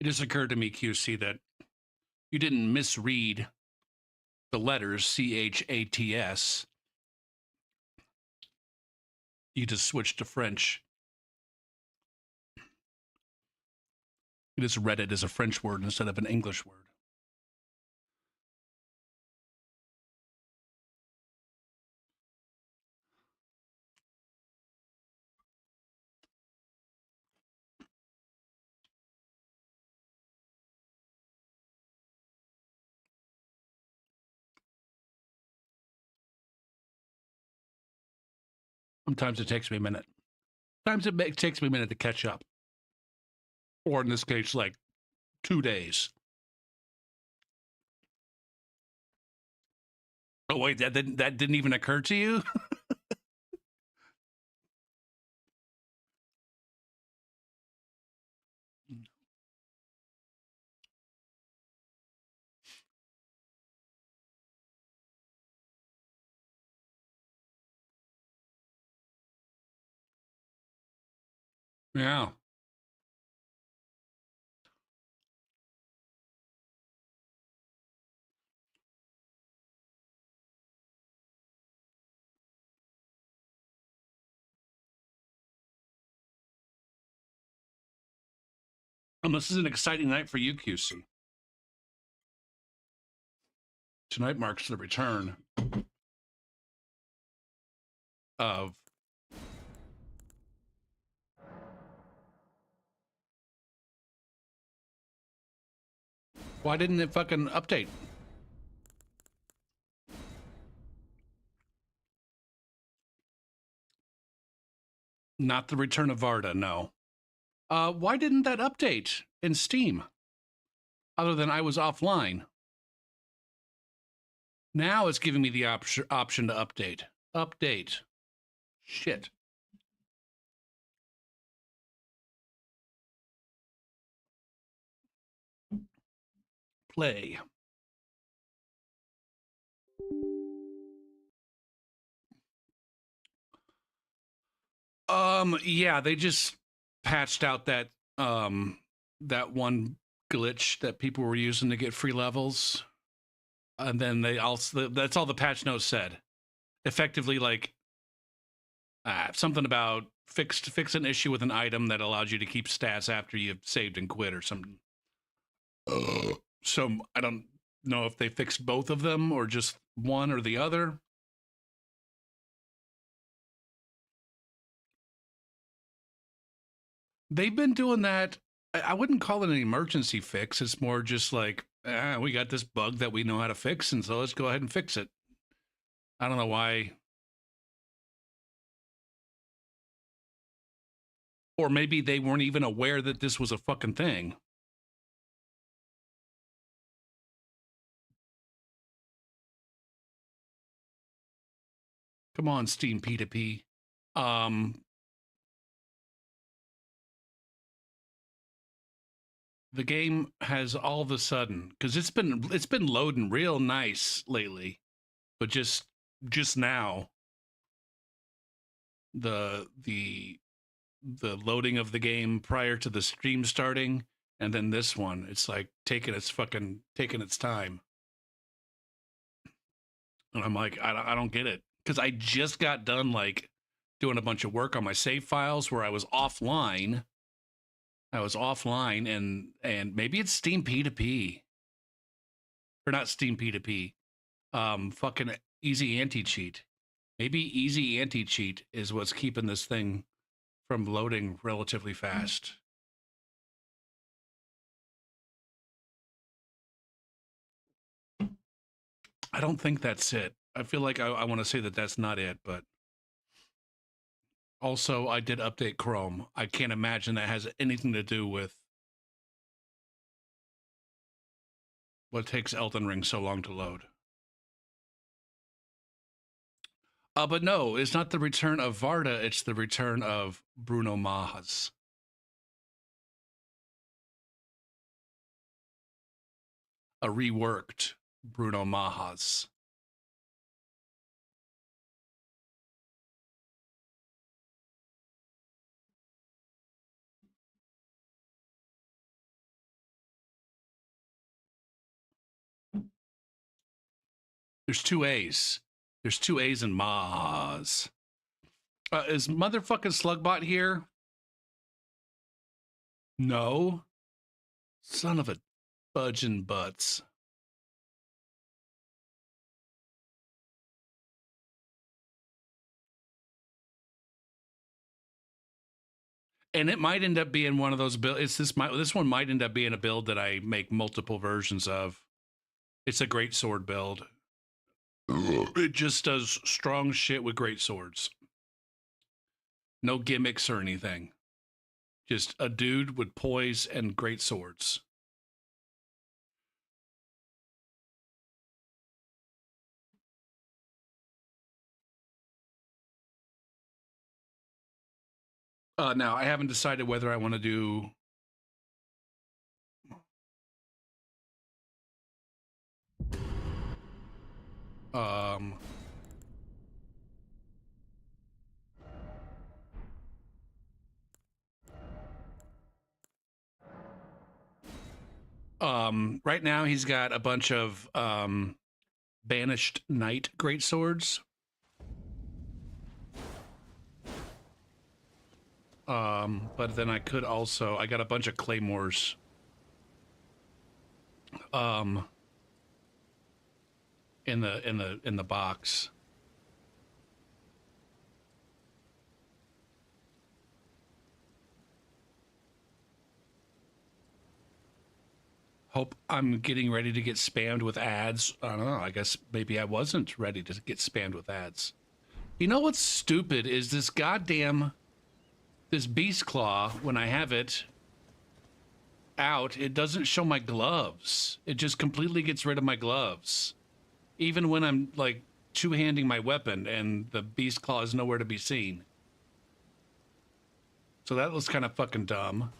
It just occurred to me, QC, that you didn't misread the letters CHATS. You just switched to French. You just read it as a French word instead of an English word. Sometimes it takes me a minute. Sometimes it takes me a minute to catch up. Or in this case, like 2 days. Oh, wait, that didn't even occur to you? Yeah. This is an exciting night for you, QC. Tonight marks the return of why didn't it fucking update? Not the return of Varda, no. Why didn't that update in Steam? Other than I was offline. Now it's giving me the option to update. Update. Shit. Play. Yeah, they just patched out that that one glitch that people were using to get free levels. And then they also, that's all the patch notes said. Effectively, like something about fix an issue with an item that allows you to keep stats after you've saved and quit or something. So I don't know if they fixed both of them or just one or the other. They've been doing that. I wouldn't call it an emergency fix. It's more just like, we got this bug that we know how to fix, and so let's go ahead and fix it. I don't know why. Or maybe they weren't even aware that this was a fucking thing. Come on, Steam P2P. The game has all of a sudden, because it's been loading real nice lately, but just now the loading of the game prior to the stream starting, and then this one, it's like taking its time. And I'm like, I don't get it, because I just got done like doing a bunch of work on my save files where I was offline. And maybe it's Steam P2P. Or not Steam P2P. Fucking Easy Anti-Cheat. Maybe Easy Anti-Cheat is what's keeping this thing from loading relatively fast. I don't think that's it. I feel like I want to say that that's not it, but also I did update Chrome. I can't imagine that has anything to do with what takes Elden Ring so long to load. But no, it's not the return of Varda, it's the return of Bruno Mars. A reworked Bruno Mars. There's two A's. There's two A's in Maz. Is motherfucking Slugbot here? No. Son of a budgin' butts. And it might end up being one of those builds. This one might end up being a build that I make multiple versions of. It's a great sword build. It just does strong shit with great swords. No gimmicks or anything. Just a dude with poise and great swords. Now, I haven't decided whether I want to do right now he's got a bunch of banished knight great swords. But then I could also, I got a bunch of claymores. In the box. Hope I'm getting ready to get spammed with ads. I don't know. I guess maybe I wasn't ready to get spammed with ads. You know what's stupid is this beast claw, when I have it out, it doesn't show my gloves. It just completely gets rid of my gloves. Even when I'm like two-handing my weapon and the beast claw is nowhere to be seen. So that was kind of fucking dumb.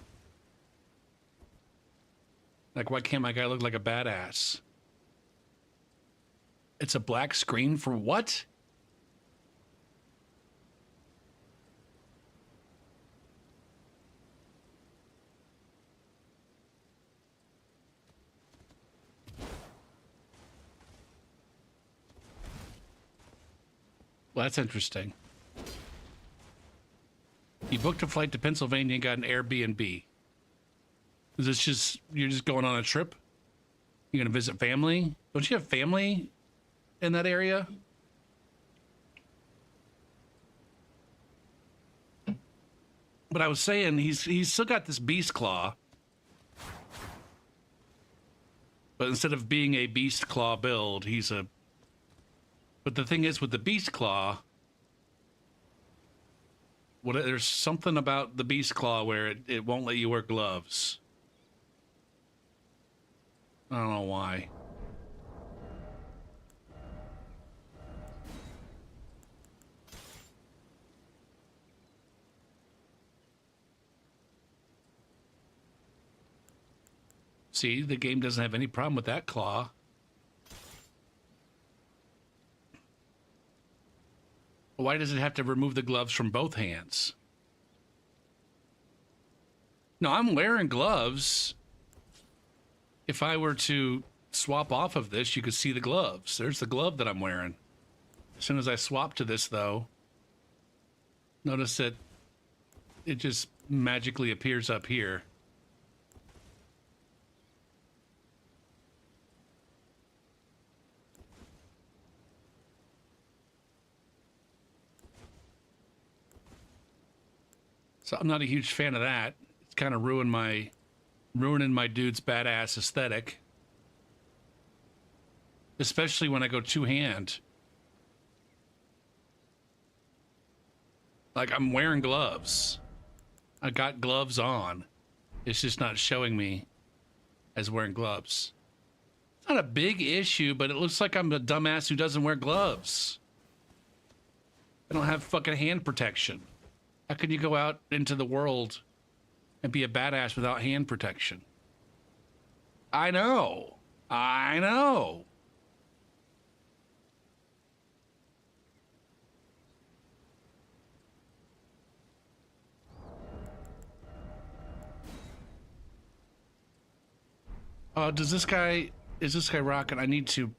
Like, why can't my guy look like a badass? It's a black screen for what? Well, that's interesting. You booked a flight to Pennsylvania and got an Airbnb. Is this just, you're just going on a trip? You're going to visit family? Don't you have family in that area? But I was saying, he's still got this beast claw. But instead of being a beast claw build, he's a... But the thing is, with the beast claw, there's something about the beast claw where it won't let you wear gloves. I don't know why. See, the game doesn't have any problem with that claw. Why does it have to remove the gloves from both hands? No, I'm wearing gloves. If I were to swap off of this, you could see the gloves. There's the glove that I'm wearing. As soon as I swap to this, though, notice that it just magically appears up here. So I'm not a huge fan of that. It's kind of ruining my dude's badass aesthetic. Especially when I go two-hand. Like, I'm wearing gloves. I got gloves on. It's just not showing me as wearing gloves. It's not a big issue, but it looks like I'm a dumbass who doesn't wear gloves. I don't have fucking hand protection. How can you go out into the world and be a badass without hand protection? I know. I know. Is this guy rocking? I need to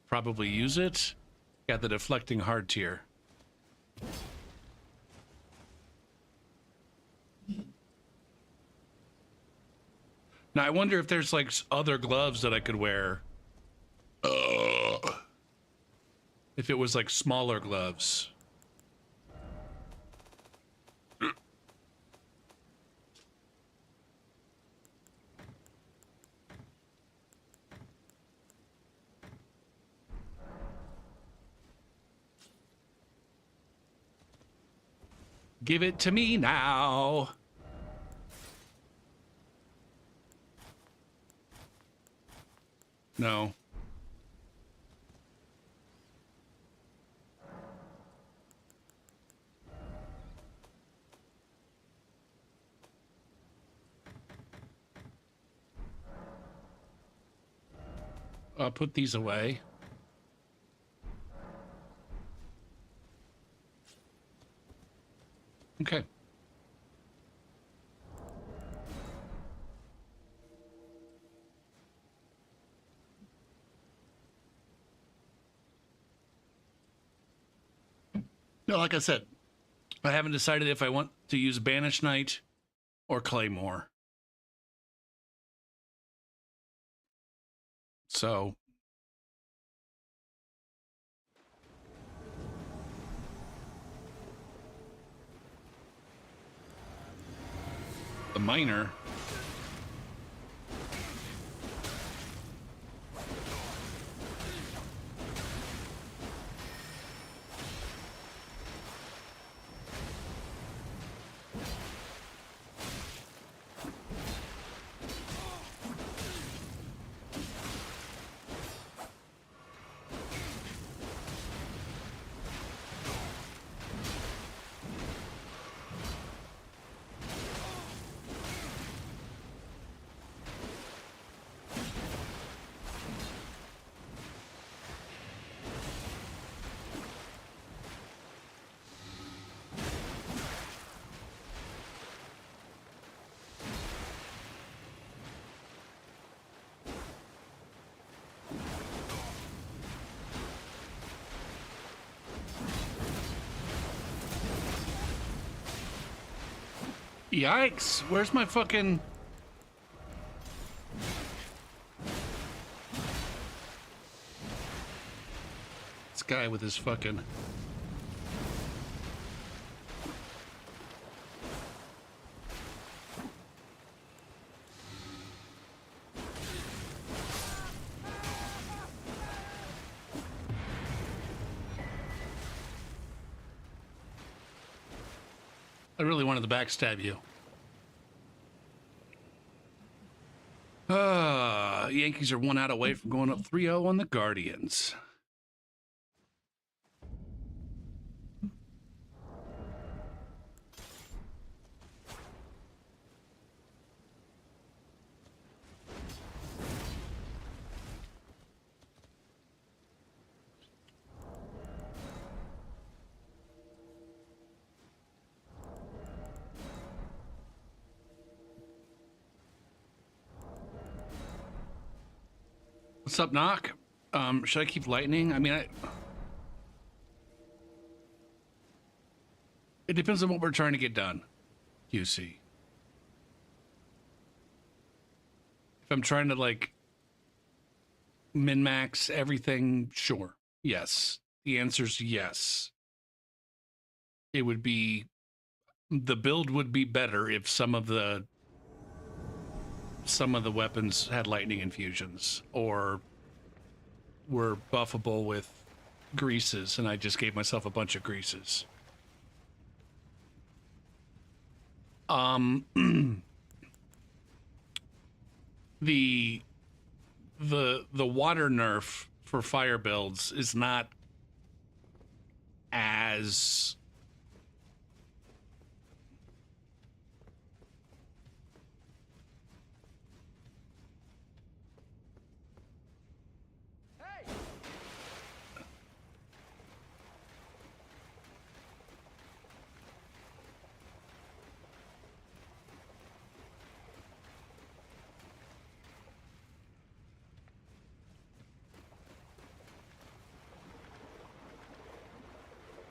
probably use it. Got the deflecting hard tier. Now I wonder if there's like other gloves that I could wear. If it was like smaller gloves. Give it to me now. No. I'll put these away. Okay. No, like I said, I haven't decided if I want to use Banish Knight or Claymore. So the miner. Yikes, where's my fucking... This guy with his fucking... I really wanted to backstab you. Yankees are 1 out away from going up 3-0 on the Guardians. What's up, Knock? Should I keep lightning? I mean, it depends on what we're trying to get done, QC. If I'm trying to, like, min-max everything, sure. Yes. The answer's yes. It would be... The build would be better if some of the weapons had lightning infusions or were buffable with greases, and I just gave myself a bunch of greases. The water nerf for fire builds is not as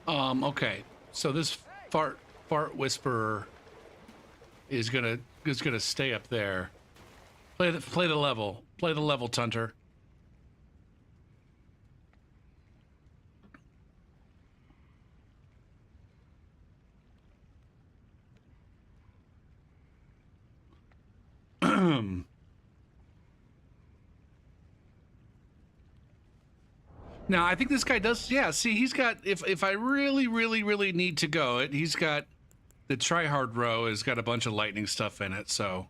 Okay. So this fart whisperer is gonna stay up there. Play the level. Play the level, Tunter. Now I think this guy does. Yeah. See, he's got. If I really need to go, he's got the try hard row has got a bunch of lightning stuff in it. So.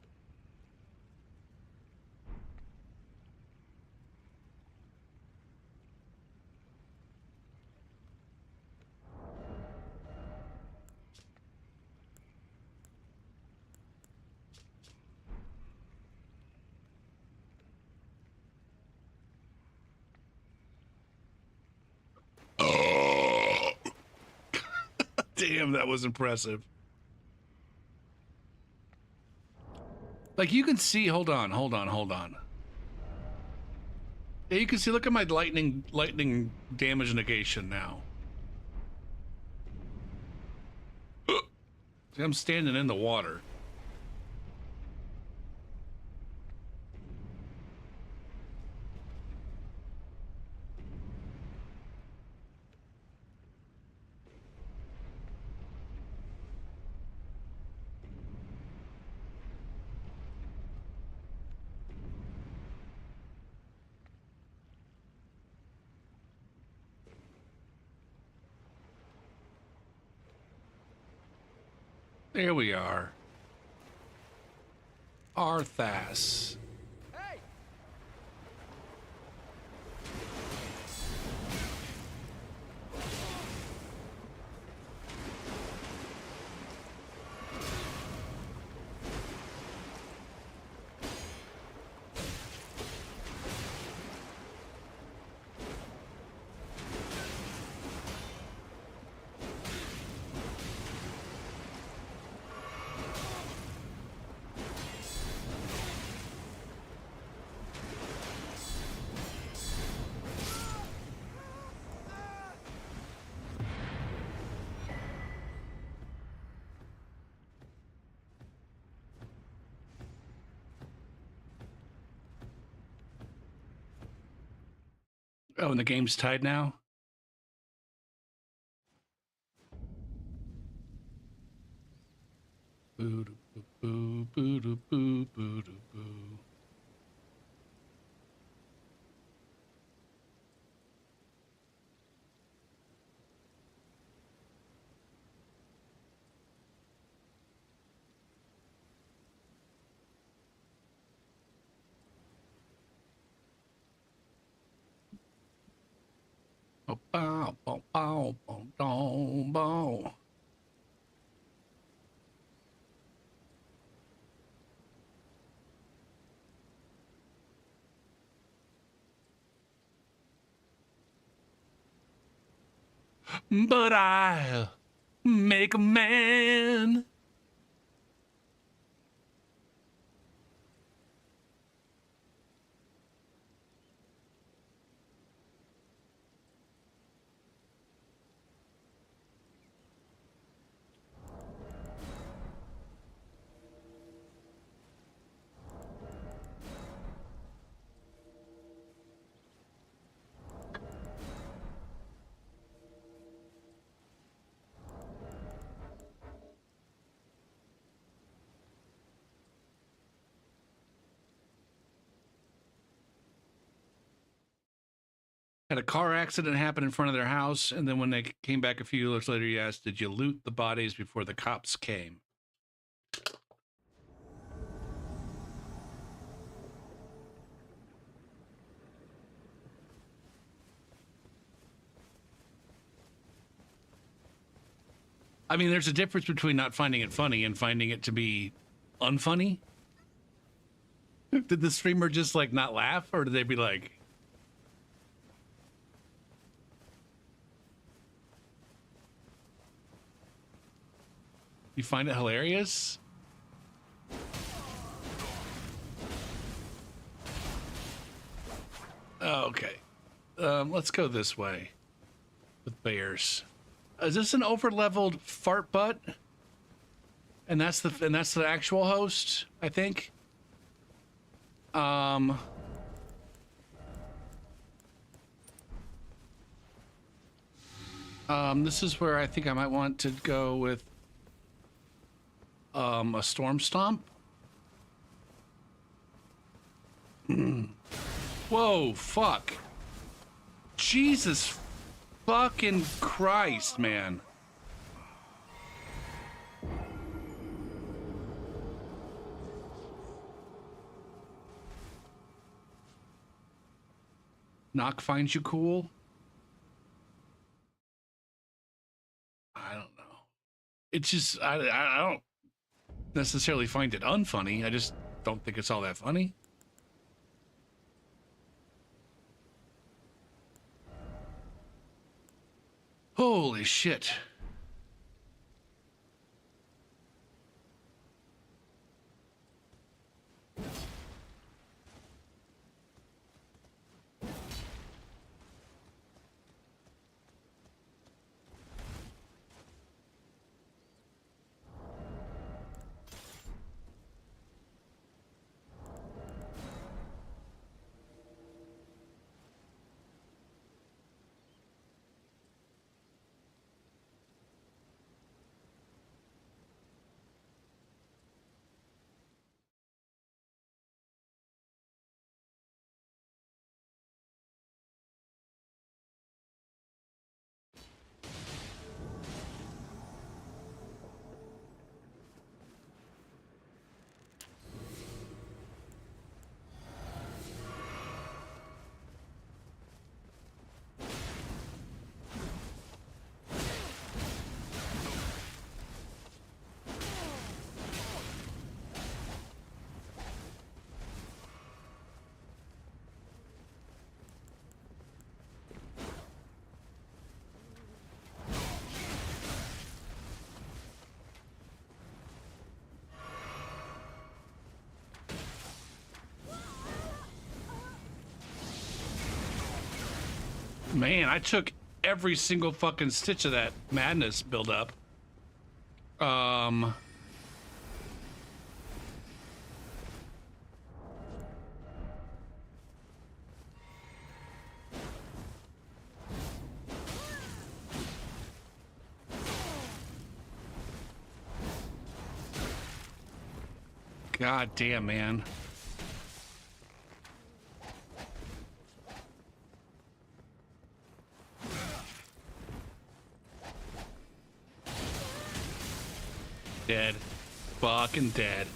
Oh. Damn, that was impressive. Like you can see, hold on. Yeah, you can see, look at my lightning damage negation now. See, I'm standing in the water. There we are. Arthas. Hey! Oh, and the game's tied now? Boo boo boo boo boo boo boo boo. Oh, bow, bow, bow, bow, bow, bow. But I'll make a man. Had a car accident happen in front of their house, and then when they came back a few years later, he asked, "Did you loot the bodies before the cops came?" I mean, there's a difference between not finding it funny and finding it to be unfunny. Did the streamer just like not laugh, or did they be like, you find it hilarious? Oh, okay. Let's go this way with bears. Is this an over-leveled fart butt? And that's the actual host, I think. This is where I think I might want to go with a storm stomp. Whoa, fuck. Jesus fucking Christ, man. Knock finds you cool? I don't know. It's just, I don't necessarily find it unfunny. I just don't think it's all that funny. Holy shit. Man, I took every single fucking stitch of that madness build up. God damn, man. Dead. Fucking dead.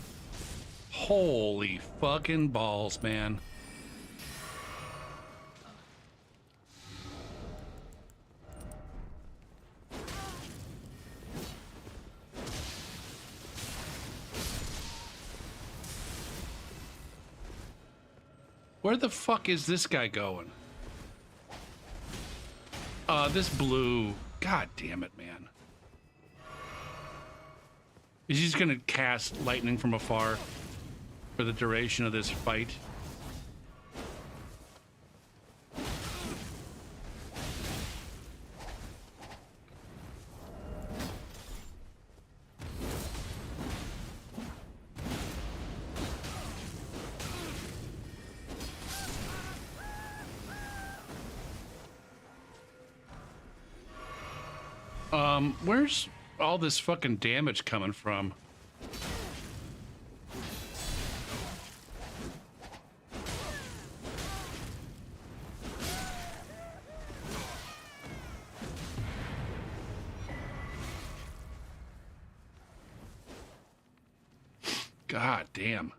Holy fucking balls, man. Where the fuck is this guy going? This blue. God damn it, man. Is he just gonna cast lightning from afar for the duration of this fight? Where's all this fucking damage coming from? God damn.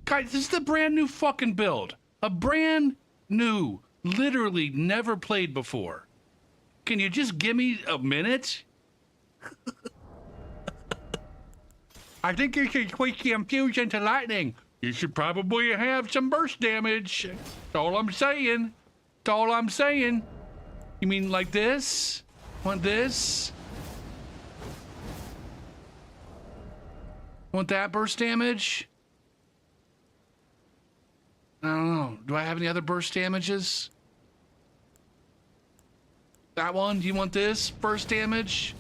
Guys, this is the brand new fucking build. A brand new, literally never played before. Can you just give me a minute? I think you should switch the infusion to lightning. You should probably have some burst damage. That's all I'm saying. That's all I'm saying. You mean like this? Want this? Want that burst damage? I don't know. Do I have any other burst damages? That one? Do you want this? Burst damage?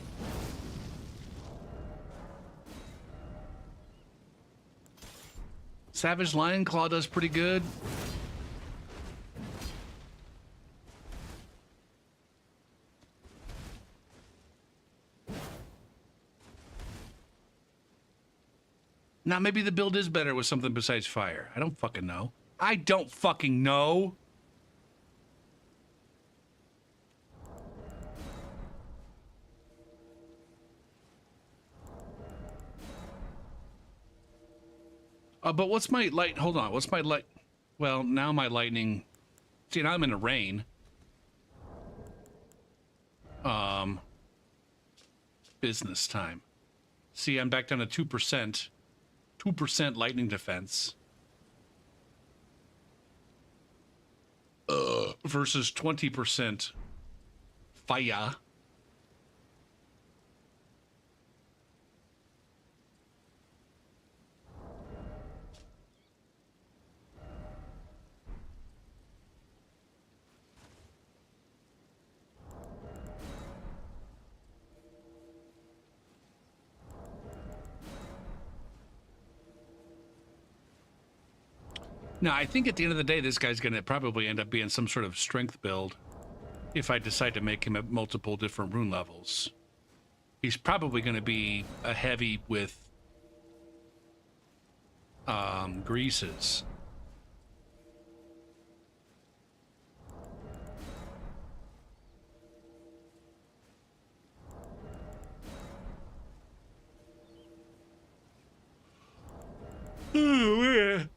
Savage Lion Claw does pretty good. Now, maybe the build is better with something besides fire. I don't fucking know. I don't fucking know. But what's my light? Hold on. What's my light? Well, now my lightning. See, now I'm in the rain. Business time. See, I'm back down to 2%. 2% lightning defense. Versus 20% fire. Now, I think at the end of the day, this guy's going to probably end up being some sort of strength build if I decide to make him at multiple different rune levels. He's probably going to be a heavy with greases. Oh, man.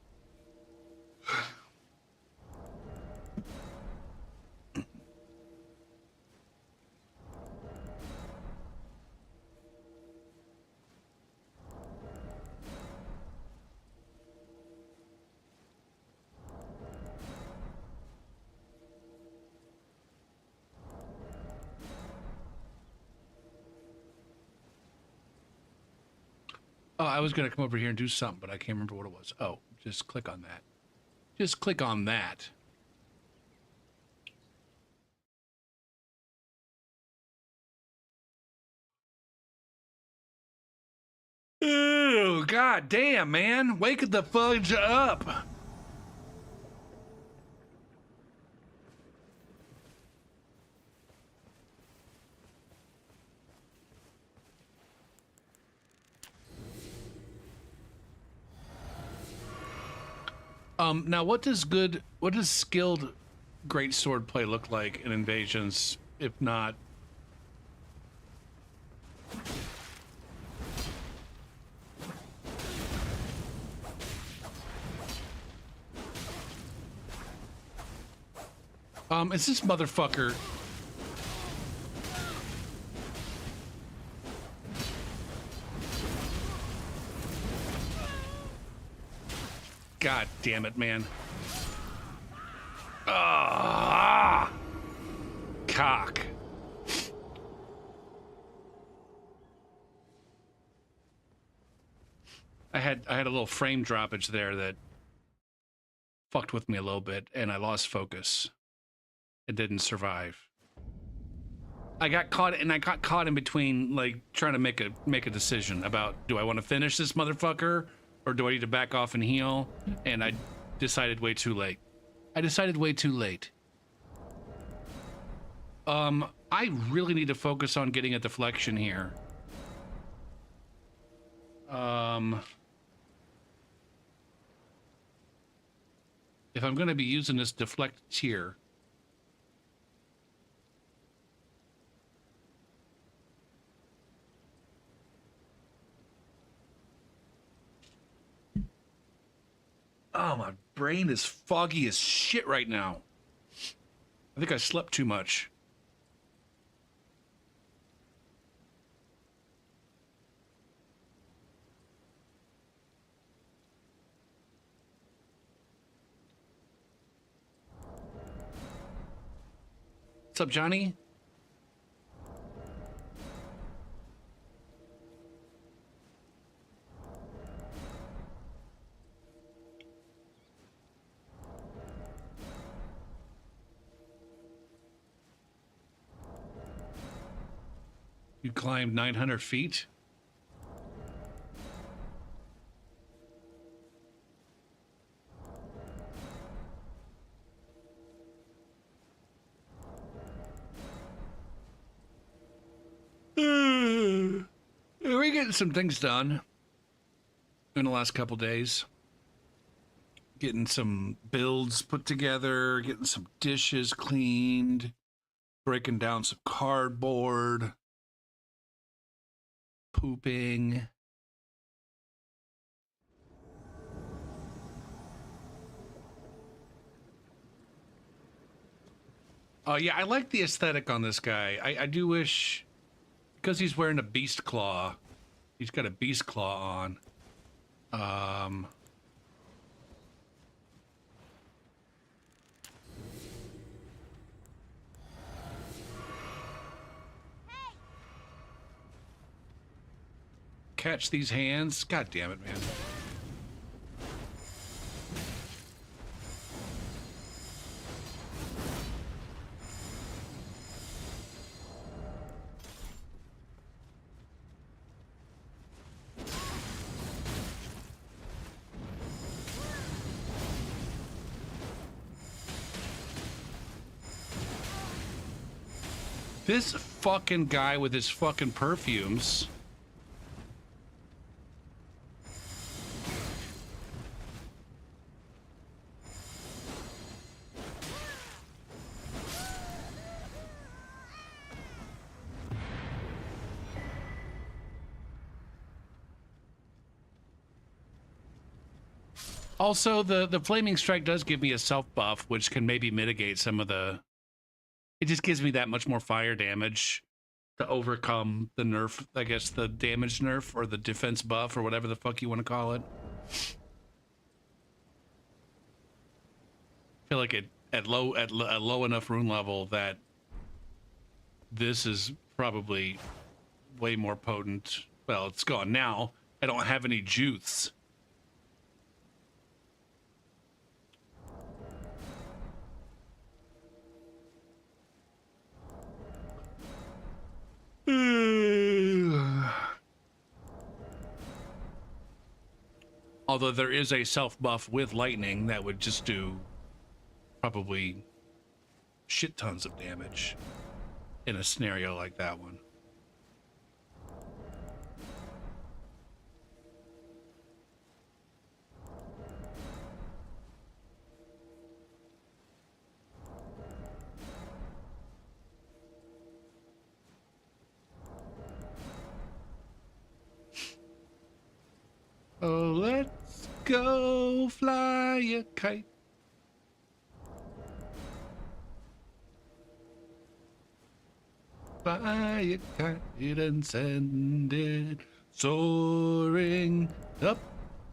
Oh, I was going to come over here and do something, but I can't remember what it was. Oh, just click on that. Just click on that. Oh, god damn, man. Wake the fudge up. Now what does skilled great sword play look like in invasions, if not? Is this motherfucker? God damn it, man. Ah! Cock. I had a little frame droppage there that fucked with me a little bit, and I lost focus. It didn't survive. I got caught in between, like, trying to make a decision about, do I want to finish this motherfucker or do I need to back off and heal? And I decided way too late. I really need to focus on getting a deflection here. If I'm going to be using this deflect tier, oh, my brain is foggy as shit right now. I think I slept too much. What's up, Johnny? You climbed 900 feet? We're getting some things done in the last couple days. Getting some builds put together, getting some dishes cleaned, breaking down some cardboard, pooping. Oh yeah, I like the aesthetic on this guy. I do wish, because he's wearing a beast claw, he's got a beast claw on. Catch these hands. God damn it, man. This fucking guy with his fucking perfumes. Also, the flaming strike does give me a self buff, which can maybe mitigate some of the. It just gives me that much more fire damage to overcome the nerf. I guess the damage nerf or the defense buff or whatever the fuck you want to call it. I feel like it at low enough rune level that this is probably way more potent. Well, it's gone now. I don't have any juice. Although there is a self buff with lightning that would just do probably shit tons of damage in a scenario like that one. Oh, let's go fly a kite. Fly a kite and send it soaring up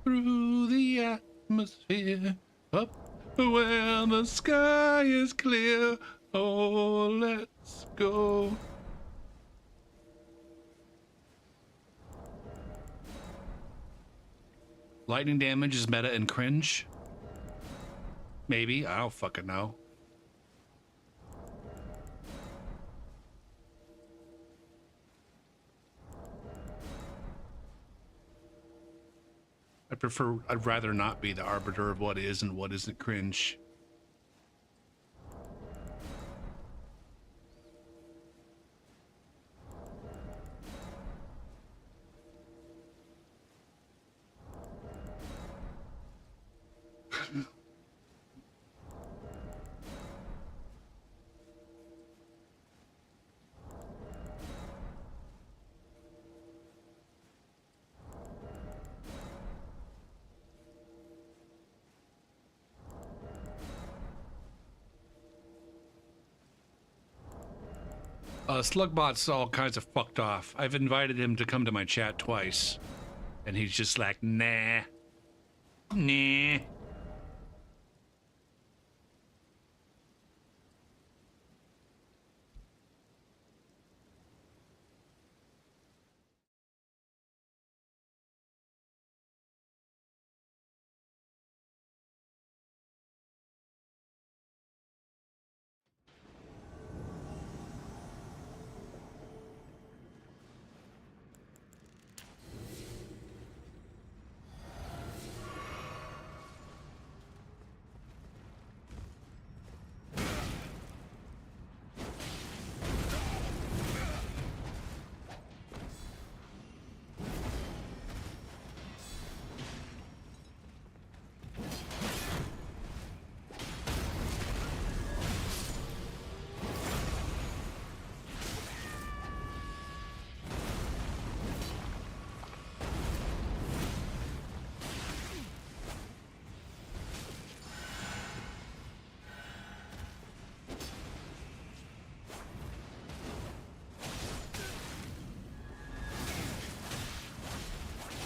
through the atmosphere, up where the sky is clear. Oh, let's go. Lightning damage is meta and cringe. Maybe. I don't fucking know. I'd rather not be the arbiter of what is and what isn't cringe. Slugbot's all kinds of fucked off. I've invited him to come to my chat twice, and he's just like, nah. Nah.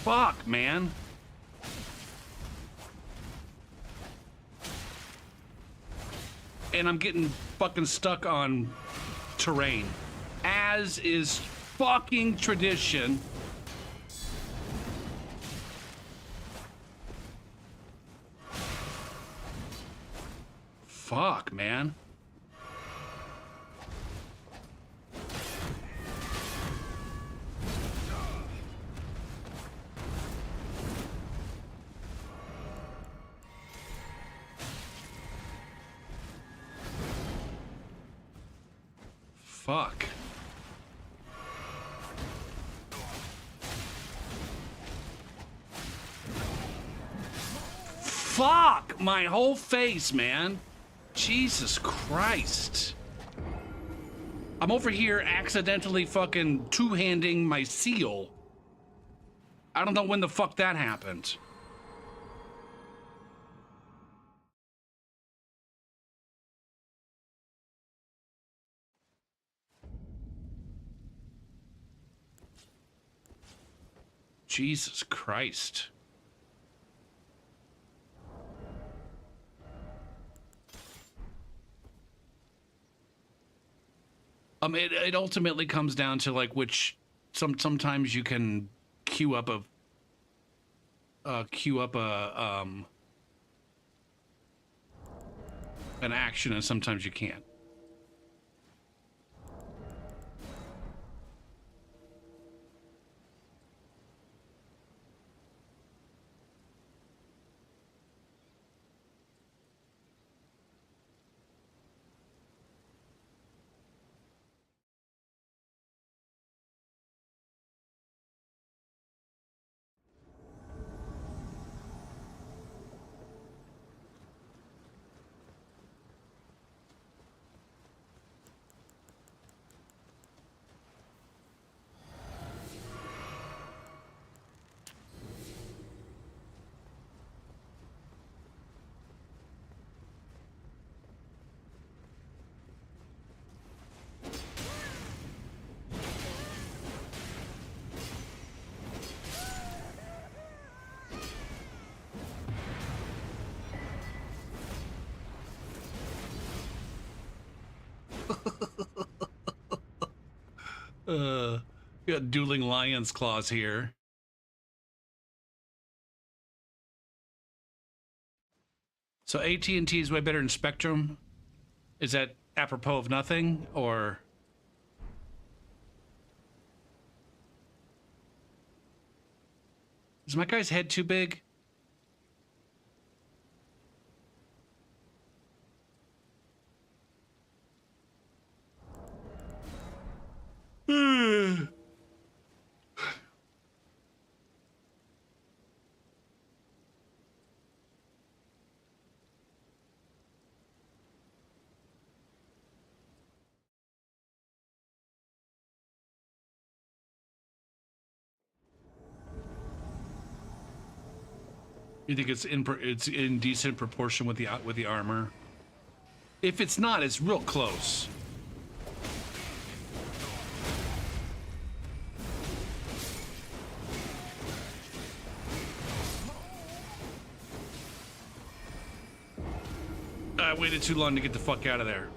Fuck, man. And I'm getting fucking stuck on terrain, as is fucking tradition. Fuck, man. Fuck. Fuck my whole face, man. Jesus Christ. I'm over here accidentally fucking two-handing my seal. I don't know when the fuck that happened. Jesus Christ. It ultimately comes down to like which sometimes you can queue up a an action and sometimes you can't. We got dueling lion's claws here. So AT&T is way better than Spectrum. Is that apropos of nothing, or is my guy's head too big? You think it's in decent proportion with the armor? If it's not, it's real close. I waited too long to get the fuck out of there.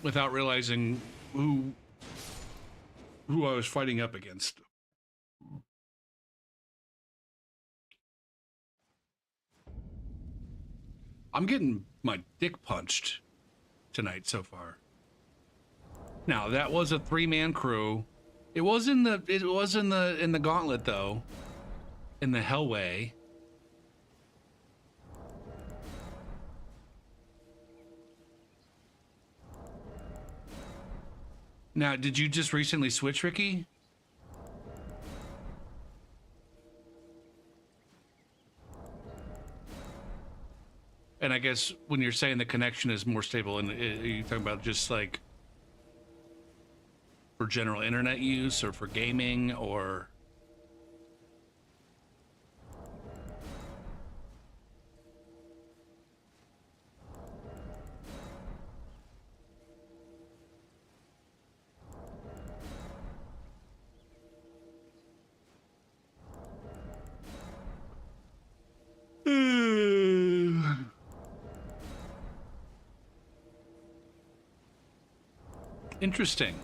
Without realizing who I was fighting up against. I'm getting my dick punched tonight so far. Now that was a 3-man crew. It was in the gauntlet though. In the Hellway. Now, did you just recently switch, Ricky? And I guess when you're saying the connection is more stable, and are you talking about just like for general internet use or for gaming or? Interesting.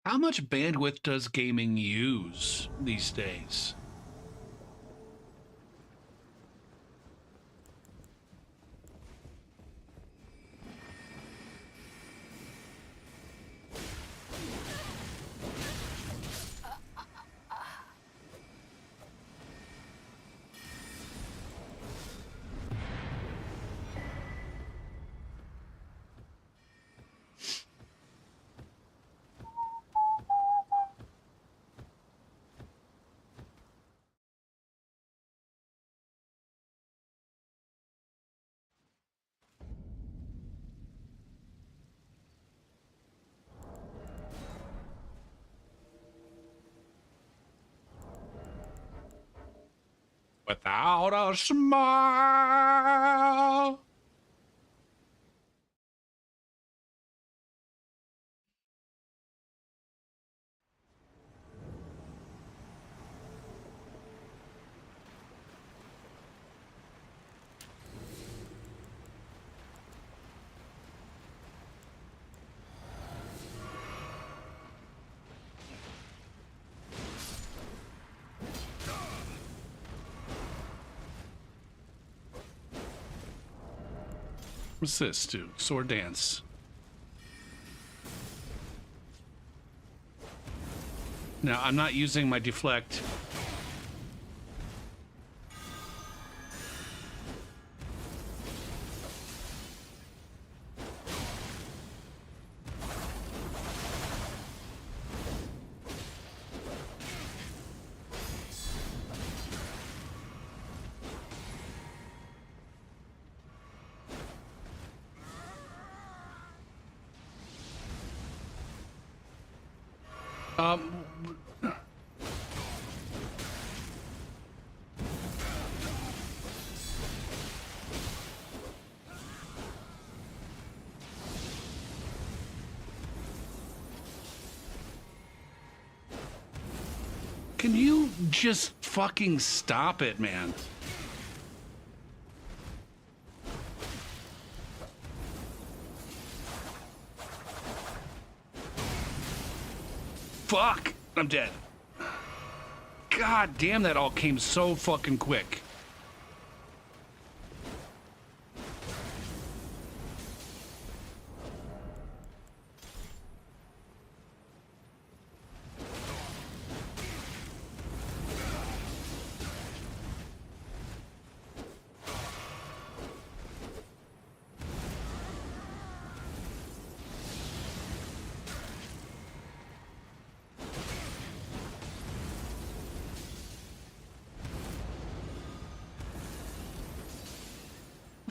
How much bandwidth does gaming use these days? Without a smile. What's this do? Sword dance. Now, I'm not using my deflect. Can you just fucking stop it, man? Fuck! I'm dead. God damn, that all came so fucking quick.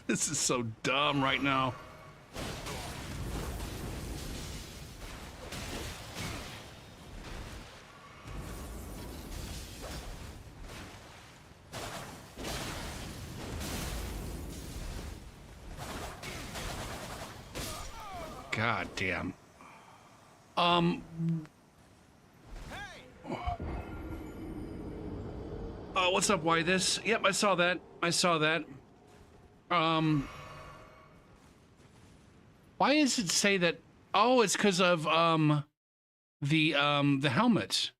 This is so dumb right now. God damn. Oh, what's up? Why this? Yep, I saw that. I saw that. Why does it say that? Oh, it's because of the helmet.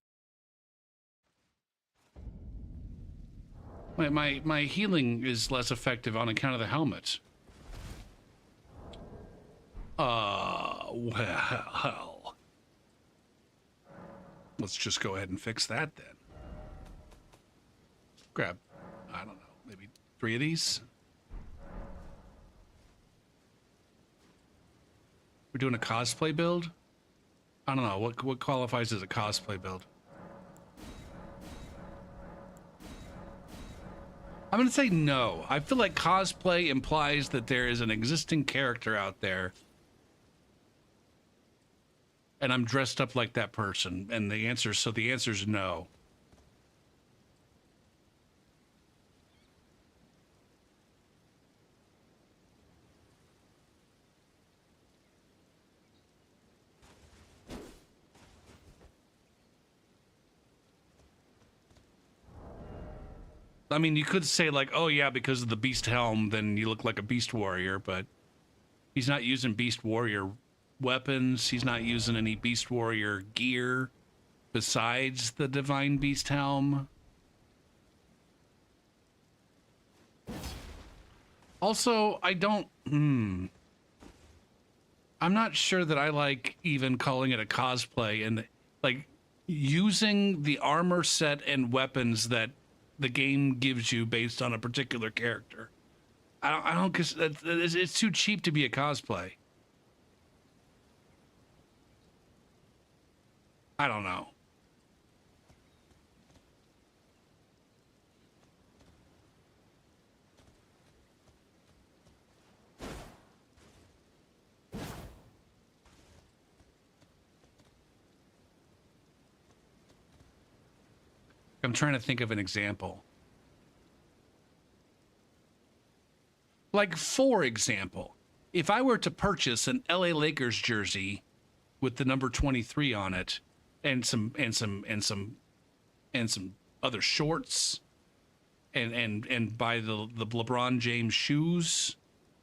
My healing is less effective on account of the helmet. Well, let's just go ahead and fix that then. Grab, I don't know, maybe 3 of these. We're doing a cosplay build? I don't know, what qualifies as a cosplay build? I'm gonna say no. I feel like cosplay implies that there is an existing character out there and I'm dressed up like that person, and the answer is no. I mean, you could say like, oh yeah, because of the beast helm, then you look like a beast warrior, but he's not using beast warrior weapons. He's not using any beast warrior gear besides the divine beast helm. Also, I'm not sure that I like even calling it a cosplay and like using the armor set and weapons that the game gives you based on a particular character. I don't, because it's too cheap to be a cosplay. I don't know. I'm trying to think of an example. Like, for example, if I were to purchase an LA Lakers jersey with the number 23 on it and some other shorts and buy the LeBron James shoes,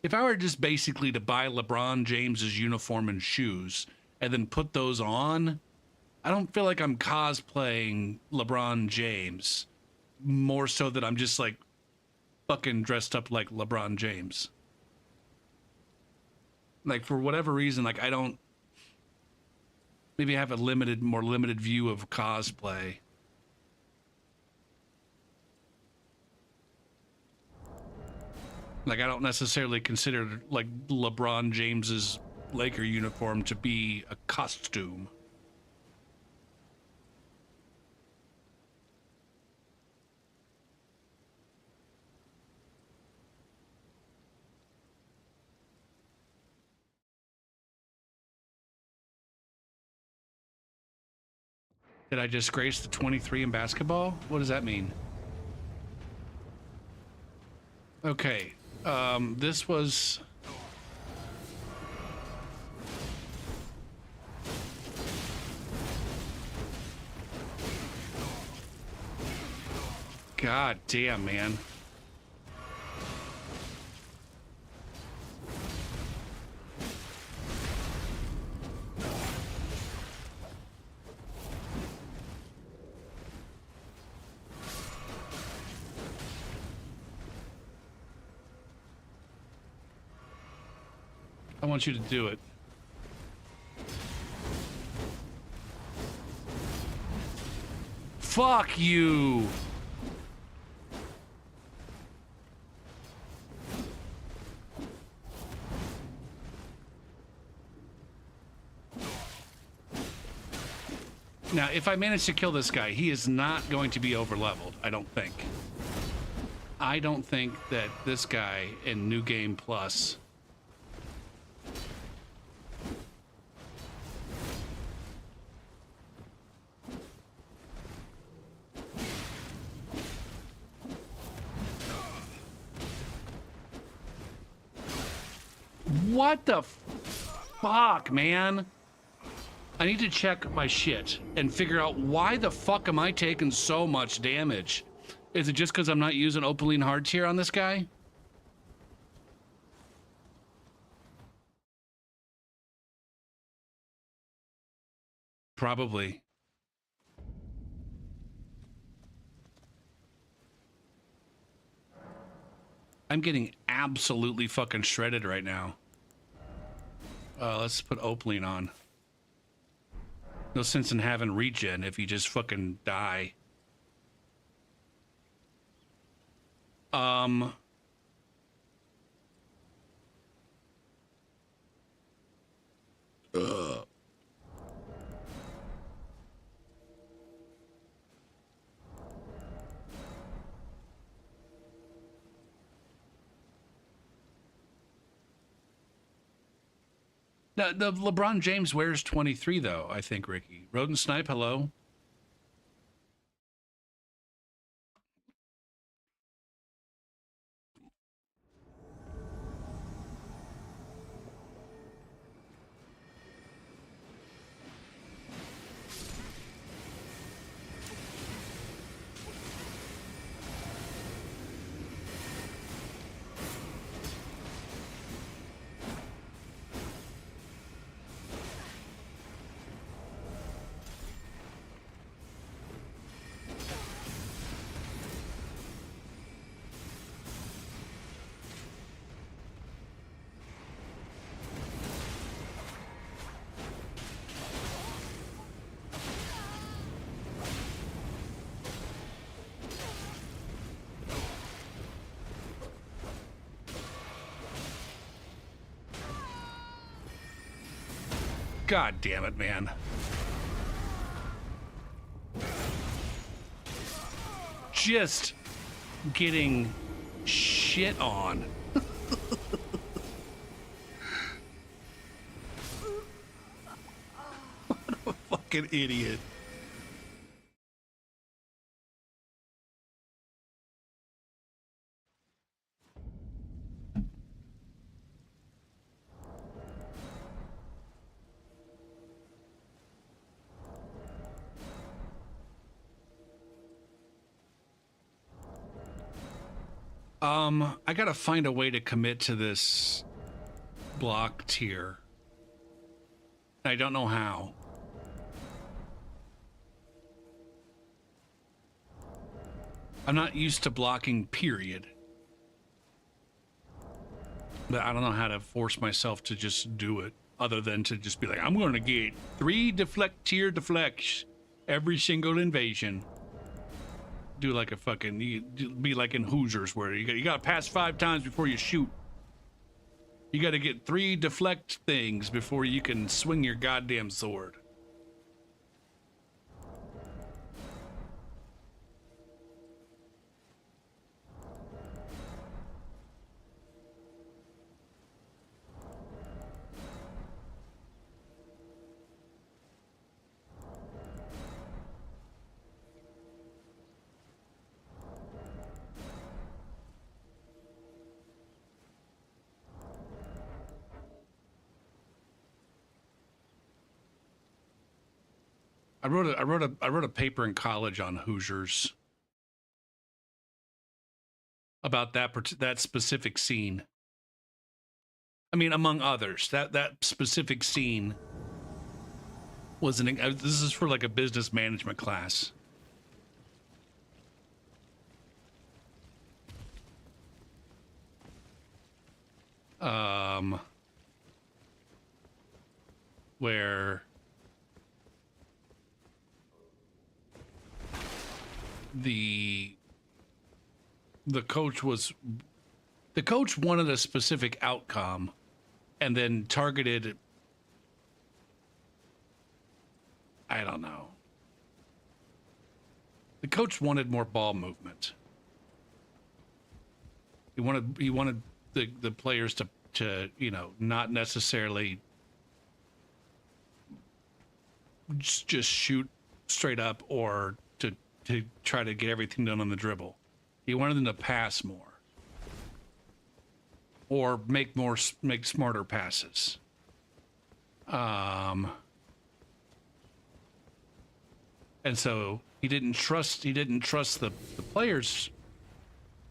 if I were just basically to buy LeBron James's uniform and shoes and then put those on, I don't feel like I'm cosplaying LeBron James, more so that I'm just like fucking dressed up like LeBron James. Like, for whatever reason, like, I don't, maybe I have a more limited view of cosplay. Like, I don't necessarily consider like LeBron James's Laker uniform to be a costume. Did I disgrace the 23 in basketball? What does that mean? Okay, this was... God damn, man. I want you to do it. Fuck you! Now, if I manage to kill this guy, he is not going to be over-leveled, I don't think. I don't think that this guy in New Game Plus... What the fuck, man? I need to check my shit and figure out why the fuck am I taking so much damage? Is it just because I'm not using Opaline hard tier on this guy? Probably. I'm getting absolutely fucking shredded right now. Let's put Opaline on. No sense in having regen if you just fucking die. Ugh. The LeBron James wears 23 though, I think, Ricky. Rodent Snipe, hello. God damn it, man. Just getting shit on. What a fucking idiot. I gotta find a way to commit to this block tier. I don't know how. I'm not used to blocking, period. But I don't know how to force myself to just do it, other than to just be like, I'm gonna get 3 tier deflects every single invasion. Do like a fucking, be like in Hoosiers where you gotta pass 5 times before you shoot. You gotta get 3 deflect things before you can swing your goddamn sword. I wrote a paper in college on Hoosiers about that specific scene. I mean, among others, that specific scene was this is for like a business management class. Where the coach wanted a specific outcome and then targeted, I don't know. The coach wanted more ball movement. He wanted the players to, you know, not necessarily just shoot straight up or to try to get everything done on the dribble. He wanted them to pass more or make smarter passes. And so he didn't trust the players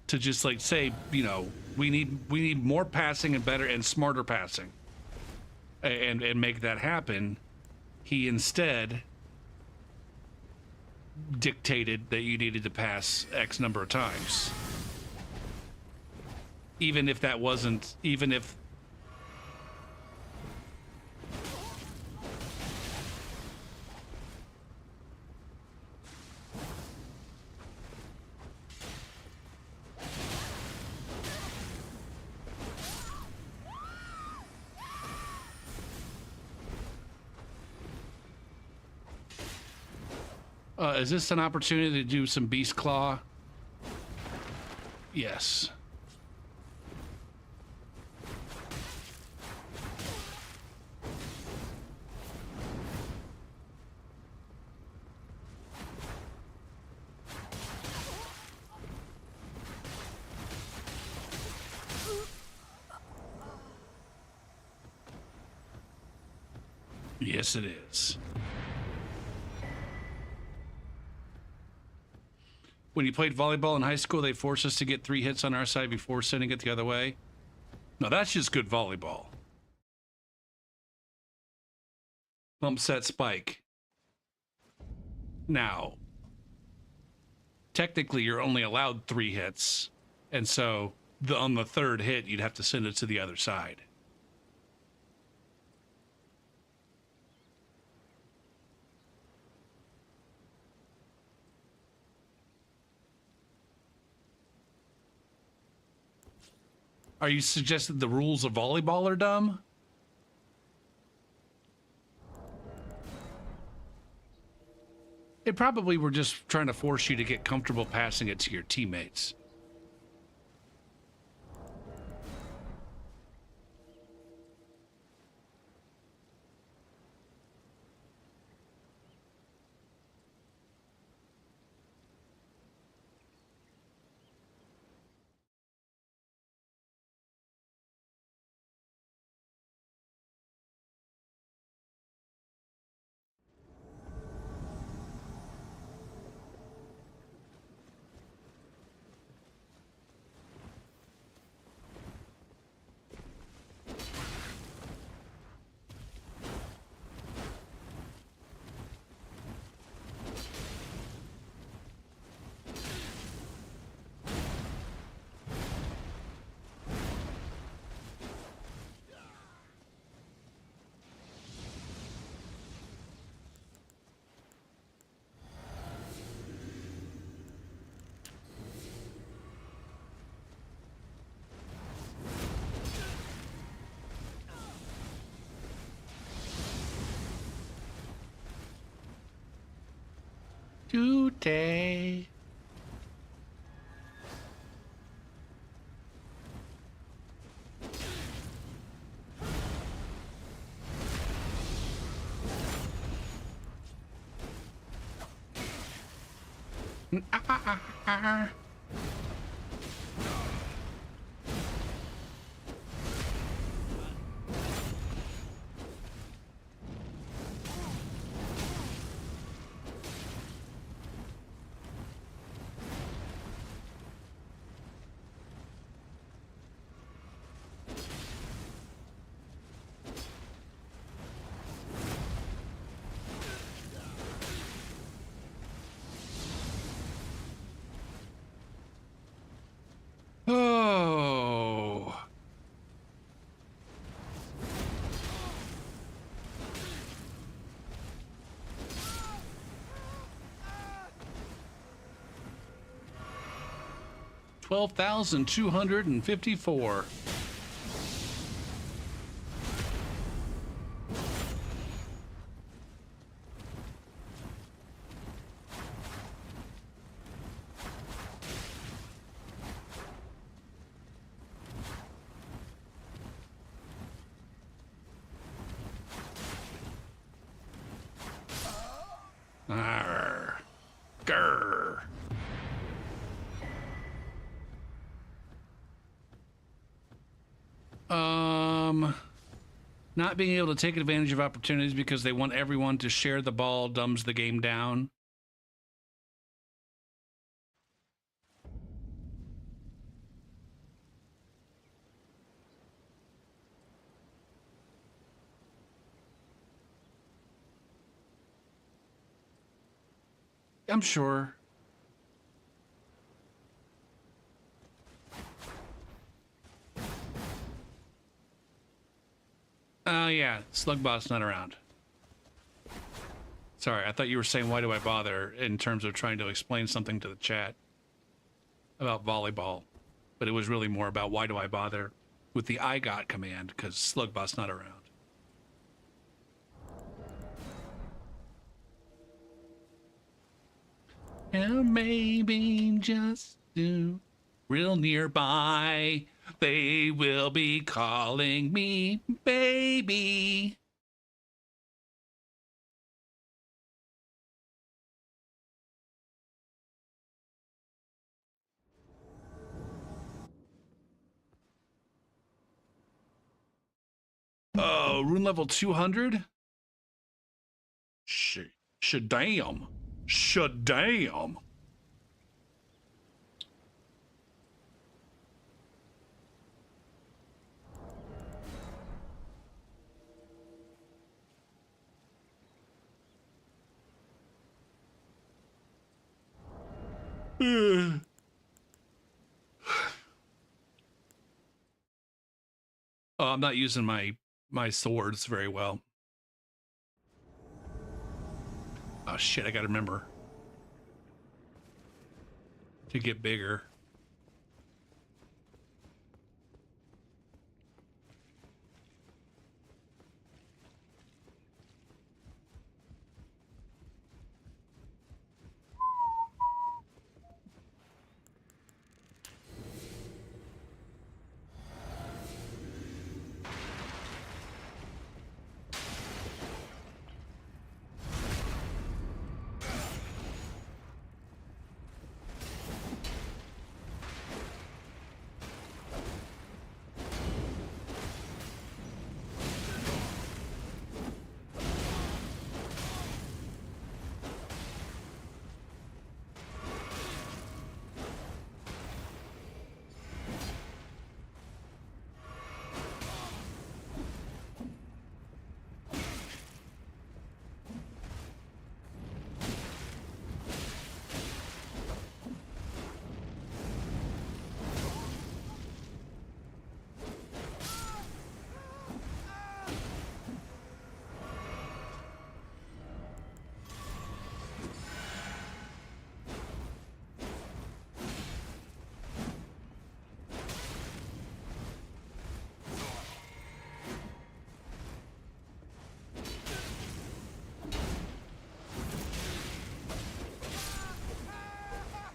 to just like say, you know, we need more passing and better and smarter passing and make that happen. He instead dictated that you needed to pass X number of times. Even if is this an opportunity to do some Beast Claw? Yes. Yes, it is. When you played volleyball in high school, they forced us to get 3 hits on our side before sending it the other way. No, that's just good volleyball. Bump set spike. Now, technically, you're only allowed 3 hits. And so on the 3rd hit, you'd have to send it to the other side. Are you suggesting the rules of volleyball are dumb? They probably were just trying to force you to get comfortable passing it to your teammates. Today. Oh. $12,254. Arr. Grr. Not being able to take advantage of opportunities because they want everyone to share the ball dumbs the game down. I'm sure. Yeah, Slugbott's not around. Sorry, I thought you were saying why do I bother in terms of trying to explain something to the chat about volleyball. But it was really more about why do I bother with the I got command because Slugbot's not around. And maybe just real nearby, they will be calling me baby. Oh, rune level 200? Shadam. Shadam. Oh, I'm not using my swords very well. Oh shit, I gotta remember to get bigger.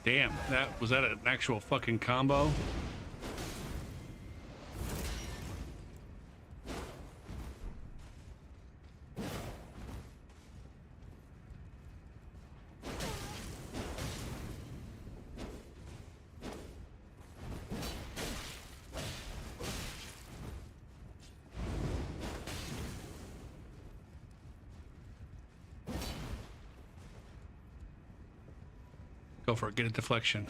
Damn, was that an actual fucking combo? Go for it, get a deflection.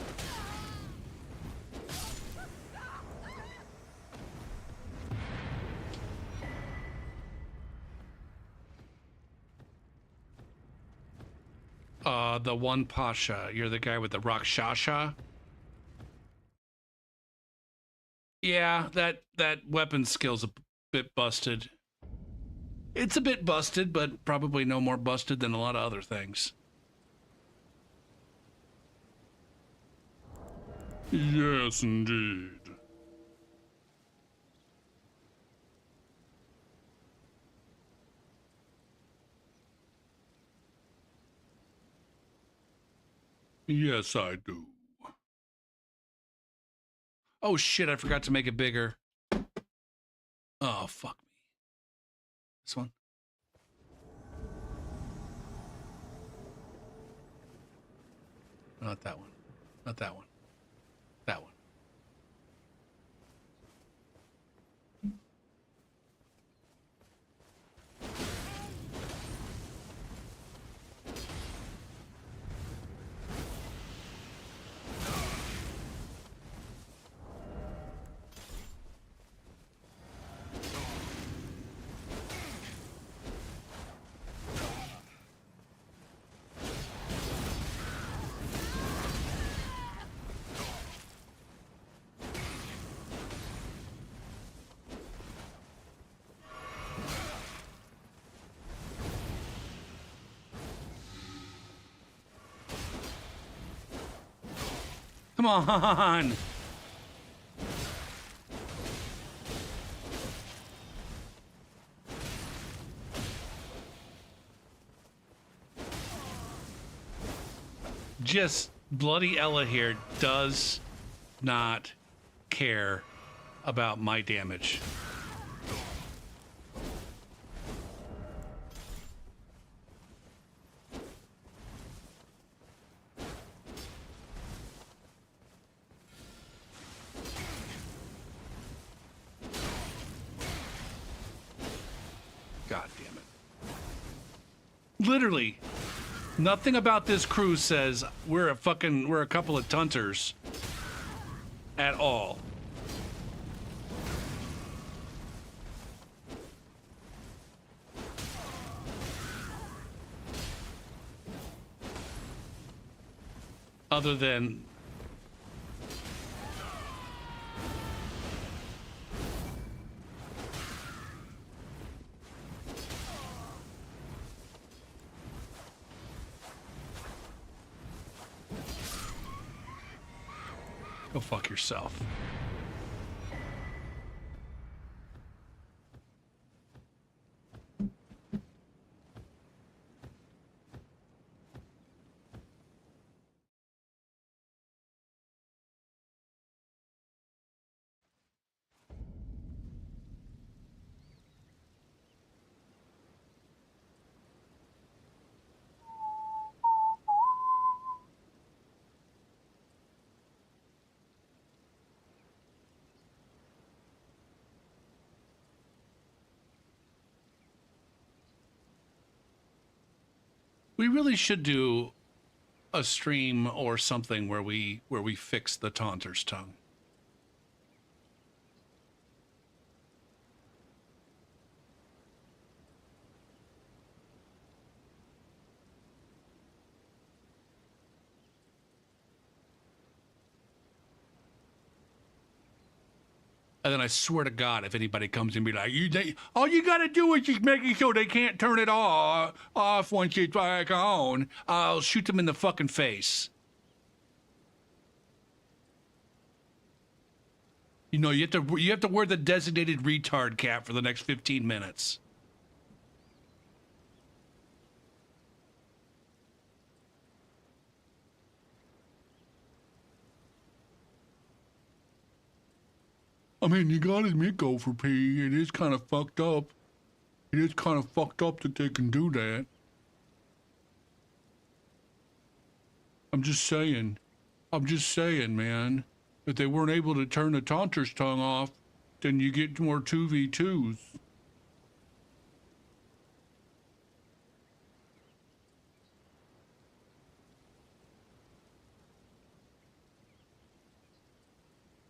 The one Pasha. You're the guy with the Rakshasha? Yeah, that weapon skill's a bit busted. It's a bit busted, but probably no more busted than a lot of other things. Yes, indeed. Yes, I do. Oh shit, I forgot to make it bigger. Oh, fuck me. This one? Not that one. Not that one. That one. Come on! Just bloody Ella here does not care about my damage. God damn it. Literally, nothing about this crew says we're a couple of tunters at all. Other than go fuck yourself. We really should do a stream or something where we fix the taunter's tongue. And then I swear to God, if anybody comes and be like, all you got to do is just make it so they can't turn it off once it's back on, I'll shoot them in the fucking face. You know, you have to wear the designated retard cap for the next 15 minutes. I mean, you gotta admit, Gopher P, it is kind of fucked up. It is kind of fucked up that they can do that. I'm just saying. I'm just saying, man. If they weren't able to turn the Taunter's tongue off, then you get more 2v2s.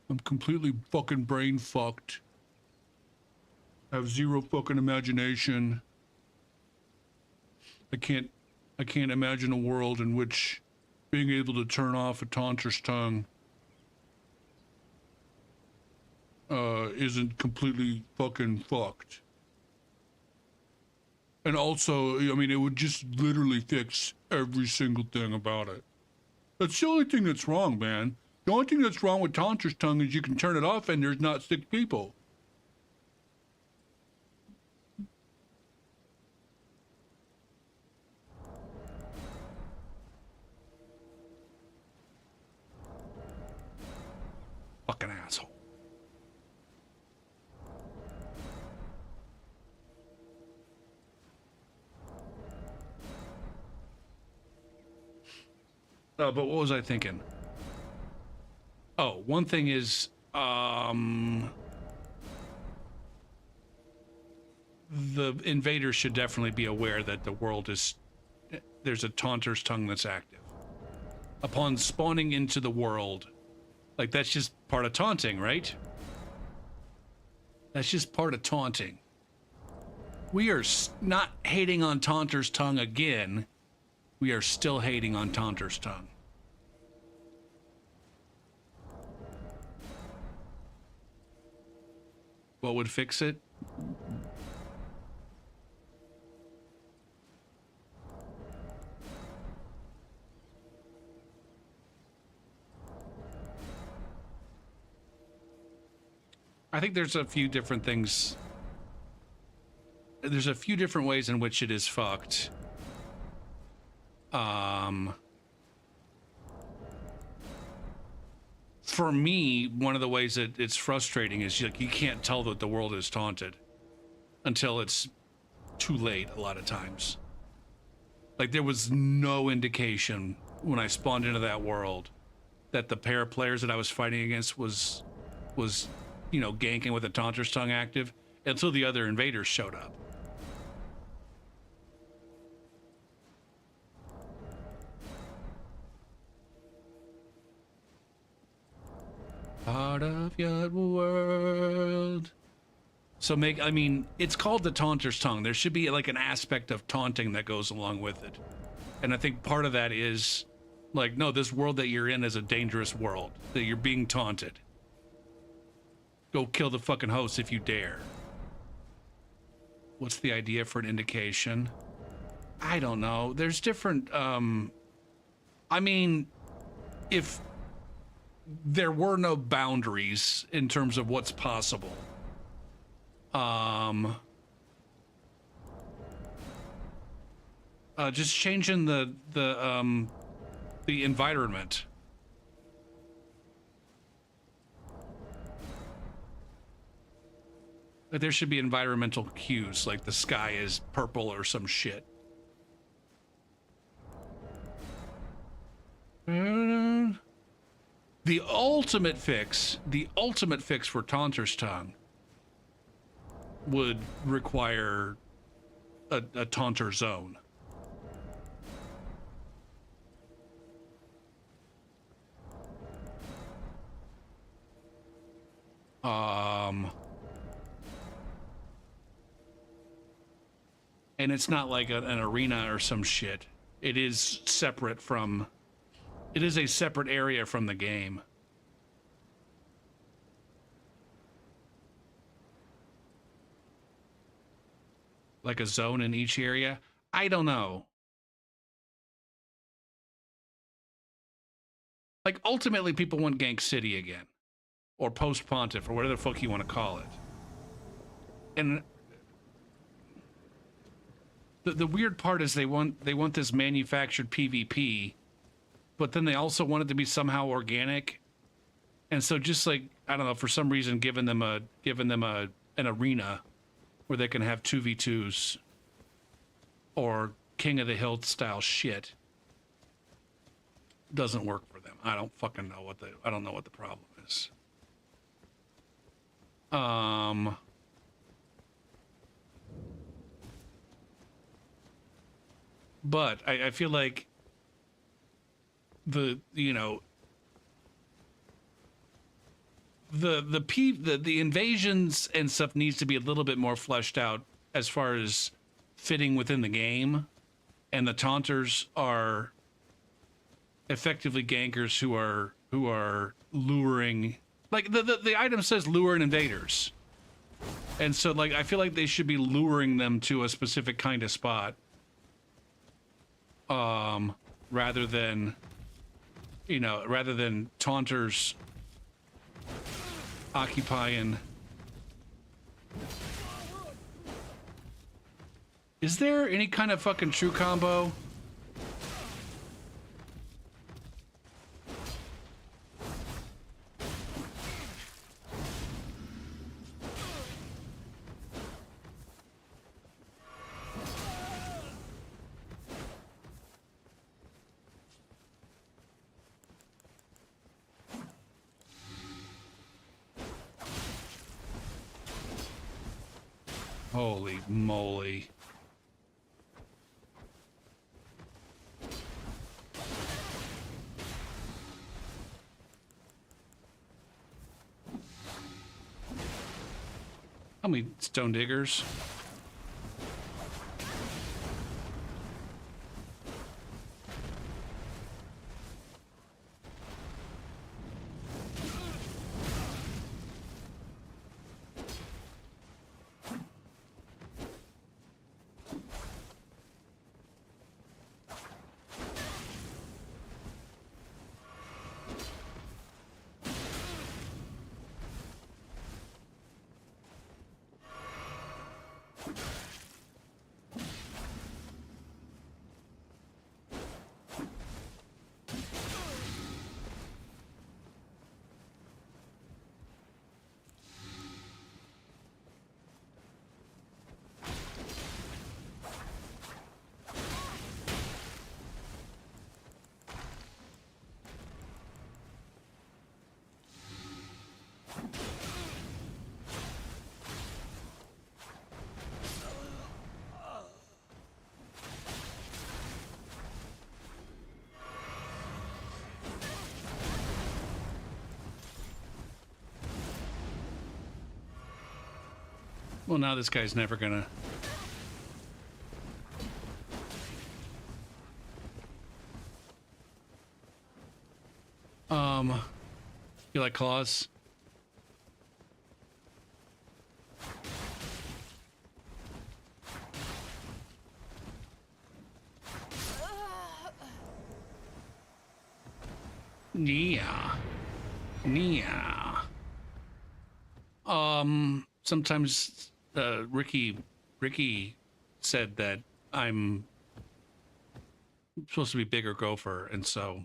I'm completely fucking brain fucked. I have zero fucking imagination. I can't imagine a world in which being able to turn off a Taunter's tongue isn't completely fucking fucked. And also, I mean, it would just literally fix every single thing about it. That's the only thing that's wrong, man. The only thing that's wrong with Taunter's tongue is you can turn it off and there's not 6 people. Fucking asshole. But what was I thinking? Oh, one thing is, the invaders should definitely be aware that the world is, there's a Taunter's tongue that's active. Upon spawning into the world, like that's just part of taunting, right? That's just part of taunting. We are not hating on Taunter's tongue again. We are still hating on Taunter's tongue. What would fix it? I think there's a few different things. There's a few different ways in which it is fucked. For me, one of the ways that it's frustrating is like you can't tell that the world is taunted until it's too late a lot of times. Like there was no indication when I spawned into that world that the pair of players that I was fighting against was you know, ganking with a Taunter's tongue active until the other invaders showed up. Part of your world. So I mean, it's called the Taunter's tongue. There should be like an aspect of taunting that goes along with it. And I think part of that is like, no, this world that you're in is a dangerous world, that you're being taunted. Go kill the fucking host if you dare. What's the idea for an indication? I don't know. There's different, I mean, if there were no boundaries in terms of what's possible, just changing the environment. There should be environmental cues, like the sky is purple or some shit. The ultimate fix for Taunter's tongue would require a Taunter zone. And it's not like an arena or some shit. It is separate from... It is a separate area from the game. Like a zone in each area? I don't know. Like, ultimately, people want Gank City again. Or Post-Pontiff, or whatever the fuck you want to call it. And... The weird part is they want this manufactured PvP, but then they also want it to be somehow organic. And so just like, I don't know, for some reason giving them an arena where they can have 2v2s or King of the Hill style shit doesn't work for them. I don't fucking know I don't know what the problem is. But I feel like the invasions and stuff needs to be a little bit more fleshed out as far as fitting within the game, and the taunters are effectively gankers who are luring, like the item says lure and invaders, and so like I feel like they should be luring them to a specific kind of spot, rather than taunters occupying. Is there any kind of fucking true combo? Holy moly. How many stone diggers? Well, now this guy's never gonna... You like claws? Yeah. Yeah. Sometimes Ricky said that I'm supposed to be bigger gopher, and so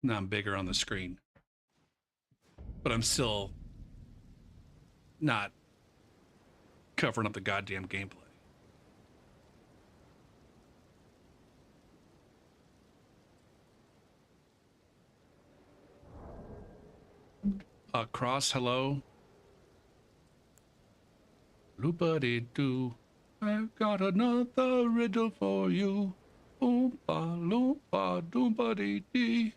now I'm bigger on the screen. But I'm still not covering up the goddamn gameplay. Cross, hello. Loopity-doo, I've got another riddle for you. Oompa loompa doompity-dee.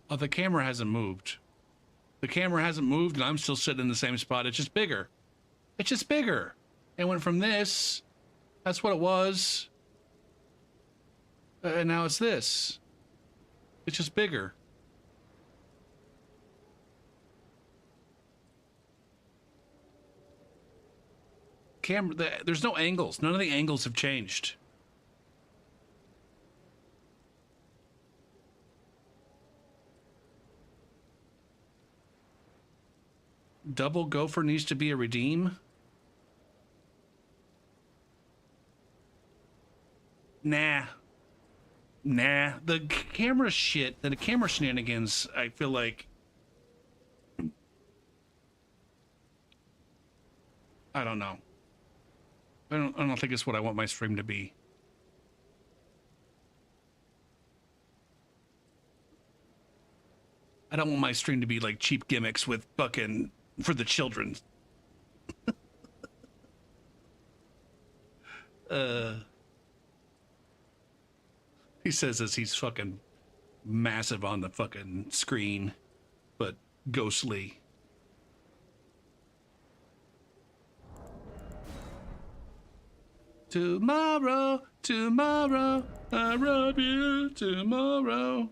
Oh, the camera hasn't moved. The camera hasn't moved, and I'm still sitting in the same spot. It's just bigger. It's just bigger. It went from this. That's what it was. And now it's this. It's just bigger. There's no angles. None of the angles have changed. Double gopher needs to be a redeem? Nah. Nah. The camera shit, the camera shenanigans, I feel like... I don't know. I don't think it's what I want my stream to be. I don't want my stream to be like cheap gimmicks with fucking for the children. He says as he's fucking massive on the fucking screen, but ghostly. Tomorrow, tomorrow, I rob you tomorrow.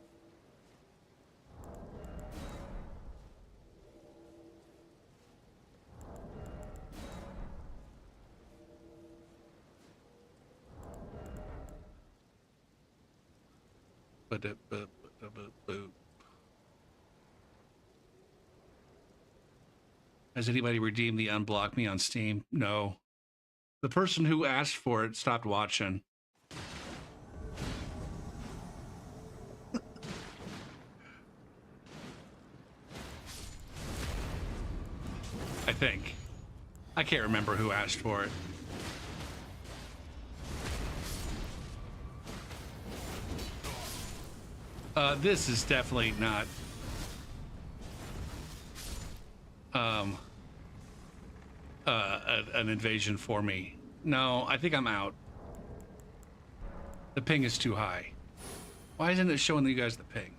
Has anybody redeemed the unblock me on Steam? No. The person who asked for it stopped watching. I think. I can't remember who asked for it. This is definitely not an invasion for me. No, I think I'm out. The ping is too high. Why isn't it showing you guys the ping?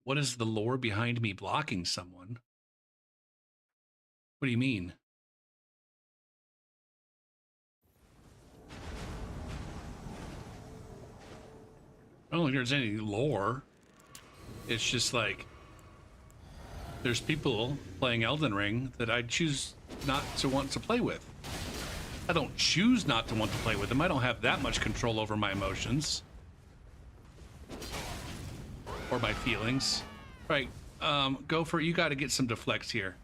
What is the lore behind me blocking someone? What do you mean? I don't think there's any lore. It's just like there's people playing Elden Ring that I choose not to want to play with. I don't choose not to want to play with them. I don't have that much control over my emotions or my feelings. Right, Gopher, you got to get some deflects here.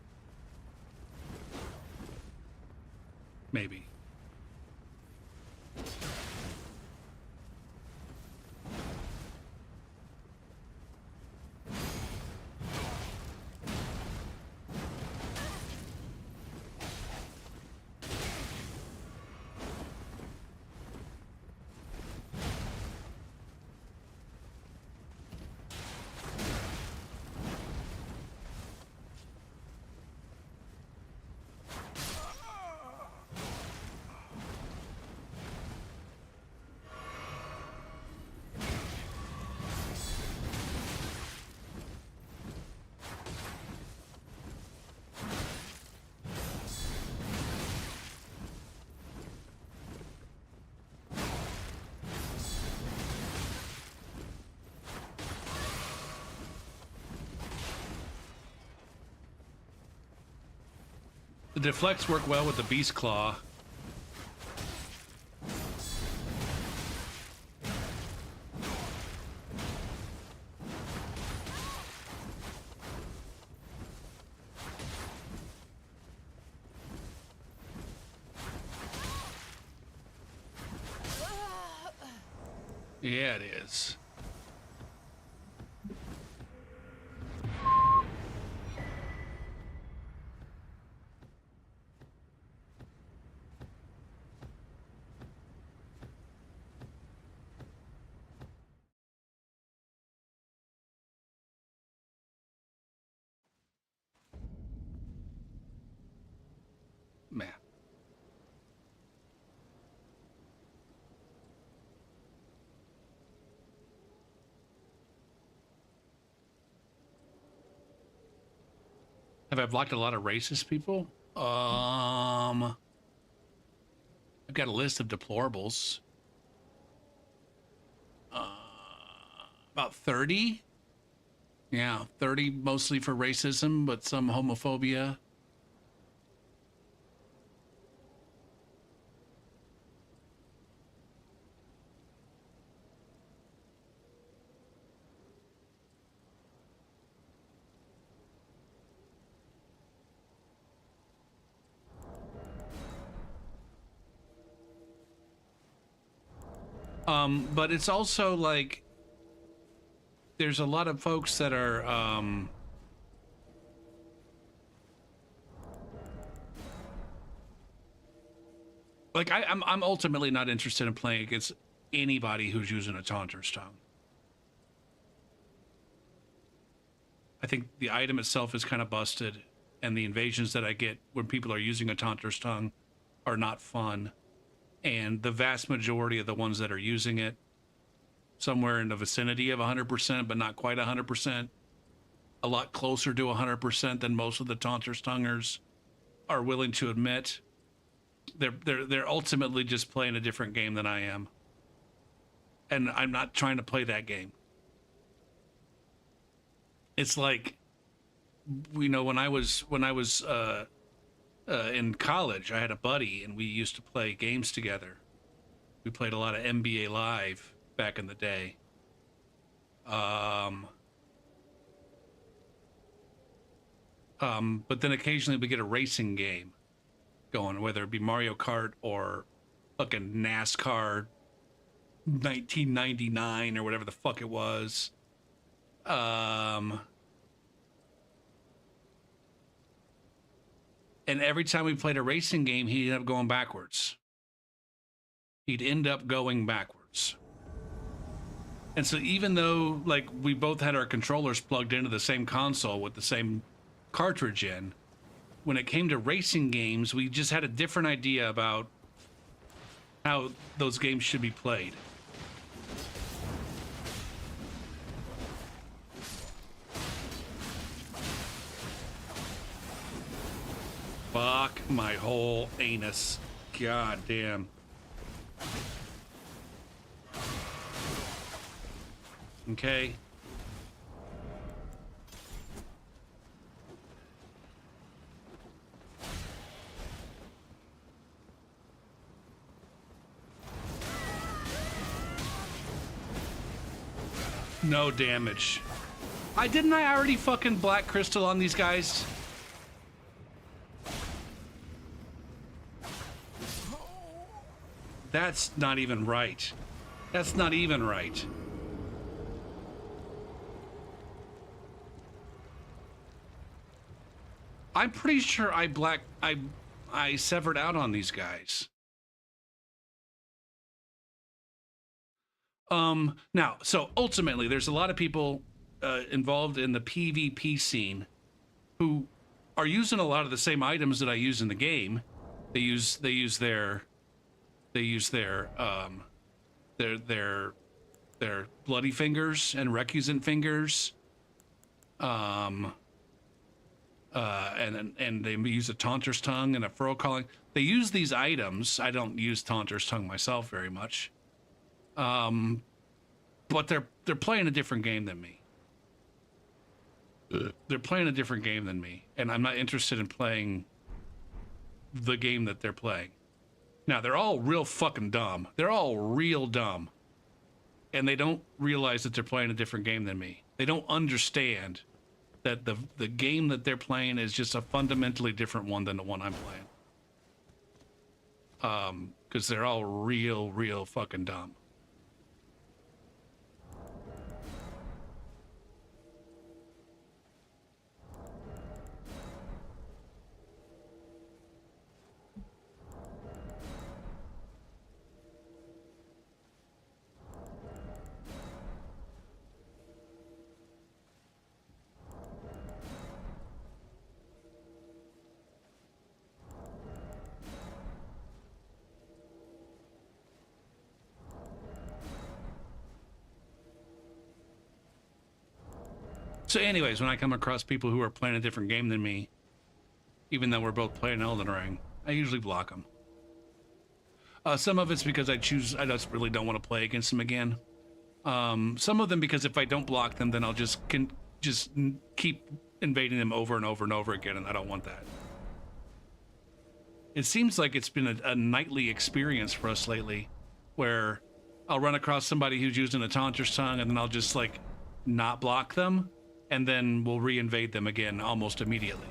Maybe. The deflects work well with the Beast Claw. Yeah, it is. Have I blocked a lot of racist people? I've got a list of deplorables. About 30. Yeah, 30 mostly for racism, but some homophobia. But it's also like there's a lot of folks that are like I'm ultimately not interested in playing against anybody who's using a taunter's tongue. I think the item itself is kind of busted, and the invasions that I get when people are using a taunter's tongue are not fun. And the vast majority of the ones that are using it, somewhere in the vicinity of 100%, but not quite 100%, a lot closer to 100% than most of the taunter's tonguers are willing to admit. They're ultimately just playing a different game than I am, and I'm not trying to play that game. It's like, you know, when I was in college, I had a buddy, and we used to play games together. We played a lot of NBA Live back in the day. But then occasionally we get a racing game going, whether it be Mario Kart or fucking NASCAR 1999 or whatever the fuck it was. And every time we played a racing game, he'd end up going backwards. He'd end up going backwards. And so even though, like, we both had our controllers plugged into the same console with the same cartridge in, when it came to racing games, we just had a different idea about how those games should be played. Fuck my whole anus. God damn. Okay. No damage. Didn't I already fucking black crystal on these guys? That's not even right. That's not even right. I'm pretty sure I severed out on these guys. Now, so ultimately there's a lot of people involved in the PvP scene who are using a lot of the same items that I use in the game. They use their bloody fingers and recusant fingers. And they use a taunter's tongue and a furrow calling. They use these items. I don't use taunter's tongue myself very much. But they're playing a different game than me. They're playing a different game than me, and I'm not interested in playing the game that they're playing. Now, they're all real fucking dumb. They're all real dumb. And they don't realize that they're playing a different game than me. They don't understand that the game that they're playing is just a fundamentally different one than the one I'm playing. Because they're all real fucking dumb. So anyways, when I come across people who are playing a different game than me, even though we're both playing Elden Ring. I usually block them. Some of it's because I just really don't want to play against them again. Some of them because if I don't block them, then I'll just keep invading them over and over and over again, and I don't want that. It seems like it's been a nightly experience for us lately, where I'll run across somebody who's using a Taunter's Tongue, and then I'll just like not block them, and then we'll reinvade them again almost immediately.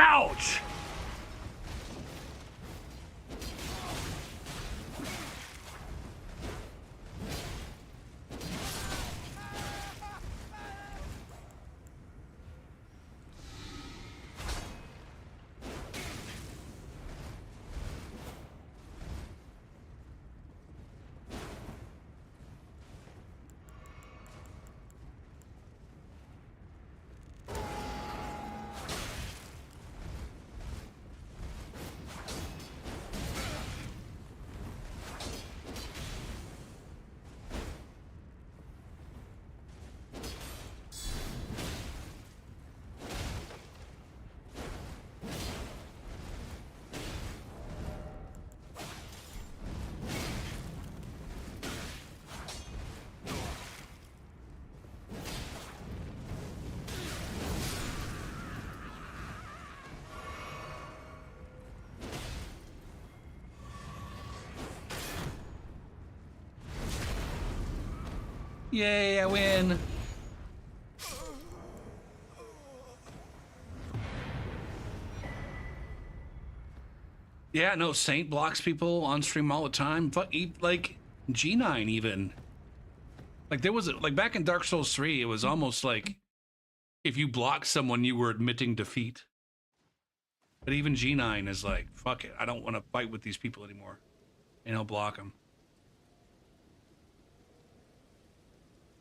Ouch! Yay, I win! Yeah, no, Saint blocks people on stream all the time. Like, G9 even. Like, there was, like, back in Dark Souls 3, it was almost like if you blocked someone, you were admitting defeat. But even G9 is like, fuck it, I don't want to fight with these people anymore. And he'll block them.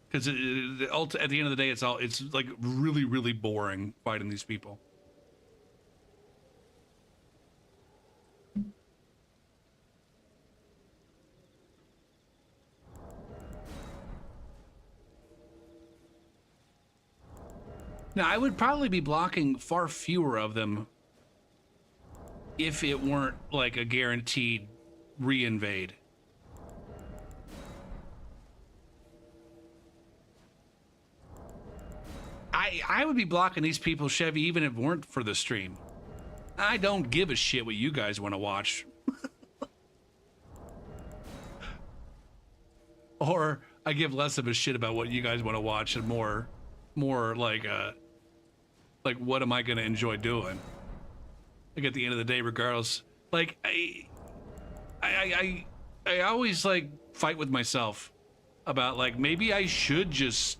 Because at the end of the day, it's like really, really boring fighting these people. Now, I would probably be blocking far fewer of them if it weren't like a guaranteed reinvade. I would be blocking these people, Chevy, even if it weren't for the stream. I don't give a shit what you guys want to watch. Or I give less of a shit about what you guys want to watch and more like what am I going to enjoy doing? Like at the end of the day, regardless, like I always like fight with myself about like maybe I should just,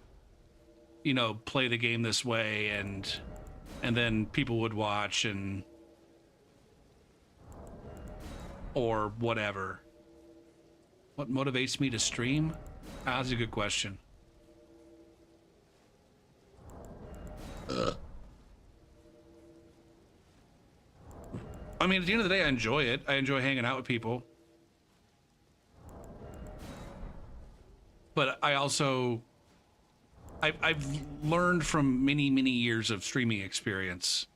you know, play the game this way and then people would watch and or whatever. What motivates me to stream? That's a good question. I mean, at the end of the day, I enjoy it. I enjoy hanging out with people. But I also... I've learned from many, many years of streaming experience.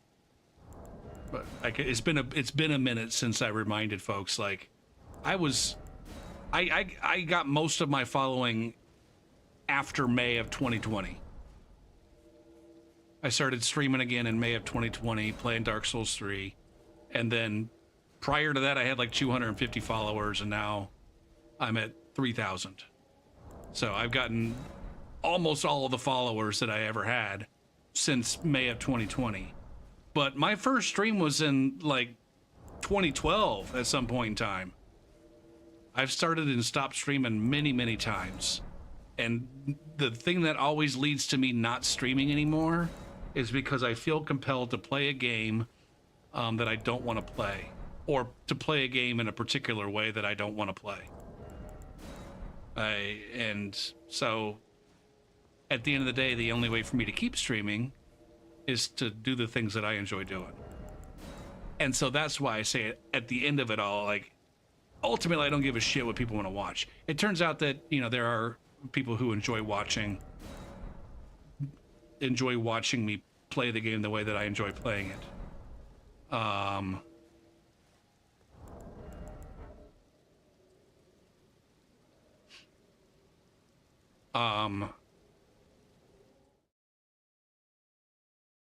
But like, it's been a minute since I reminded folks, like, I got most of my following after May of 2020. I started streaming again in May of 2020, playing Dark Souls 3. And then prior to that, I had like 250 followers, and now I'm at 3,000. So I've gotten almost all of the followers that I ever had since May of 2020. But my first stream was in like 2012 at some point in time. I've started and stopped streaming many, many times. And the thing that always leads to me not streaming anymore is because I feel compelled to play a game that I don't want to play, or to play a game in a particular way that I don't want to play. And so at the end of the day, the only way for me to keep streaming is to do the things that I enjoy doing. And so that's why I say at the end of it all, like, ultimately, I don't give a shit what people want to watch. It turns out that, you know, there are people who enjoy watching me play the game the way that I enjoy playing it.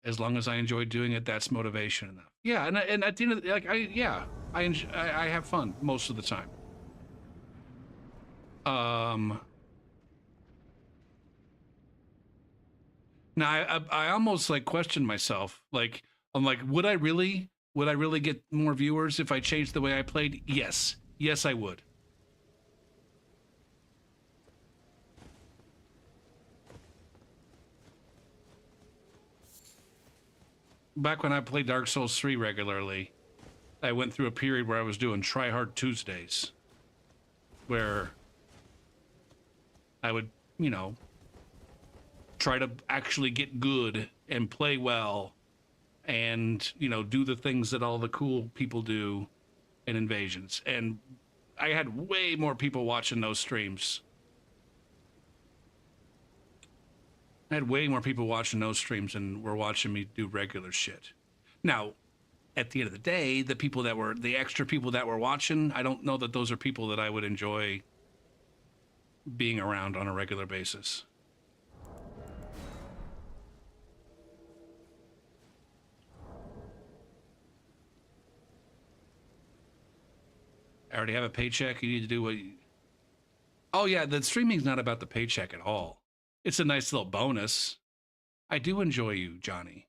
As long as I enjoy doing it, that's motivation enough. Yeah, and at the end of the, like, I have fun most of the time. Now I almost like question myself. Like, I'm like, would I really get more viewers if I changed the way I played? Yes, I would. Back when I played Dark Souls 3 regularly, I went through a period where I was doing Try Hard Tuesdays, where I would, you know, try to actually get good and play well and, you know, do the things that all the cool people do in Invasions. And I had way more people watching those streams. I had way more people watching those streams than were watching me do regular shit. Now, at the end of the day, the extra people that were watching, I don't know that those are people that I would enjoy being around on a regular basis. I already have a paycheck. You need to do what you... Oh yeah, the streaming's not about the paycheck at all. It's a nice little bonus. I do enjoy you, Johnny.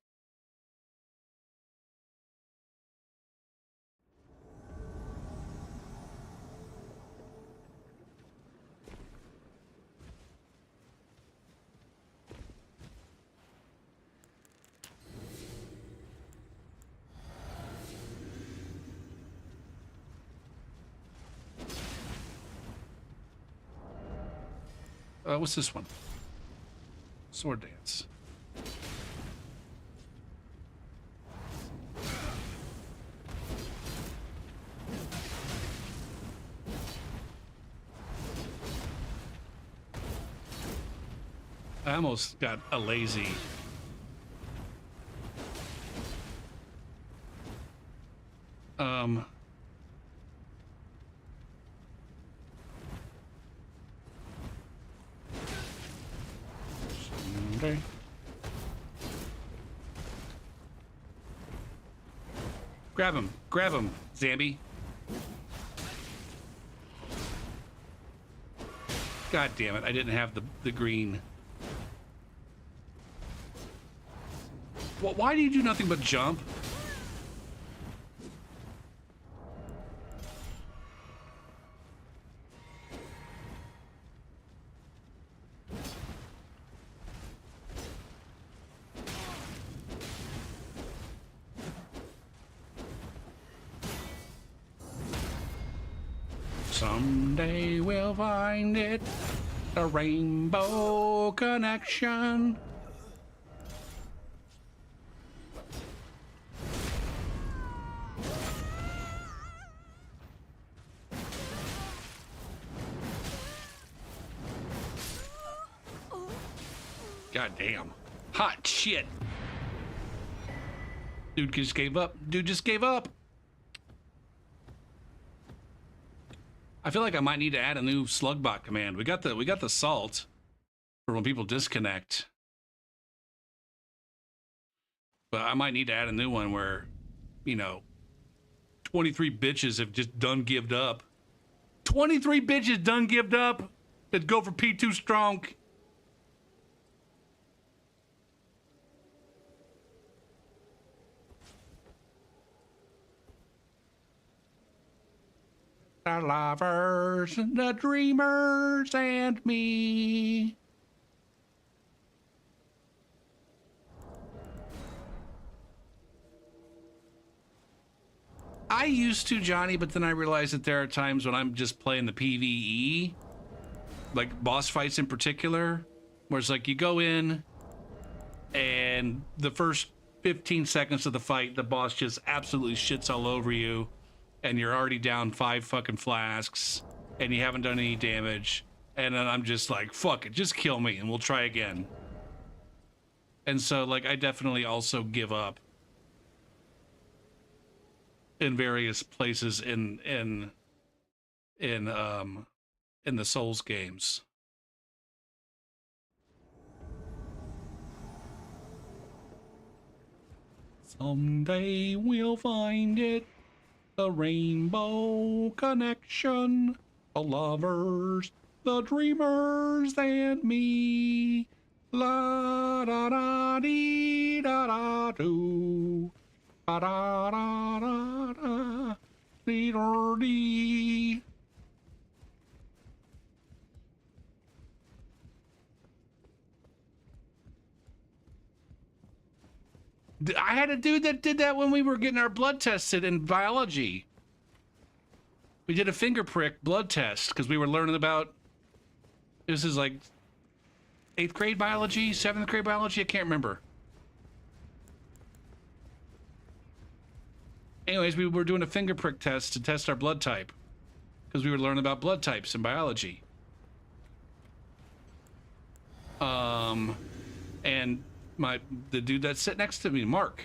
What's this one? Sword dance. I almost got a lazy. Okay. Grab him, Zambi. God damn it, I didn't have the green. Why do you do nothing but jump? Someday we'll find it, the rainbow connection. God damn. Hot shit. Dude just gave up. Dude just gave up. I feel like I might need to add a new slugbot command. We got the salt for when people disconnect. But I might need to add a new one where, you know, 23 bitches have just done gived up. 23 bitches done gived up that go for P2 strong. The lovers, the dreamers, and me. I used to, Johnny, but then I realized that there are times when I'm just playing the PvE, like boss fights in particular, where it's like you go in and the first 15 seconds of the fight, the boss just absolutely shits all over you, and you're already down 5 fucking flasks, and you haven't done any damage, and then I'm just like, fuck it, just kill me, and we'll try again. And so, like, I definitely also give up in various places in the Souls games. Someday we'll find it, the rainbow connection, the lovers, the dreamers, and me. La da da dee da da do. Da da da da da. Dee da dee. I had a dude that did that when we were getting our blood tested in biology. We did a finger prick blood test because we were learning about, this is like 8th grade biology, 7th grade biology, I can't remember. Anyways, we were doing a finger prick test to test our blood type because we were learning about blood types in biology. And the dude that sat next to me, Mark,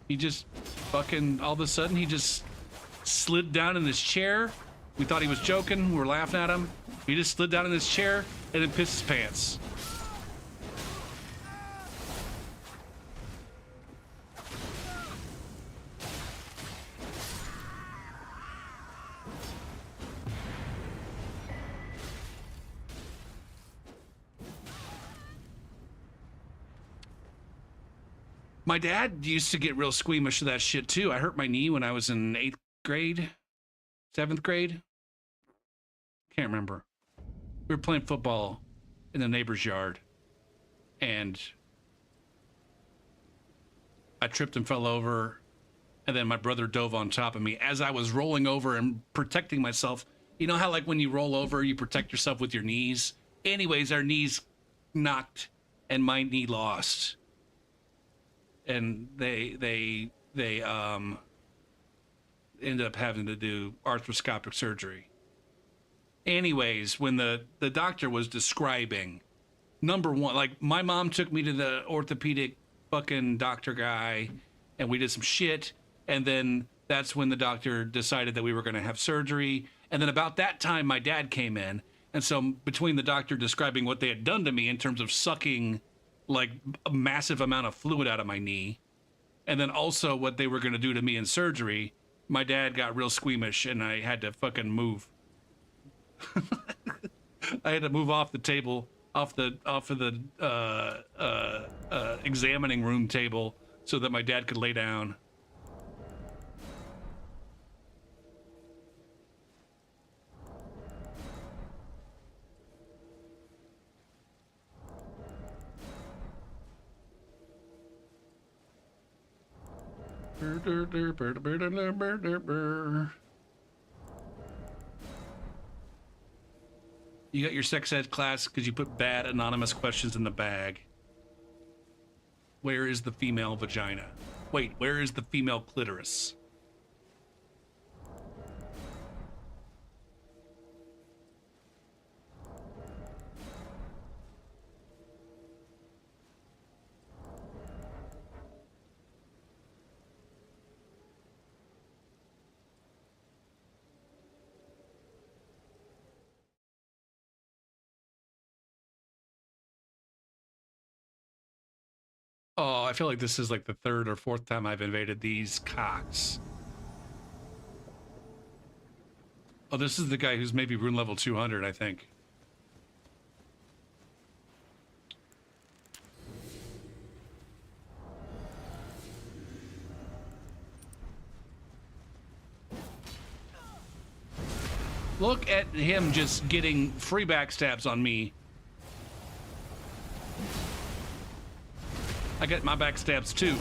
he just fucking, all of a sudden, he just slid down in his chair. We thought he was joking. We were laughing at him. He just slid down in his chair and then pissed his pants. My dad used to get real squeamish of that shit too. I hurt my knee when I was in 8th grade, 7th grade. Can't remember. We were playing football in the neighbor's yard, and I tripped and fell over, and then my brother dove on top of me as I was rolling over and protecting myself. You know how, like, when you roll over, you protect yourself with your knees? Anyways, our knees knocked, and my knee lost. And they ended up having to do arthroscopic surgery. Anyways, when the doctor was describing, number one, like, my mom took me to the orthopedic fucking doctor guy, and we did some shit, and then that's when the doctor decided that we were going to have surgery. And then about that time, my dad came in, and so between the doctor describing what they had done to me in terms of sucking like a massive amount of fluid out of my knee, and then also what they were going to do to me in surgery, my dad got real squeamish, and I had to fucking move. I had to move off the table, off of the examining room table, so that my dad could lay down. You got your sex ed class because you put bad anonymous questions in the bag. Where is the female vagina? Wait, where is the female clitoris? Oh, I feel like this is like the 3rd or 4th time I've invaded these cocks. Oh, this is the guy who's maybe rune level 200, I think. Look at him just getting free backstabs on me. I get my backstabs too.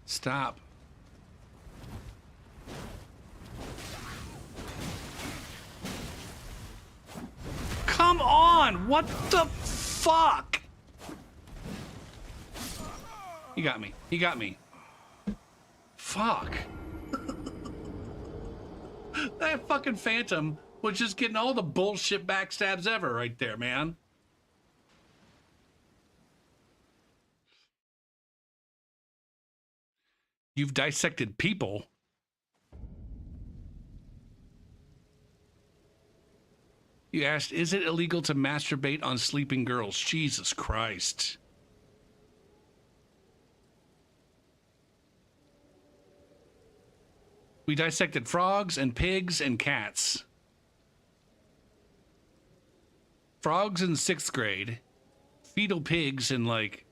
Stop. Come on! What the fuck? He got me. He got me. Fuck. That fucking Phantom was just getting all the bullshit backstabs ever right there, man. You've dissected people. You asked, is it illegal to masturbate on sleeping girls? Jesus Christ. We dissected frogs and pigs and cats. Frogs in 6th grade. Fetal pigs in, like,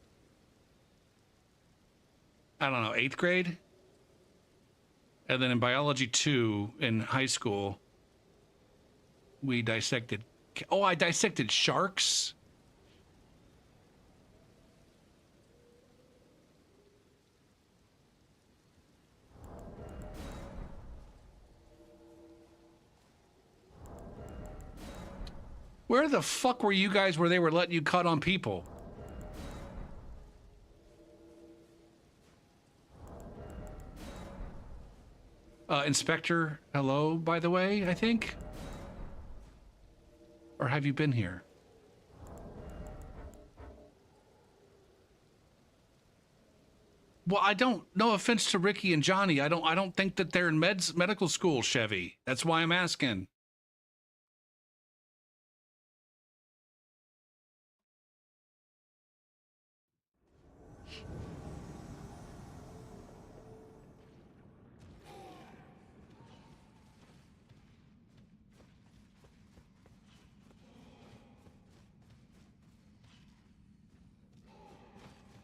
I don't know, 8th grade? And then in biology 2 in high school, we dissected... Oh, I dissected sharks? Where the fuck were you guys where they were letting you cut on people? Inspector, hello, by the way, I think? Or have you been here? Well, I don't, no offense to Ricky and Johnny, I don't think that they're in medical school, Chevy. That's why I'm asking.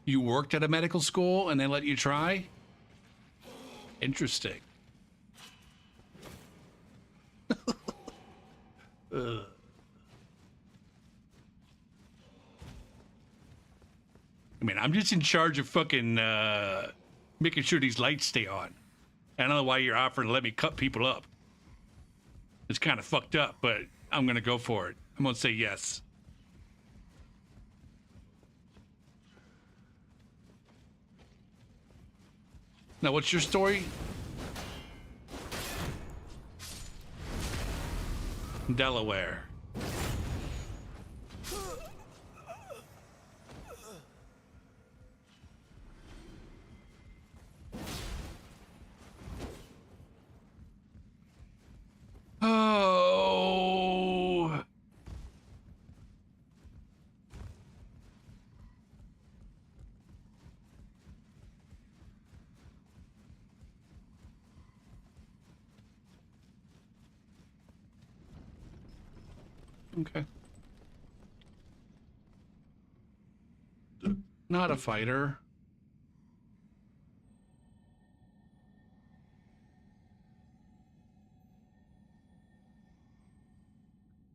You worked at a medical school and they let you try? Interesting. I mean, I'm just in charge of fucking making sure these lights stay on. I don't know why you're offering to let me cut people up. It's kind of fucked up, but I'm going to go for it. I'm going to say yes. Now, what's your story? Delaware. Oh. Okay. Not a fighter.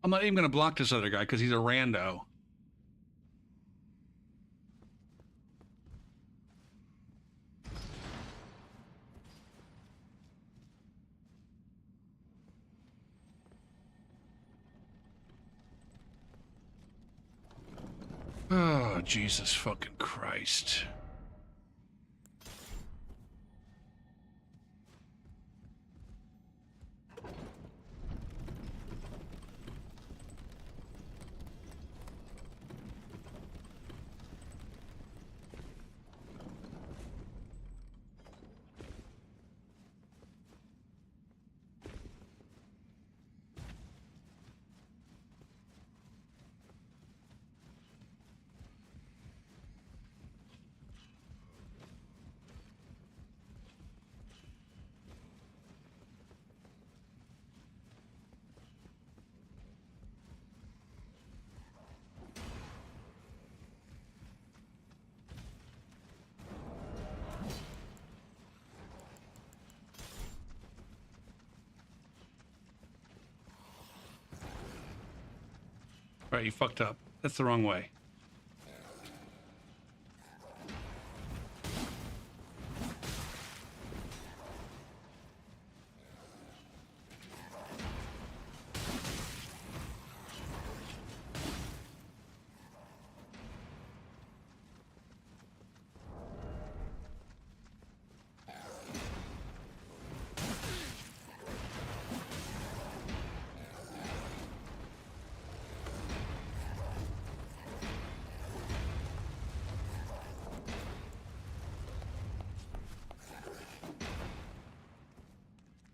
I'm not even going to block this other guy because he's a rando. Oh, Jesus fucking Christ. Right, you fucked up. That's the wrong way.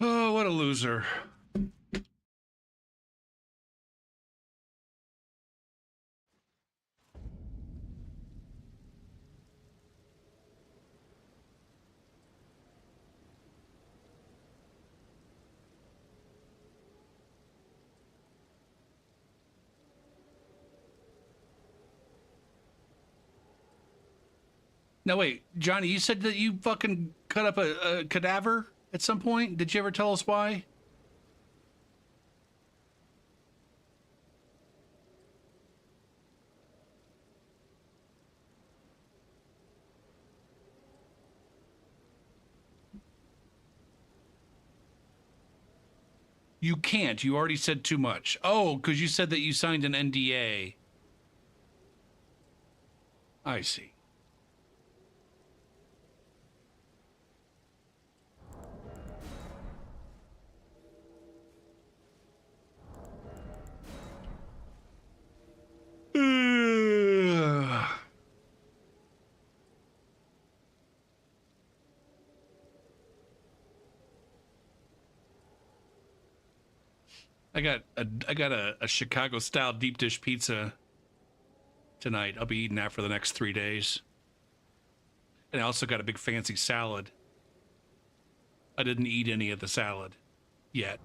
Oh, what a loser. Now wait, Johnny, you said that you fucking cut up a cadaver at some point? Did you ever tell us why? You can't. You already said too much. Oh, because you said that you signed an NDA. I see. I got a Chicago style deep dish pizza tonight. I'll be eating that for the next 3 days. And I also got a big fancy salad. I didn't eat any of the salad yet.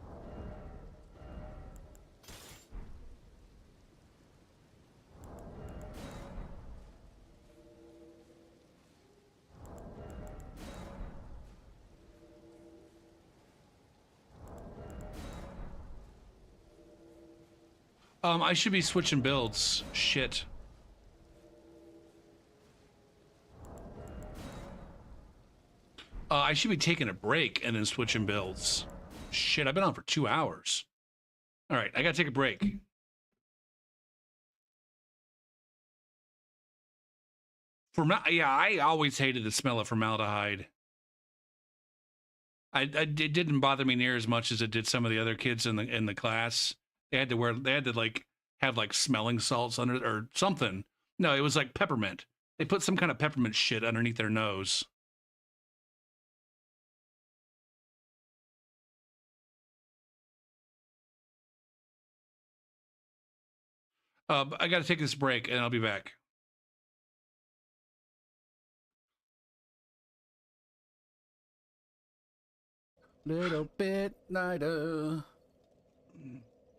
I should be switching builds. Shit. I should be taking a break and then switching builds. Shit, I've been on for 2 hours. All right, I gotta take a break. Yeah, I always hated the smell of formaldehyde. It didn't bother me near as much as it did some of the other kids in the class. They had to like have like smelling salts under or something. No, it was like peppermint. They put some kind of peppermint shit underneath their nose. I got to take this break and I'll be back. Little bit lighter.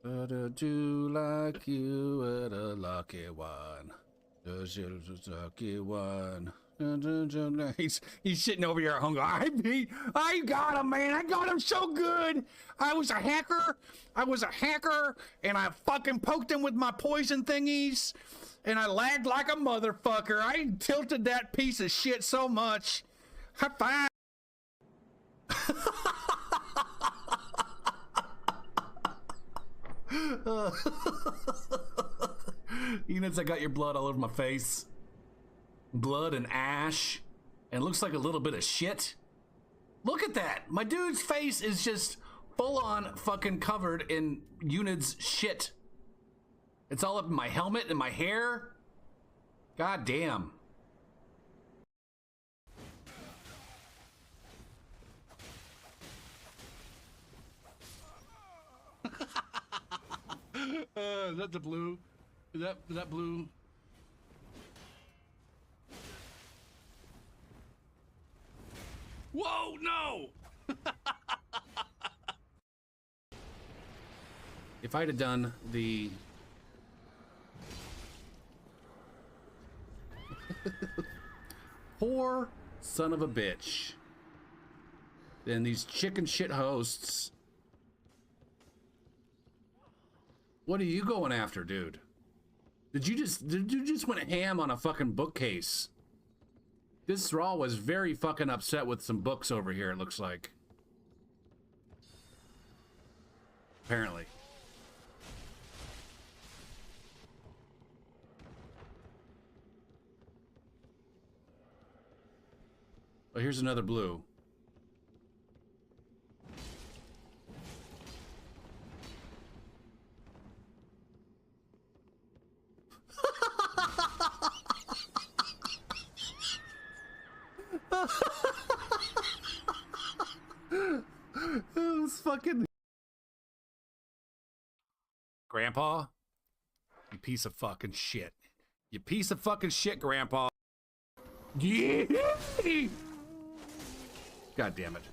But I do like you at a lucky one. Does you lucky one? He's sitting over here hungry. I got him, man. I got him so good. I was a hacker, and I fucking poked him with my poison thingies, and I lagged like a motherfucker. I tilted that piece of shit so much. High five. Eunice, I got your blood all over my face. Blood and ash. And it looks like a little bit of shit. Look at that. My dude's face is just full on fucking covered in Unid's shit. It's all up in my helmet and my hair. God damn. Is that the blue? Is that blue? Whoa, no! If I'd have done the poor son of a bitch, then these chicken shit hosts. What are you going after, dude? Did you just went ham on a fucking bookcase? This thrall was very fucking upset with some books over here, it looks like. Apparently. Oh, here's another blue. It was fucking... Grandpa? You piece of fucking shit. You piece of fucking shit, Grandpa. Yeah! God damn it.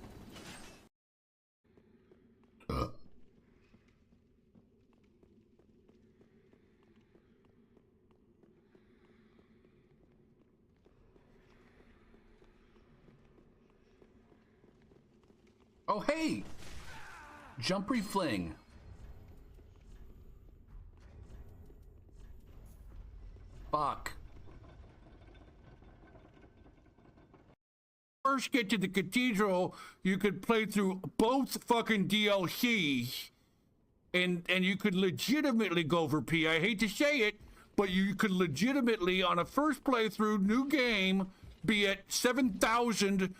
Oh, hey! Jumpy fling. Fuck. First get to the cathedral, you could play through both fucking DLCs, and you could legitimately go for P. I hate to say it, but you could legitimately, on a first playthrough, new game, be at 7,000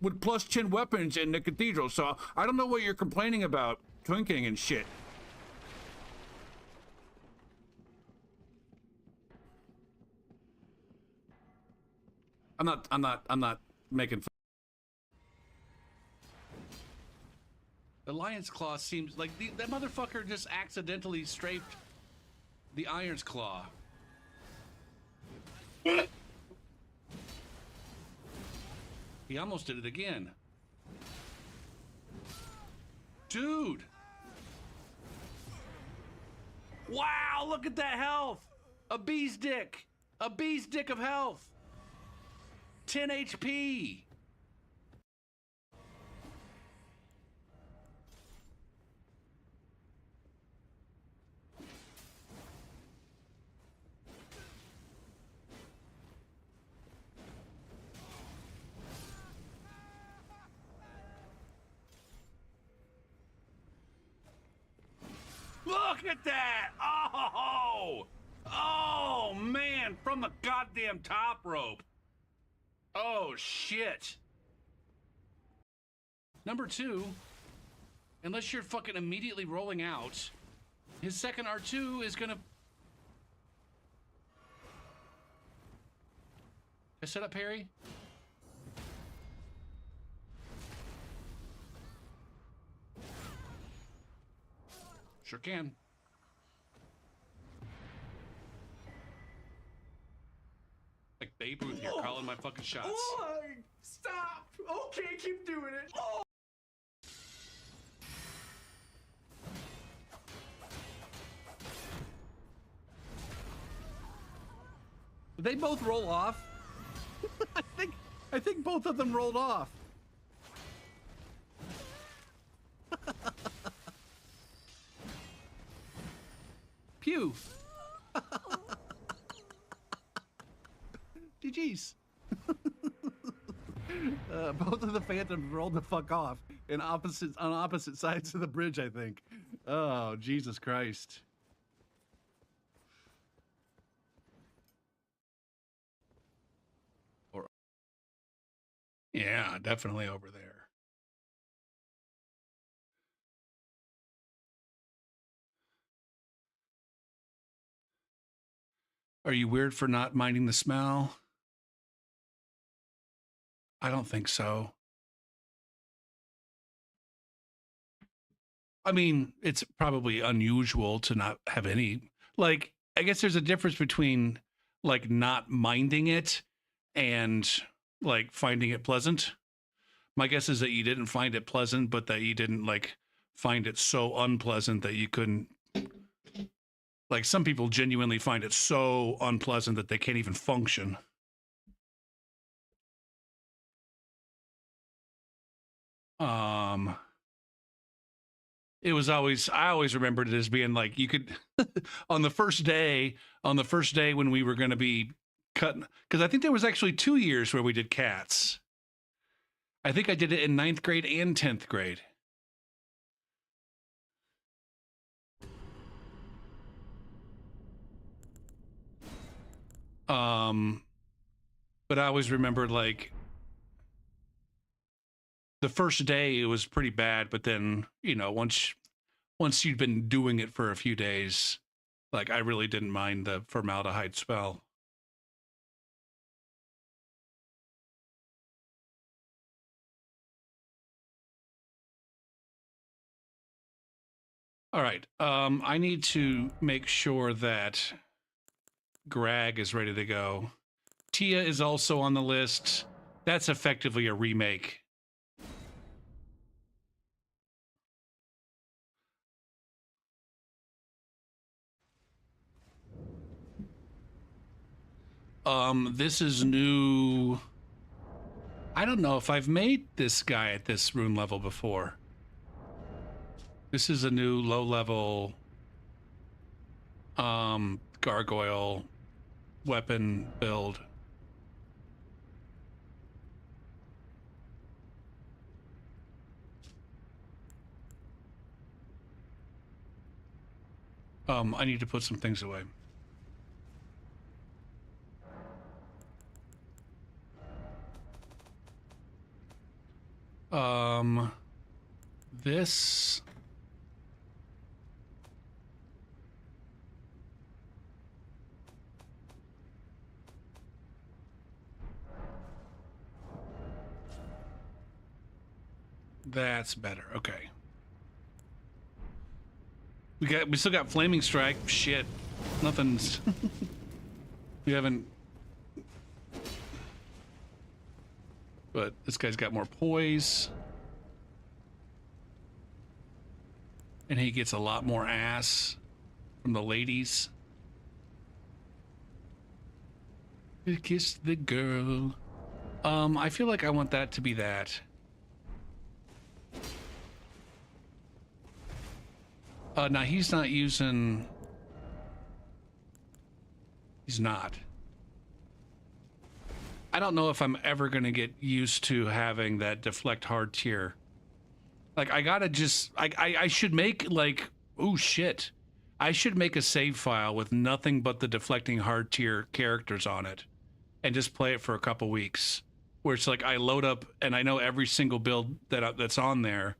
with plus 10 weapons in the cathedral. So I don't know what you're complaining about, twinking and shit. I'm not making fun. The Lion's Claw seems like that motherfucker just accidentally strafed the Iron's Claw. He almost did it again. Dude! Wow, look at that health! A bee's dick! A bee's dick of health! 10 HP! Look at that! Oh! Oh, man! From the goddamn top rope! Oh, shit! Number 2, unless you're fucking immediately rolling out, his second R2 is gonna... I set up parry? Sure can. Like Babe Ruth here, calling my fucking shots. Oh, stop! Okay, keep doing it. Oh. Did they both roll off? I think both of them rolled off. Pew. GG's. Both of the Phantoms rolled the fuck off on opposite sides of the bridge, I think. Oh, Jesus Christ. Or yeah, definitely over there. Are you weird for not minding the smell? I don't think so. I mean, it's probably unusual to not have any, like, I guess there's a difference between like not minding it and like finding it pleasant. My guess is that you didn't find it pleasant, but that you didn't like find it so unpleasant that you couldn't. Like some people genuinely find it so unpleasant that they can't even function. It was always, I always remembered it as being like you could on the first day when we were going to be cutting, because I think there was actually 2 years where we did cats. I think I did it in 9th grade and 10th grade. But I always remembered like the first day it was pretty bad, but then, you know, once you'd been doing it for a few days, like I really didn't mind the formaldehyde smell. All right. I need to make sure that Greg is ready to go. Tia is also on the list. That's effectively a remake. This is new. I don't know if I've made this guy at this rune level before. This is a new low level gargoyle weapon build. I need to put some things away. This. That's better. Okay. We still got Flaming Strike. Shit. Nothing's we haven't, but this guy's got more poise. And he gets a lot more ass from the ladies. Kiss the girl. I feel like I want that to be that. Now he's not using. He's not. I don't know if I'm ever gonna get used to having that deflect hard tier. Like I gotta just. I should make like. Oh shit. I should make a save file with nothing but the deflecting hard tier characters on it, and just play it for a couple weeks. Where it's like I load up and I know every single build that's on there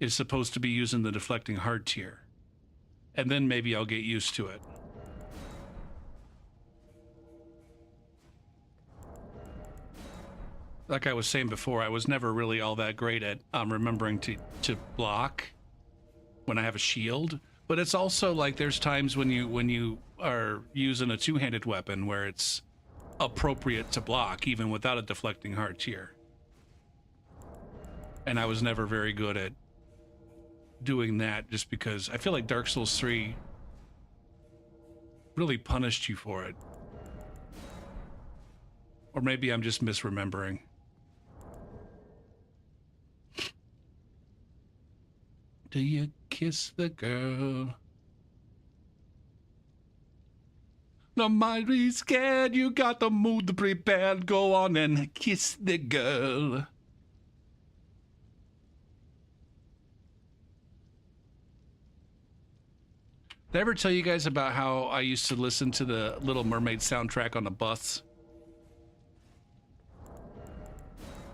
is supposed to be using the deflecting hard tier. And then maybe I'll get used to it. Like I was saying before, I was never really all that great at remembering to block when I have a shield. But it's also like there's times when you are using a two-handed weapon where it's appropriate to block even without a deflecting hard tier. And I was never very good at doing that just because I feel like Dark Souls 3 really punished you for it. Or maybe I'm just misremembering. Do you kiss the girl? No mind be scared, you got the mood prepared. Go on and kiss the girl. Did I ever tell you guys about how I used to listen to the Little Mermaid soundtrack on the bus?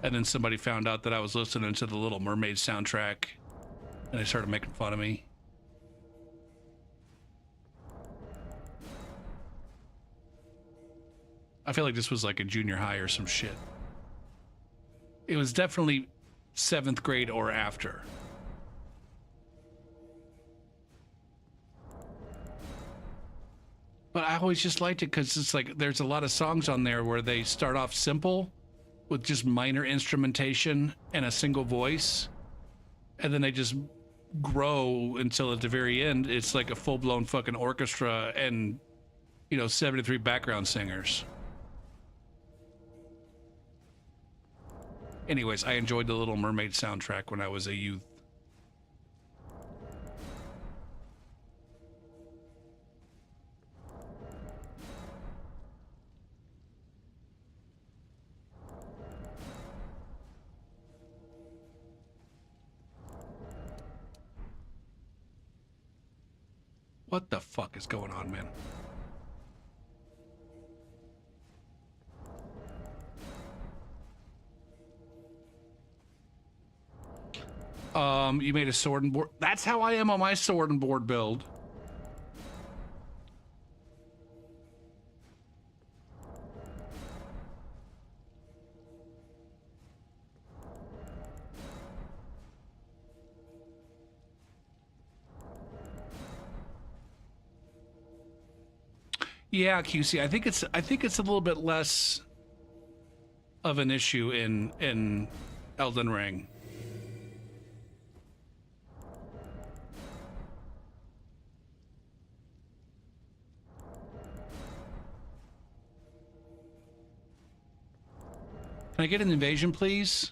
And then somebody found out that I was listening to the Little Mermaid soundtrack, and they started making fun of me. I feel like this was like a junior high or some shit. It was definitely 7th grade or after. But I always just liked it because it's like there's a lot of songs on there where they start off simple with just minor instrumentation and a single voice, and then they just grow until at the very end it's like a full-blown fucking orchestra and, you know, 73 background singers. Anyways, I enjoyed the Little Mermaid soundtrack when I was a youth. What the fuck is going on, man? You made a sword and board. That's how I am on my sword and board build. Yeah, QC. I think it's a little bit less of an issue in Elden Ring. Can I get an invasion, please?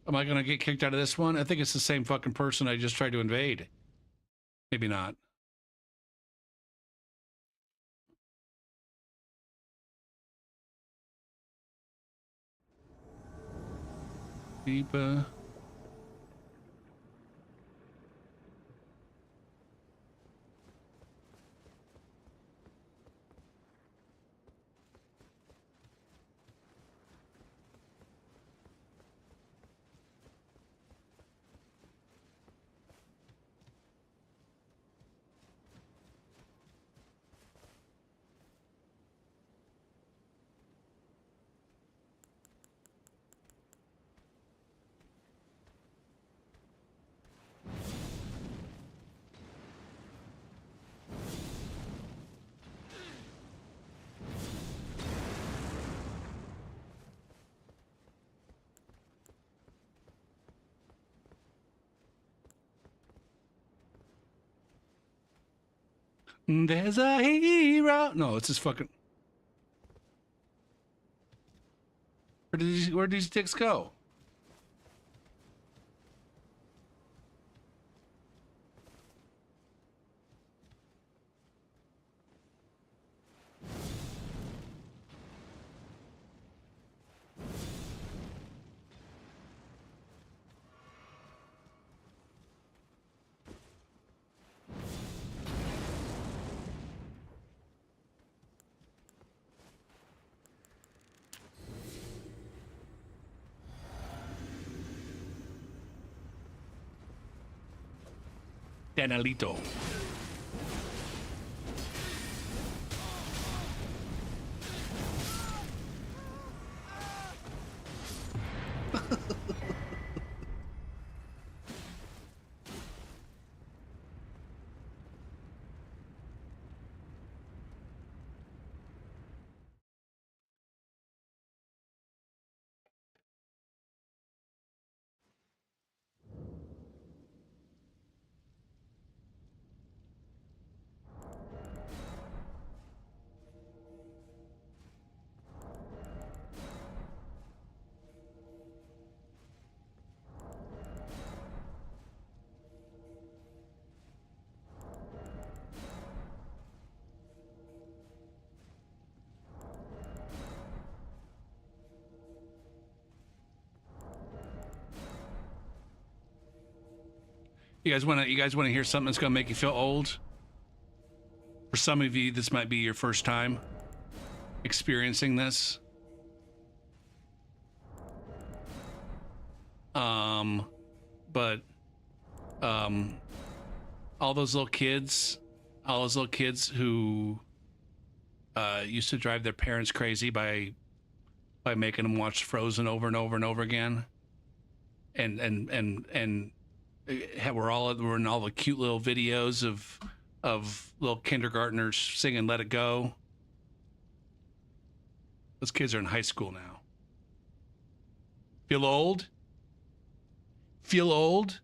Am I gonna get kicked out of this one? I think it's the same fucking person I just tried to invade. Maybe not. Keep, there's a hero. No, it's just fucking. Where did these dicks go? Danalito. You guys want to hear something that's gonna make you feel old? For some of you, this might be your first time experiencing this. But all those little kids who used to drive their parents crazy by making them watch Frozen over and over and over again, and we're in all the cute little videos of little kindergartners singing "Let It Go." Those kids are in high school now. Feel old? Feel old?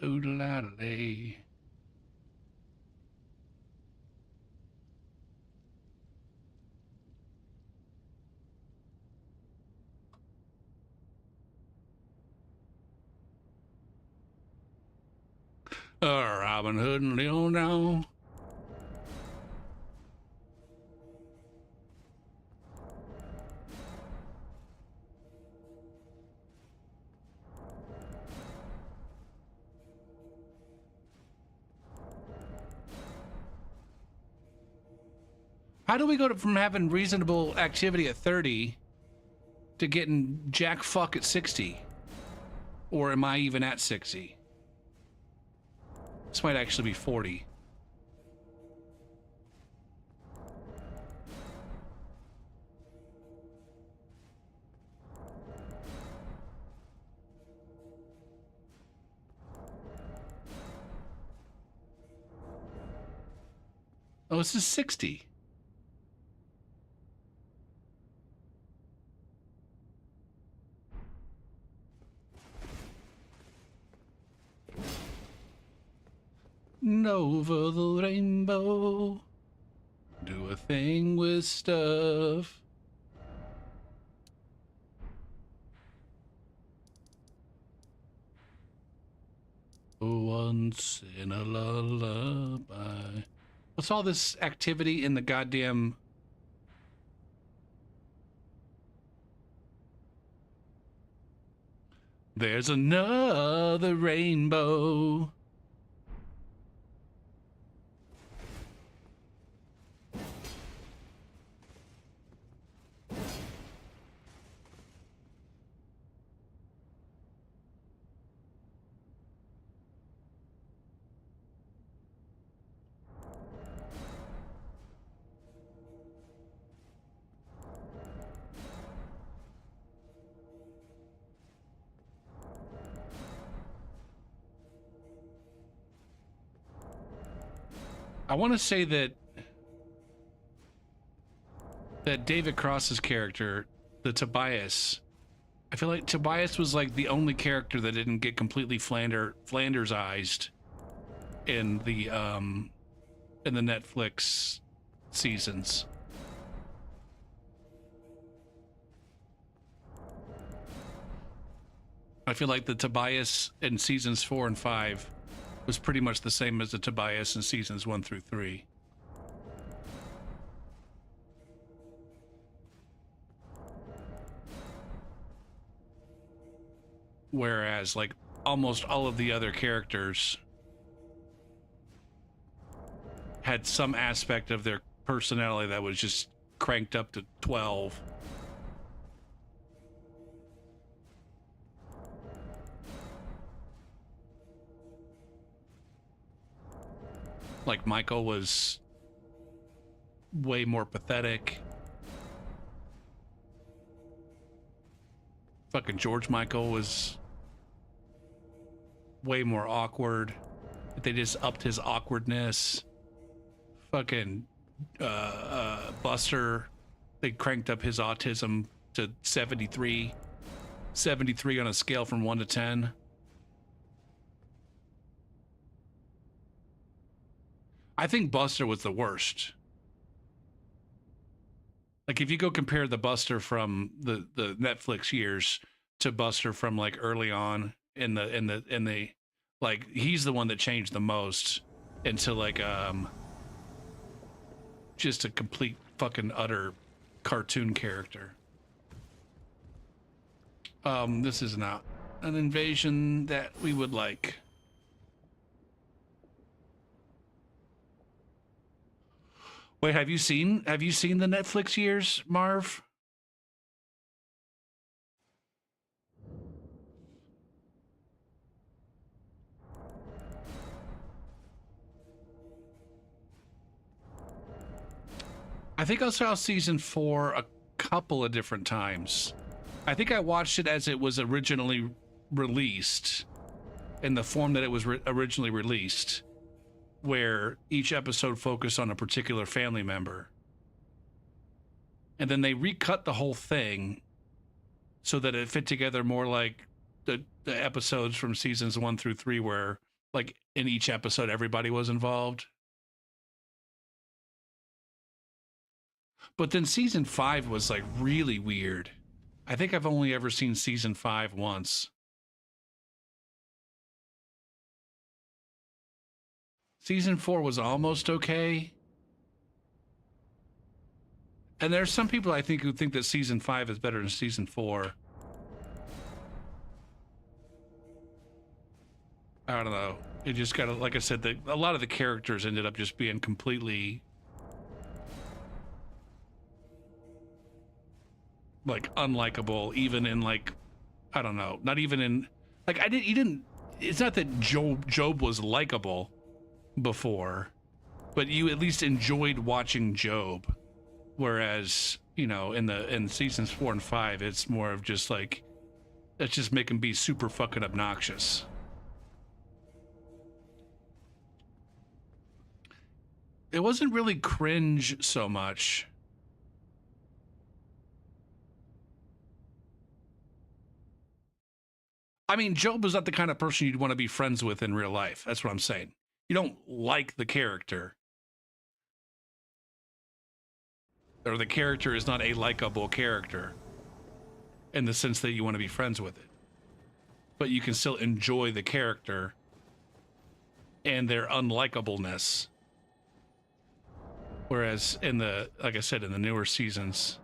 Oodle-oodle-ay. Robin Hood and Leon now. How do we go from having reasonable activity at 30 to getting jack fuck at 60? Or am I even at 60? This might actually be 40. Oh, this is 60. Over the rainbow, do a thing with stuff. Once in a lullaby. What's all this activity in the goddamn... There's another rainbow. I want to say that David Cross's character, the Tobias, I feel like Tobias was like the only character that didn't get completely Flandersized in the Netflix seasons. I feel like the Tobias in seasons 4 and 5 was pretty much the same as the Tobias in seasons 1 through 3. Whereas, like, almost all of the other characters had some aspect of their personality that was just cranked up to 12. Like, Michael was way more pathetic. Fucking George Michael was way more awkward. They just upped his awkwardness. Fucking Buster, they cranked up his autism to 73. 73 on a scale from 1 to 10. I think Buster was the worst. Like, if you go compare the Buster from the Netflix years to Buster from like early on in the like, he's the one that changed the most into like just a complete fucking utter cartoon character. This is not an invasion that we would like. Wait, have you seen the Netflix years, Marv? I think I saw season 4 a couple of different times. I think I watched it as it was originally released, in the form that it was originally released, where each episode focused on a particular family member. And then they recut the whole thing so that it fit together more like the episodes from seasons 1 through 3, where like in each episode everybody was involved. But then season 5 was like really weird. I think I've only ever seen season 5 once. Season 4 was almost okay. And there's some people I think who think that season 5 is better than season 4. I don't know. It just got, like I said, a lot of the characters ended up just being completely like unlikable, even in like, I don't know, not even in like it's not that Job was likable before, but you at least enjoyed watching Job. Whereas, you know, in seasons 4 and 5, it's more of just like, let's just make him be super fucking obnoxious. It wasn't really cringe so much. I mean, Job is not the kind of person you'd want to be friends with in real life. That's what I'm saying. You don't like the character. Or the character is not a likable character in the sense that you want to be friends with it. But you can still enjoy the character and their unlikableness. Whereas in the, like I said, in the newer seasons,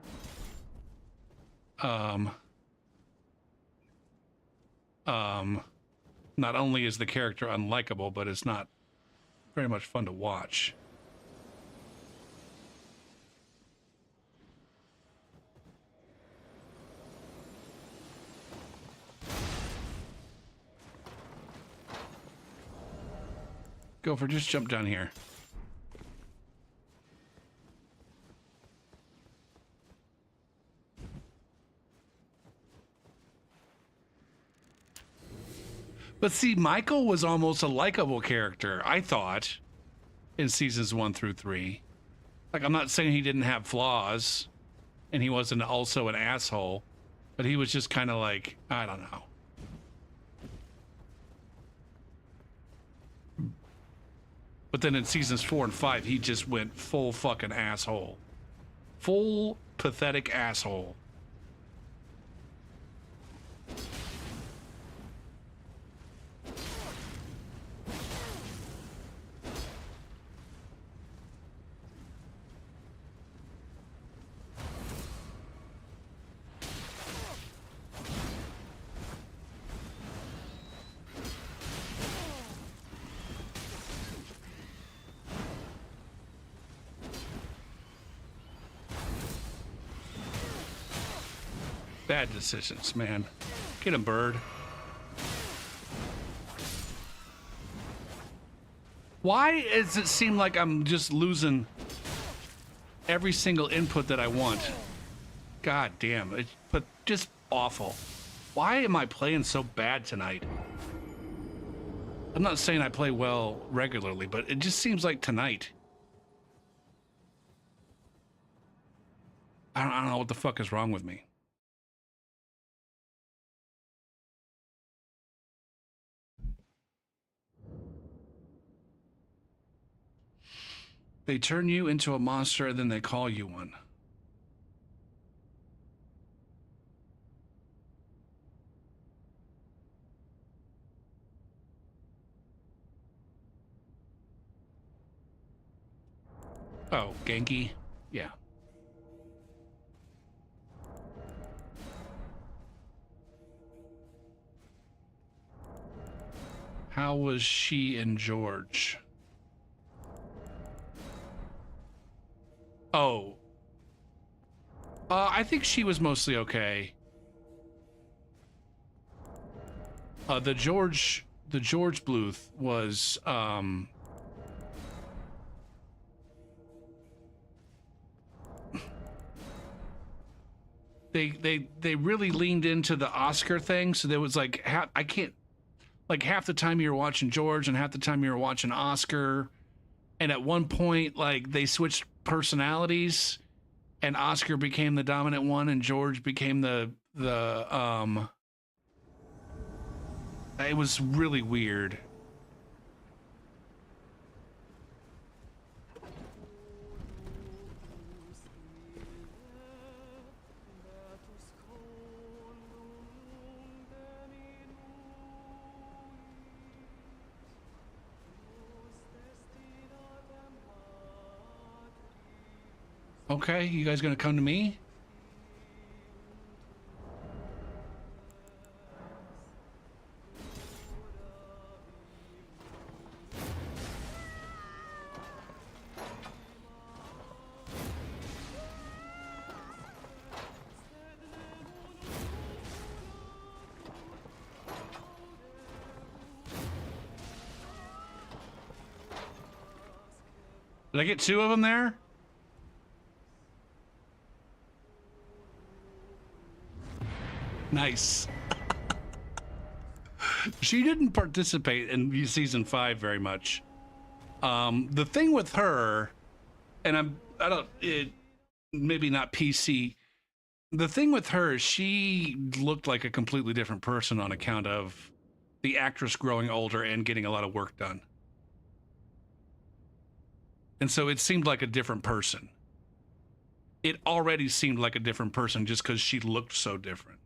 not only is the character unlikable, but it's not very much fun to watch. Gopher, just jump down here. But see, Michael was almost a likable character, I thought, in seasons 1 through 3. Like, I'm not saying he didn't have flaws, and he wasn't also an asshole, but he was just kind of like, I don't know. But then in seasons 4 and 5, he just went full fucking asshole. Full pathetic asshole. Bad decisions, man. Get him, bird. Why does it seem like I'm just losing every single input that I want? God damn it. But just awful. Why am I playing so bad tonight? I'm not saying I play well regularly, but it just seems like tonight. I don't know what the fuck is wrong with me. They turn you into a monster and then they call you one. Oh, Genki? Yeah. How was she and George? Oh. I think she was mostly okay. The George Bluth was, they really leaned into the Oscar thing, so there was like, I can't, like half the time you were watching George and half the time you were watching Oscar. And at one point, like, they switched personalities and Oscar became the dominant one and George became the it was really weird. Okay, you guys gonna come to me? Did I get 2 of them there? Nice. She didn't participate in season 5 very much. The thing with her, and maybe not PC. The thing with her, she looked like a completely different person on account of the actress growing older and getting a lot of work done. And so it seemed like a different person. It already seemed like a different person just because she looked so different.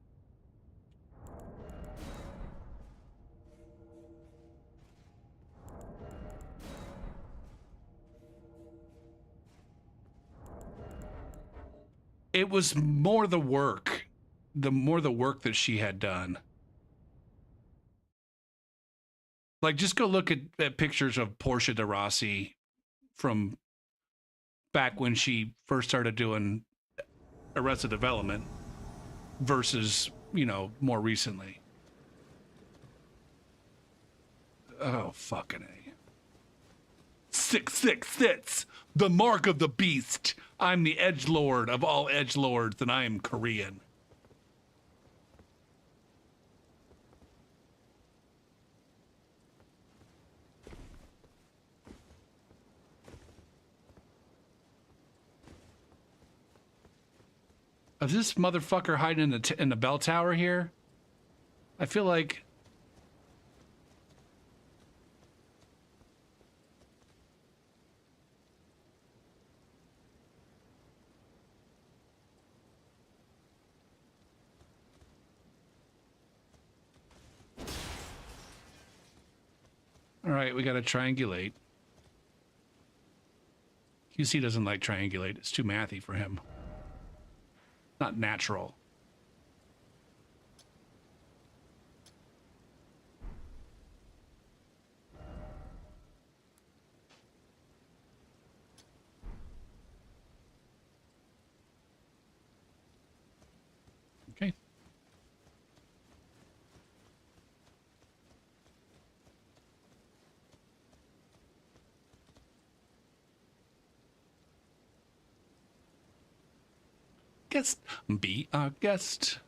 It was more the work, that she had done. Like, just go look at pictures of Portia de Rossi from back when she first started doing Arrested Development versus, more recently. Oh, fucking A. 666, the mark of the beast. I'm the edgelord of all edgelords, and I am Korean. Is this motherfucker hiding in the bell tower here? I feel like... All right, we gotta triangulate. QC doesn't like triangulate. It's too mathy for him. Not natural. Okay. Guest. Be our guest.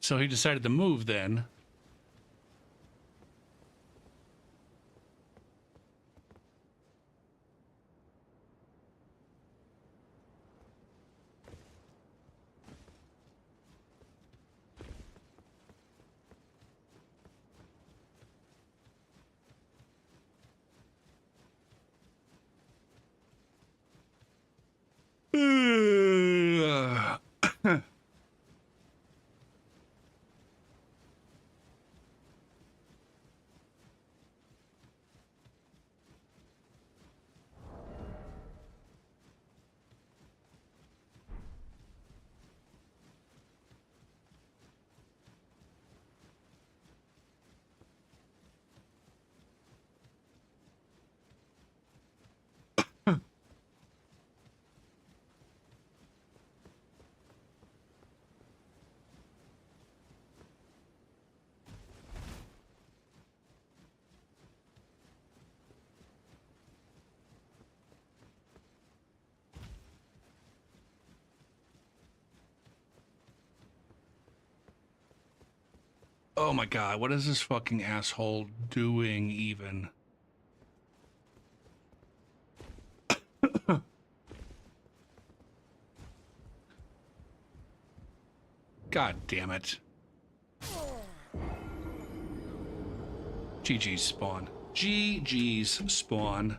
So he decided to move then. Oh my god, what is this fucking asshole doing even? God damn it. GG's spawn. GG's spawn.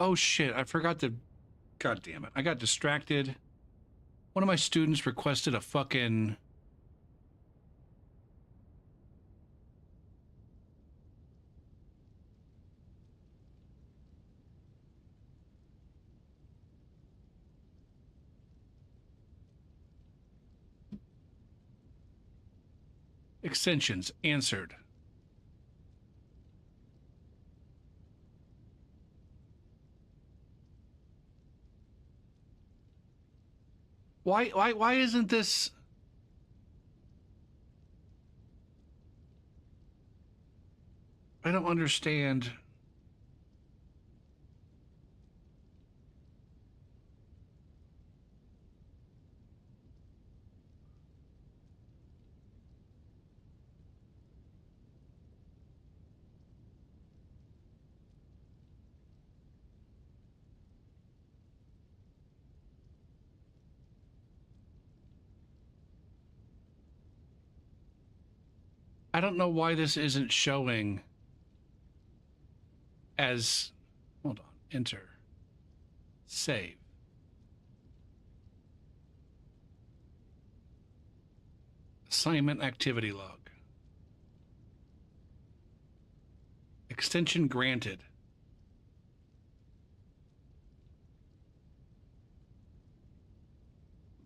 Oh shit, I forgot to... God damn it. I got distracted. One of my students requested a fucking... extensions answered. Why isn't this... I don't understand. I don't know why this isn't showing as... Hold on. Enter. Save. Assignment activity log. Extension granted.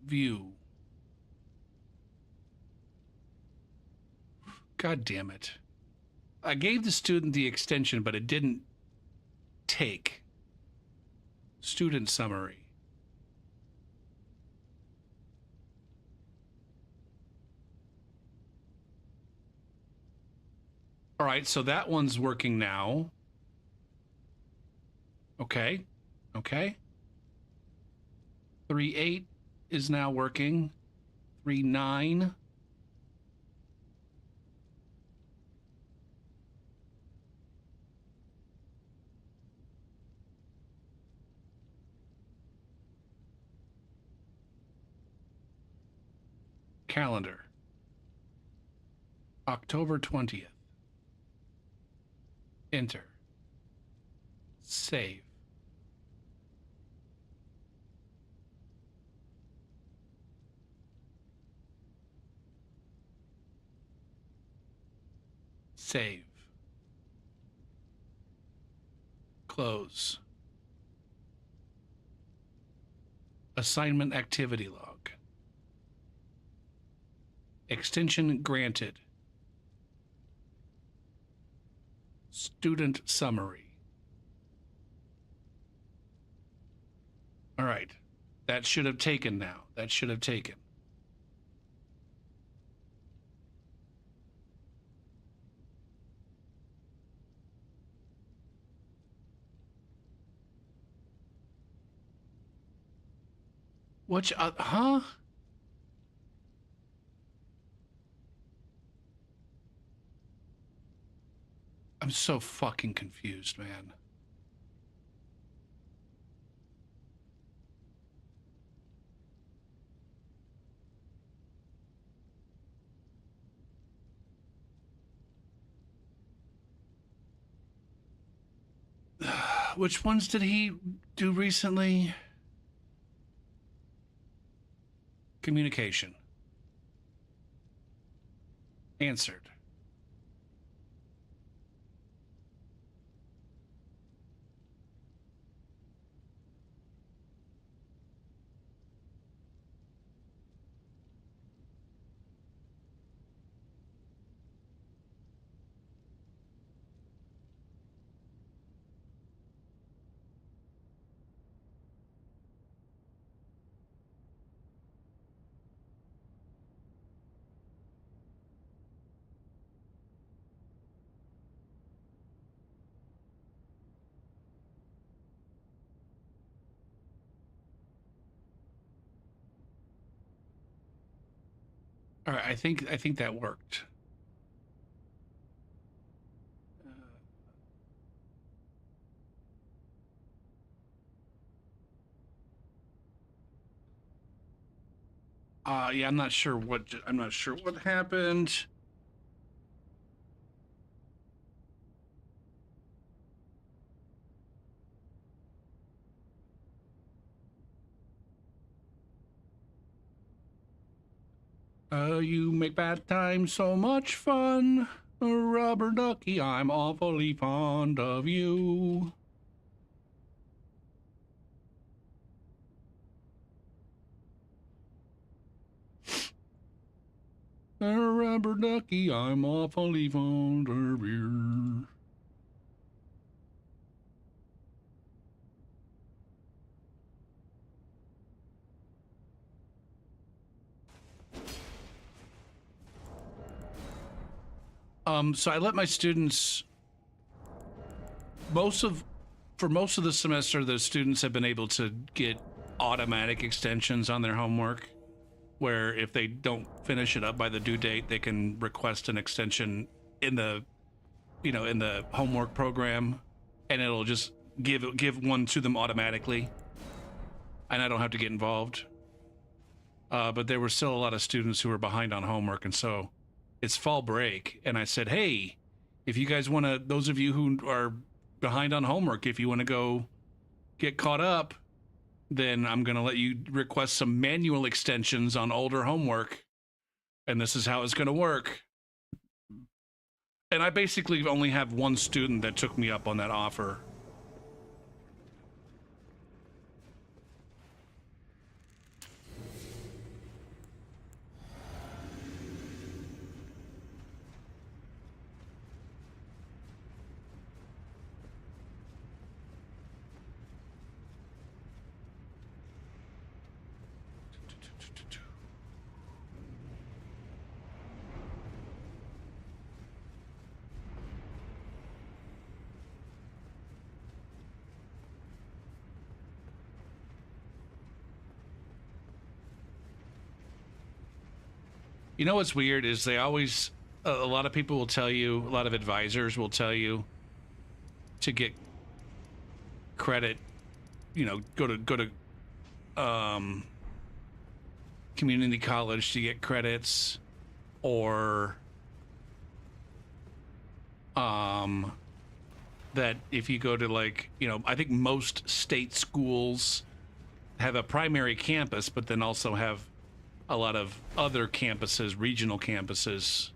View. God damn it. I gave the student the extension, but it didn't take. Student summary. All right, so that one's working now. Okay. Okay. 3.8 is now working. 3.9. Calendar. October 20th. Enter. Save. Save. Close. Assignment activity log. Extension granted. Student summary. All right. That should have taken now. That should have taken. Which, huh? I'm so fucking confused, man. Which ones did he do recently? Communication. Answered. All right, I think that worked. Yeah, I'm not sure what happened. You make bad times so much fun. Rubber ducky, I'm awfully fond of you. Rubber ducky, I'm awfully fond of you. So I let my students for most of the semester, the students have been able to get automatic extensions on their homework, where if they don't finish it up by the due date, they can request an extension in the in the homework program, and it'll just give one to them automatically, and I don't have to get involved. But there were still a lot of students who were behind on homework, and so it's fall break, and I said, hey, if you guys want to, those of you who are behind on homework, if you want to go get caught up, then I'm going to let you request some manual extensions on older homework, and this is how it's going to work. And I basically only have one student that took me up on that offer. You know what's weird is they always, a lot of people will tell you, a lot of advisors will tell you to get credit, go to community college to get credits, or that if you go to I think most state schools have a primary campus, but then also have a lot of other campuses, regional campuses,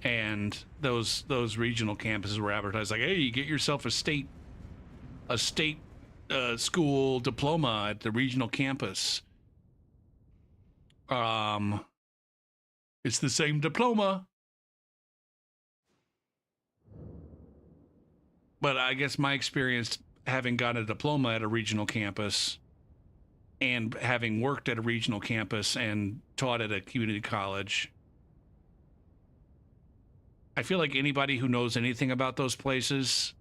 and those regional campuses were advertised like, hey, you get yourself a state school diploma at the regional campus. It's the same diploma, but I guess my experience having gotten a diploma at a regional campus and having worked at a regional campus and taught at a community college, I feel like anybody who knows anything about those places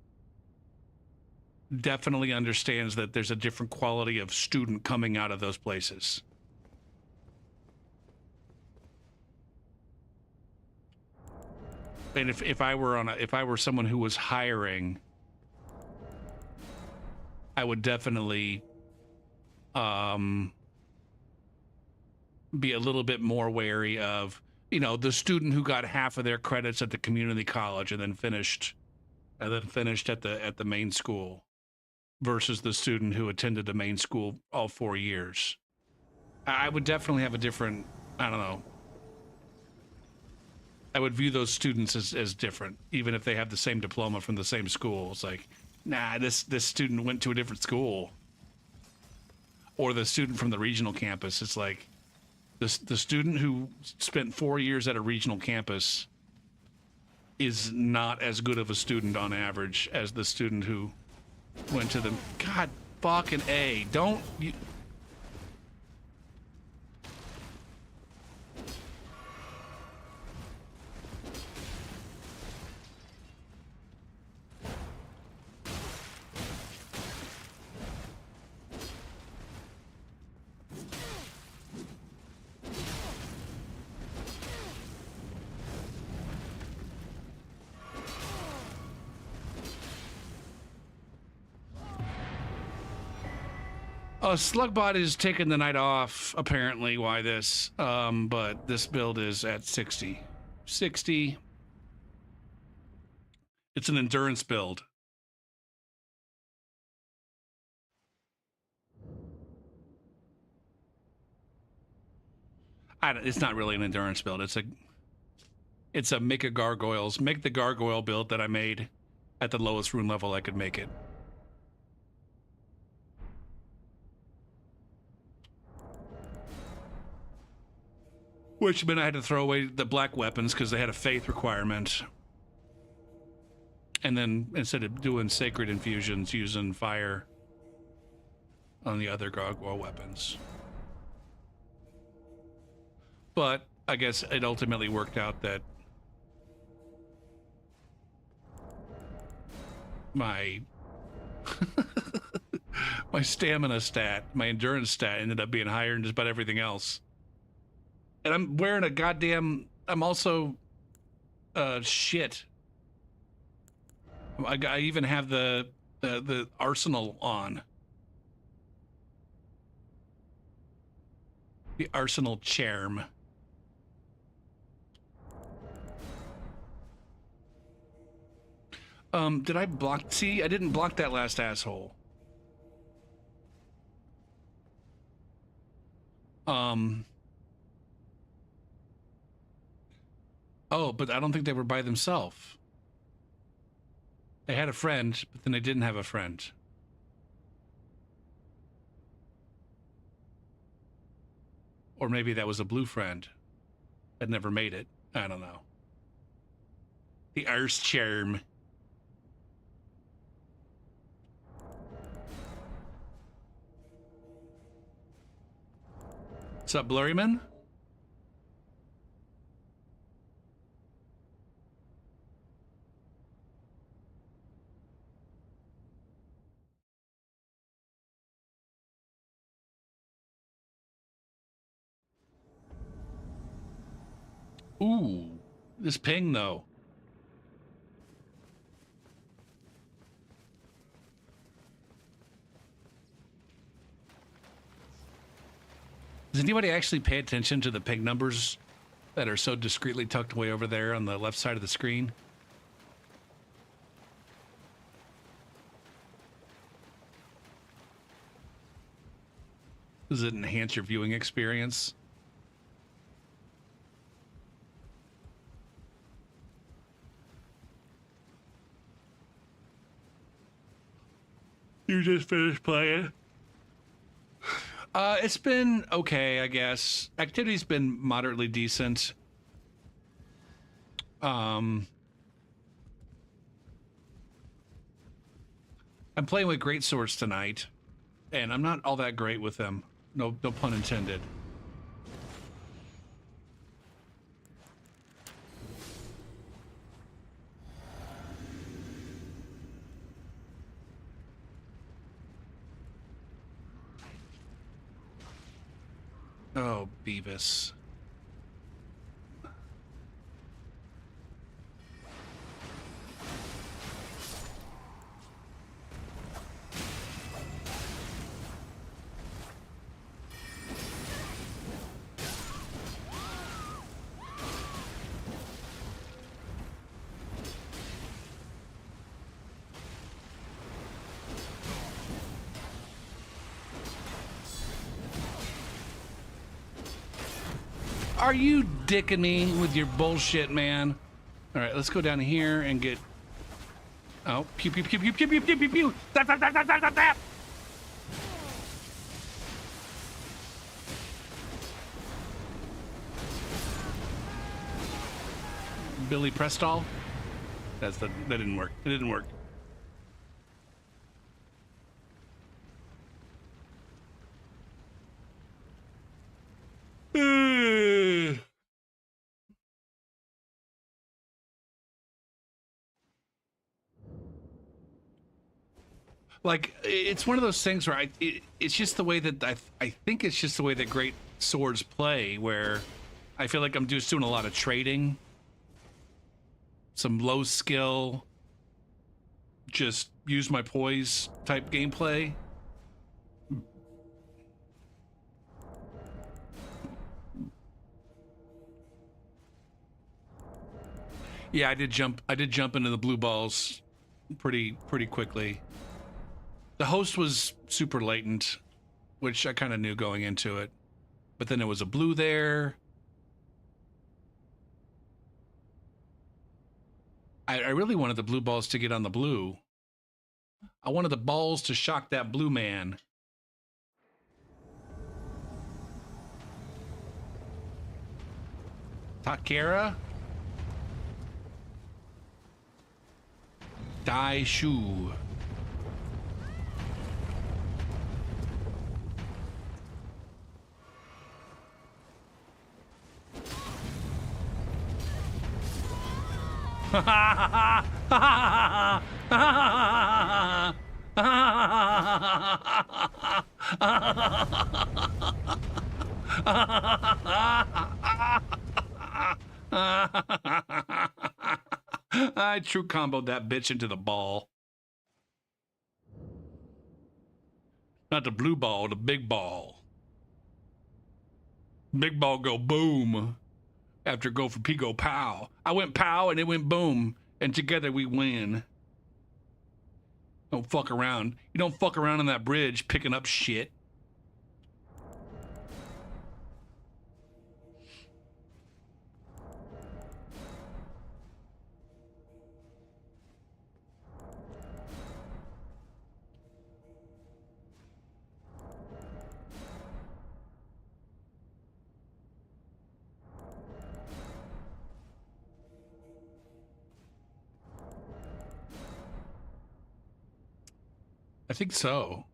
definitely understands that there's a different quality of student coming out of those places. And if I were someone who was hiring, I would definitely be a little bit more wary of, the student who got half of their credits at the community college and then finished at the main school versus the student who attended the main school all 4 years. I would definitely have a different, I don't know. I would view those students as different, even if they have the same diploma from the same school. It's like, nah, this student went to a different school. Or the student from the regional campus. It's like the student who spent 4 years at a regional campus is not as good of a student on average as the student who went to the, God fucking A. Don't you. Slugbot is taking the night off, apparently. Why this? But this build is at 60. 60. It's an endurance build. It's not really an endurance build. It's a make the gargoyle build that I made at the lowest rune level I could make it. Which meant I had to throw away the black weapons because they had a faith requirement. And then instead of doing sacred infusions, using fire on the other gargoyle weapons. But I guess it ultimately worked out that my my stamina stat, my endurance stat ended up being higher than just about everything else. And I'm wearing a goddamn, I'm also shit. I even have the arsenal on. The arsenal charm. Did I block? See, I didn't block that last asshole. Oh, but I don't think they were by themselves. They had a friend, but then they didn't have a friend. Or maybe that was a blue friend that never made it. I don't know. The arse charm. What's up, Blurryman? Ooh, this ping though. Does anybody actually pay attention to the ping numbers that are so discreetly tucked away over there on the left side of the screen? Does it enhance your viewing experience? You just finished playing? It's been okay, I guess. Activity's been moderately decent. I'm playing with great swords tonight, and I'm not all that great with them. No pun intended. Oh, Beavis. Are you dicking me with your bullshit, man? All right, let's go down here and get... Oh, pew, pew, pew, pew, pew, pew, pew, pew, pew. Zap, zap, zap, zap, zap, zap, zap. Billy Prestall? That didn't work. It didn't work. Like, it's one of those things where it's just the way that I think it's just the way that great swords play, where I feel like I'm just doing a lot of trading, some low skill, just use my poise type gameplay. Yeah, I did jump into the blue balls pretty quickly. The host was super latent, which I kind of knew going into it. But then there was a blue there. I really wanted the blue balls to get on the blue. I wanted the balls to shock that blue man. Takara? Dai Shu. I true comboed that bitch into the ball. Not the blue ball, the big ball. Big ball go boom. After go for P go pow. I went pow and it went boom. And together we win. Don't fuck around. You don't fuck around on that bridge picking up shit. I think so.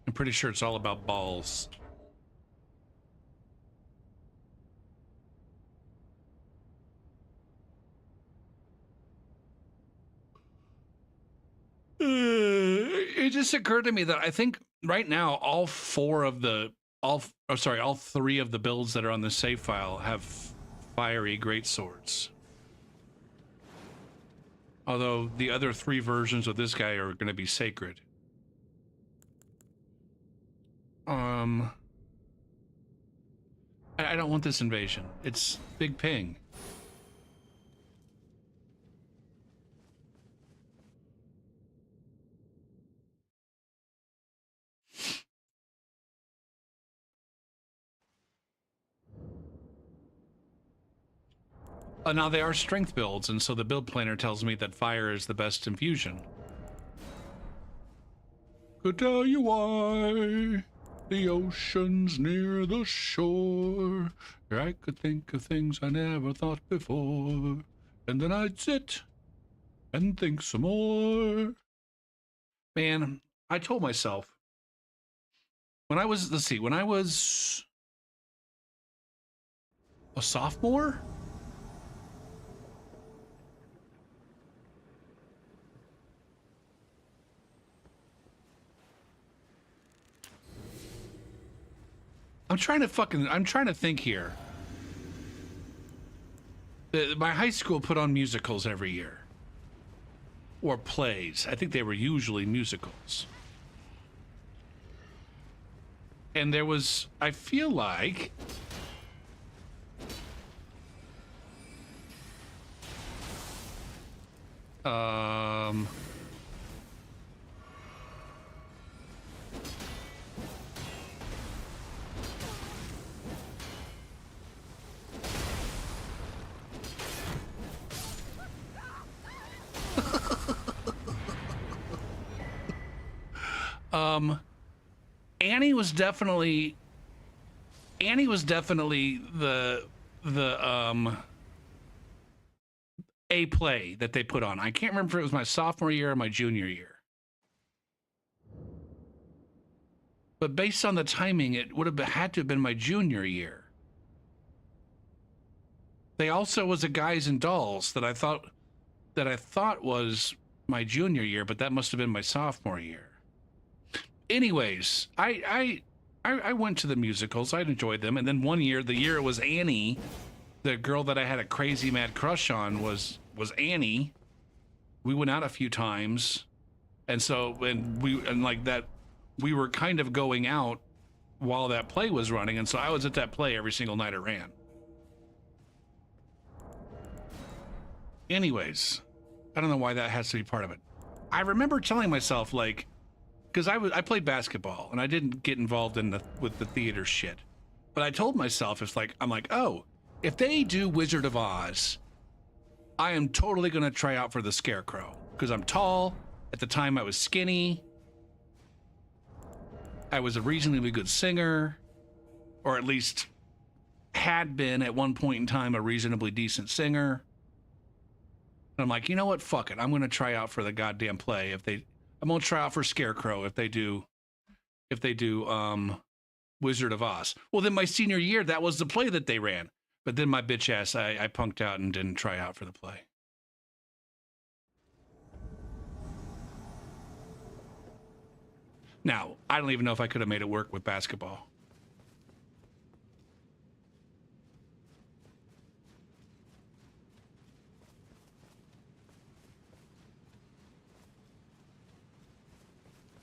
I'm pretty sure it's all about balls. It just occurred to me that I think right now all three of the builds that are on the save file have fiery greatswords. Although the other 3 versions of this guy are going to be sacred. I don't want this invasion. It's big ping. Now they are strength builds, and so the build planner tells me that fire is the best infusion. Could tell you why the ocean's near the shore. I could think of things I never thought before, and then I'd sit and think some more. Man, I told myself when I was, when I was a sophomore. I'm trying to think here. My high school put on musicals every year. Or plays. I think they were usually musicals. And there was, I feel like, Annie was definitely the a play that they put on. I can't remember if it was my sophomore year or my junior year. But based on the timing, it would have had to have been my junior year. They also was a Guys and Dolls that I thought was my junior year, but that must have been my sophomore year. Anyways, I went to the musicals. I enjoyed them, and then one year, the year it was Annie, the girl that I had a crazy mad crush on was Annie. We went out a few times, and so like that we were kind of going out while that play was running, and so I was at that play every single night it ran. Anyways, I don't know why that has to be part of it. I remember telling myself, like, because I played basketball and I didn't get involved with the theater shit, but I told myself, I'm like, oh, if they do Wizard of Oz, I am totally gonna try out for the Scarecrow because I'm tall. At the time, I was skinny. I was a reasonably good singer, or at least had been at one point in time a reasonably decent singer. And I'm like, you know what? Fuck it. I'm going to try out for the goddamn play. I'm going to try out for Scarecrow if they do Wizard of Oz. Well, then my senior year, that was the play that they ran. But then my bitch ass, I punked out and didn't try out for the play. Now, I don't even know if I could have made it work with basketball.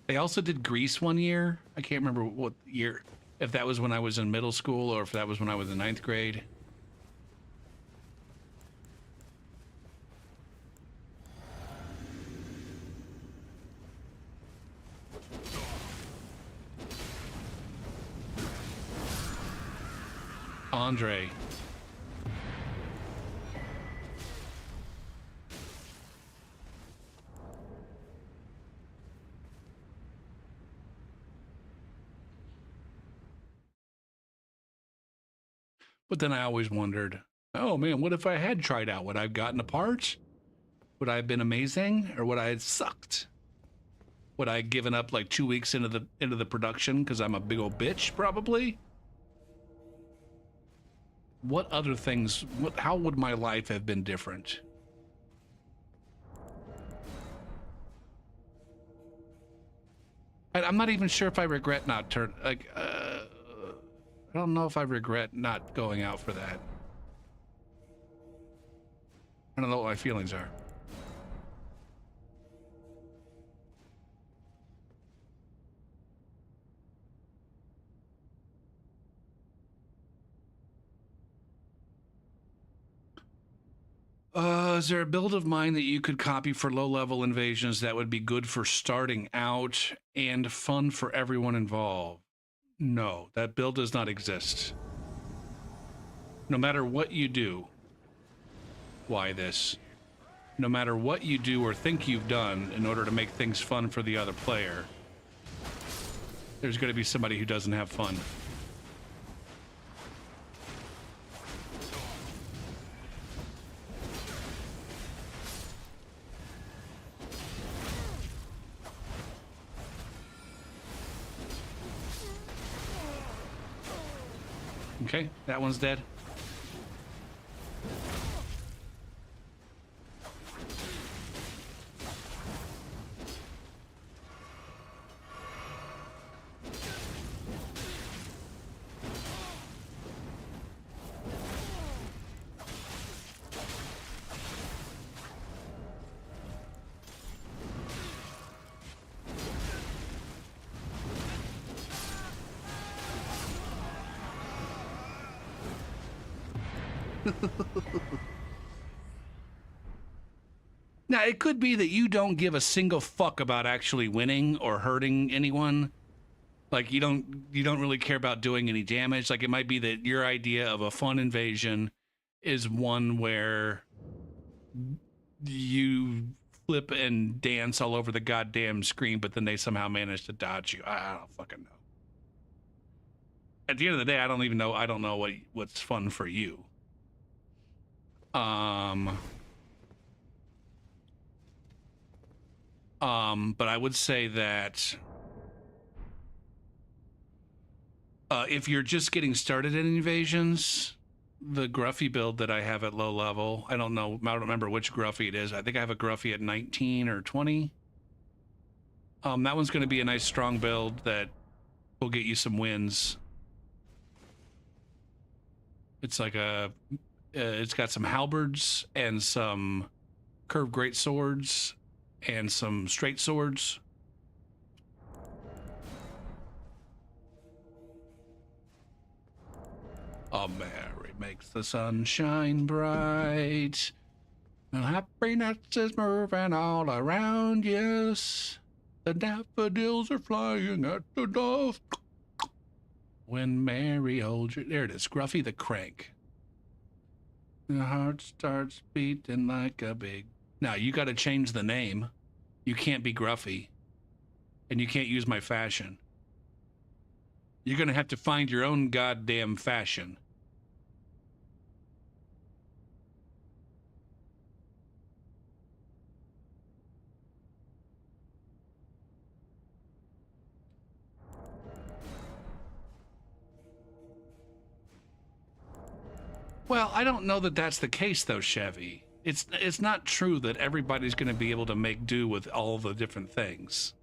They also did Grease one year. I can't remember what year, if that was when I was in middle school or if that was when I was in 9th grade. Andre. But then I always wondered, oh man, what if I had tried out? Would I have gotten a part? Would I have been amazing, or would I have sucked? Would I have given up like 2 weeks into the production because I'm a big old bitch? Probably. What other things? How would my life have been different? I'm not even sure if I regret not I don't know if I regret not going out for that. I don't know what my feelings are. Is there a build of mine that you could copy for low-level invasions that would be good for starting out and fun for everyone involved? No, that build does not exist. No matter what you do, why this? No matter what you do or think you've done in order to make things fun for the other player, there's going to be somebody who doesn't have fun. Okay, that one's dead. Now, it could be that you don't give a single fuck about actually winning or hurting anyone. Like, you don't really care about doing any damage. Like, it might be that your idea of a fun invasion is one where you flip and dance all over the goddamn screen, but then they somehow manage to dodge you. I don't fucking know. At the end of the day, I don't know what's fun for you. But I would say that if you're just getting started in invasions, the Gruffy build that I have at low level, I don't remember which Gruffy it is. I think I have a Gruffy at 19 or 20. That one's going to be a nice strong build that will get you some wins. It's like it's got some halberds and some curved great swords and some straight swords. Mary makes the sun shine bright. And happiness is moving all around us. The daffodils are flying at the dusk. When Mary holds you. There it is, Gruffy the Crank. The heart starts beating like a big. Now, you got to change the name. You can't be Gruffy. And you can't use my fashion. You're going to have to find your own goddamn fashion. Well, I don't know that that's the case, though, Chevy. It's not true that everybody's going to be able to make do with all the different things.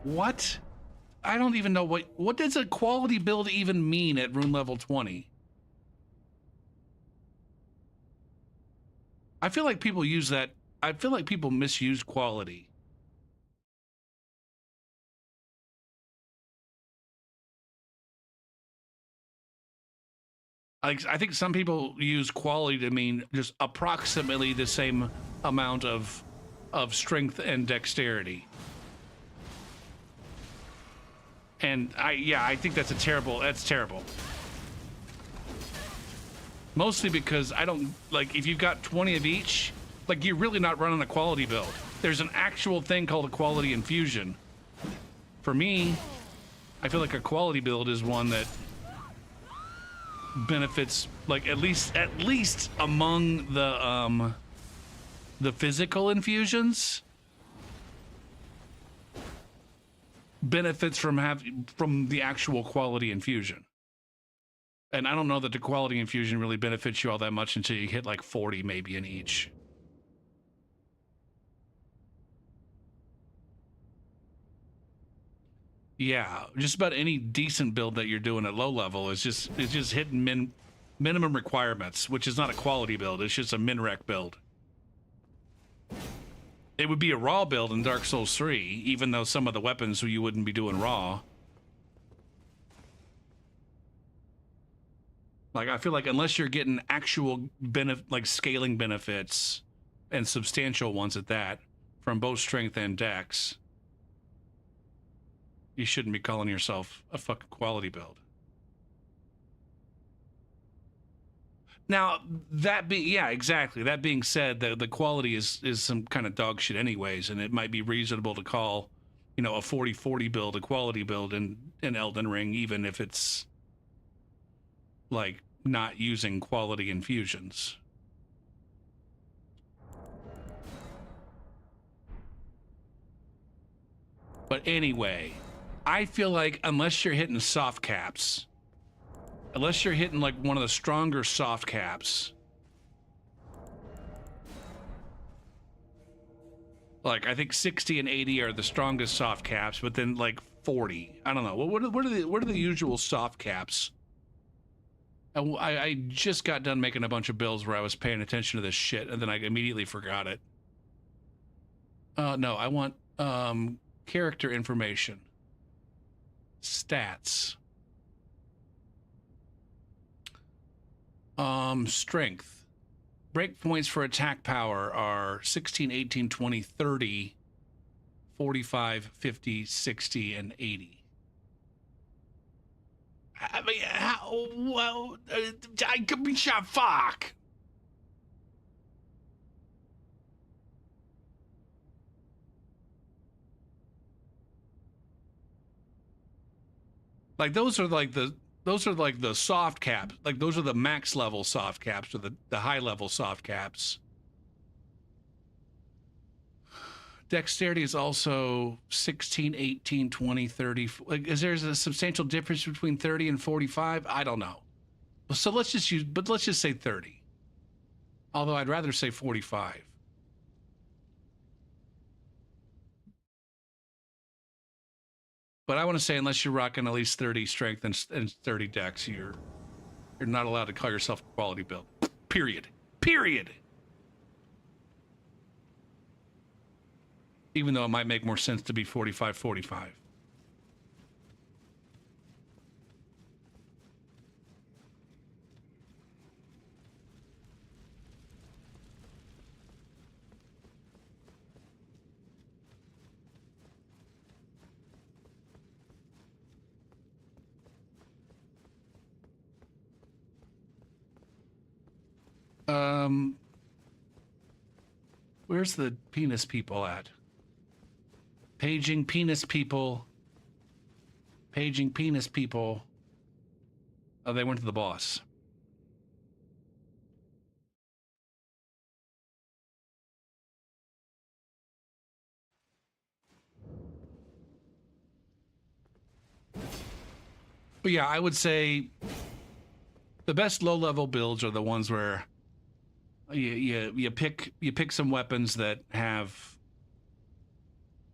What? I don't even know what does a quality build even mean at rune level 20? I feel like people use that. I feel like people misuse quality. I think some people use quality to mean just approximately the same amount of strength and dexterity. And I think that's terrible. Mostly because I don't, like, if you've got 20 of each, like, you're really not running a quality build. There's an actual thing called a quality infusion. For me, I feel like a quality build is one that benefits, like, at least among the physical infusions, benefits from the actual quality infusion. And I don't know that the quality infusion really benefits you all that much until you hit like 40 maybe in each. Yeah, just about any decent build that you're doing at low level is just hitting minimum requirements, which is not a quality build, it's just a min-rec build. It would be a raw build in Dark Souls 3, even though some of the weapons you wouldn't be doing raw. Like, I feel like unless you're getting actual like scaling benefits, and substantial ones at that, from both strength and dex, you shouldn't be calling yourself a fucking quality build. Now, yeah, exactly. That being said, the quality is some kind of dog shit anyways, and it might be reasonable to call, you know, a 40-40 build a quality build in Elden Ring, even if it's like not using quality infusions. But anyway, I feel like unless you're hitting soft caps, unless you're hitting like one of the stronger soft caps, like I think 60 and 80 are the strongest soft caps, but then like 40, I don't know. What are the usual soft caps? I just got done making a bunch of builds where I was paying attention to this shit, and then I immediately forgot it. No, I want character information. Stats. Strength. Breakpoints for attack power are 16, 18, 20, 30, 45, 50, 60, and 80. I mean, how, well, I could be shot, fuck. Like, those are like the soft caps. Like, those are the max level soft caps, or the high level soft caps. Dexterity is also 16, 18, 20, 30. Like, is there a substantial difference between 30 and 45? I don't know. So let's just say 30. Although I'd rather say 45. But I want to say, unless you're rocking at least 30 strength and 30 dex, you're not allowed to call yourself a quality build. Period. Period. Even though it might make more sense to be 45-45. Um, where's the penis people at? Paging penis people. Paging penis people. Oh, they went to the boss. But yeah, I would say the best low-level builds are the ones where you pick some weapons that have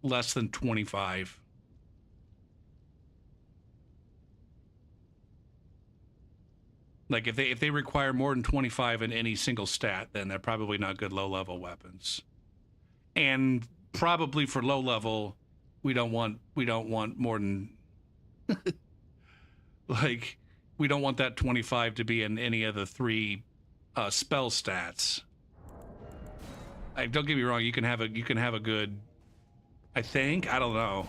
less than 25. Like if they require more than 25 in any single stat, then they're probably not good low-level weapons. And probably for low level, we don't want more than like we don't want that 25 to be in any of the 3 spell stats. Don't get me wrong, you can have a good, I think, I don't know.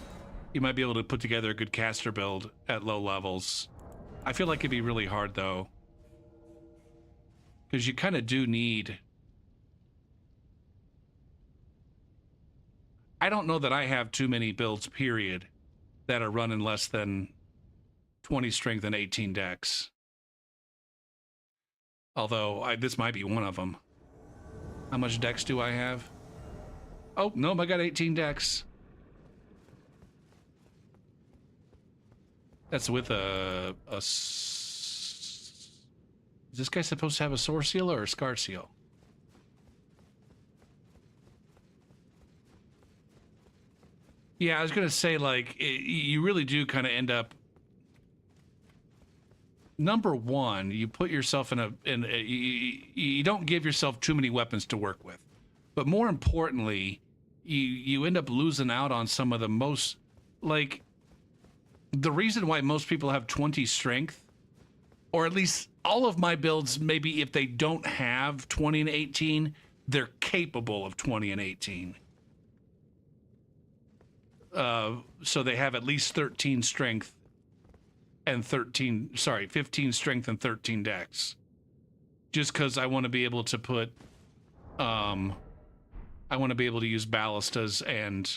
You might be able to put together a good caster build at low levels. I feel like it'd be really hard though. Because you kind of do need. I don't know that I have too many builds, period, that are running less than 20 strength and 18 dex. Although, this might be one of them. How much dex do I have? Oh, no, I got 18 dex. That's with is this guy supposed to have a sore seal or a scar seal? Yeah, I was gonna say, like, you really do kind of end up. Number one, you put yourself you don't give yourself too many weapons to work with, but more importantly, you end up losing out on some of the most, like, the reason why most people have 20 strength, or at least all of my builds, maybe if they don't have 20 and 18, they're capable of 20 and 18. So they have at least 13 strength and 15 strength and 13 dex. Just because I want to be able to put, I want to be able to use ballistas and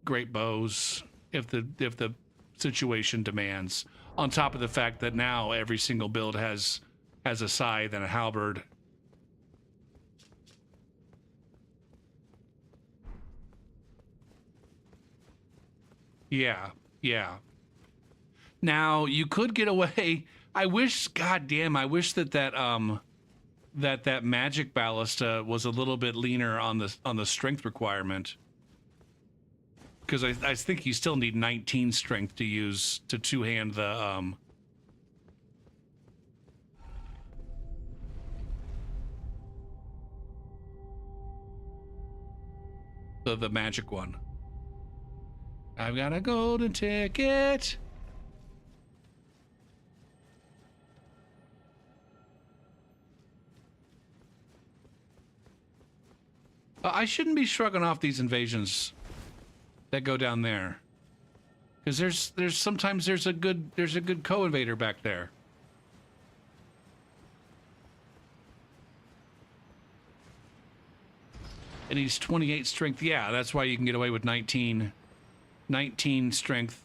great bows if the situation demands. On top of the fact that now every single build has a scythe and a halberd. Yeah, yeah. Now you could get away. I wish, goddamn, I wish that that magic ballista was a little bit leaner on the strength requirement. Because I think you still need 19 strength to use to two-hand the magic one. I've got a golden ticket. I shouldn't be shrugging off these invasions that go down there, because there's sometimes there's a good co-invader back there. And he's 28 strength. Yeah, that's why you can get away with 19 strength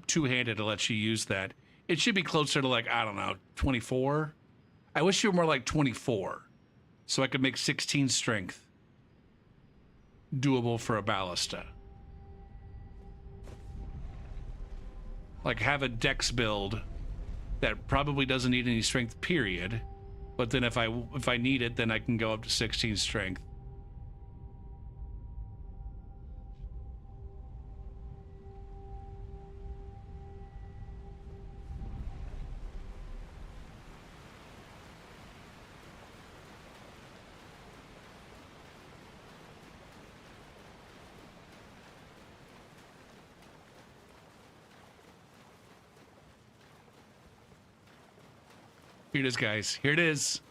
two-handed to let you use that. It should be closer to, like, I don't know, 24. I wish you were more like 24, so I could make 16 strength doable for a ballista. Like, have a dex build that probably doesn't need any strength, period. But then if I need it, then I can go up to 16 strength. Here it is, guys. Here it is.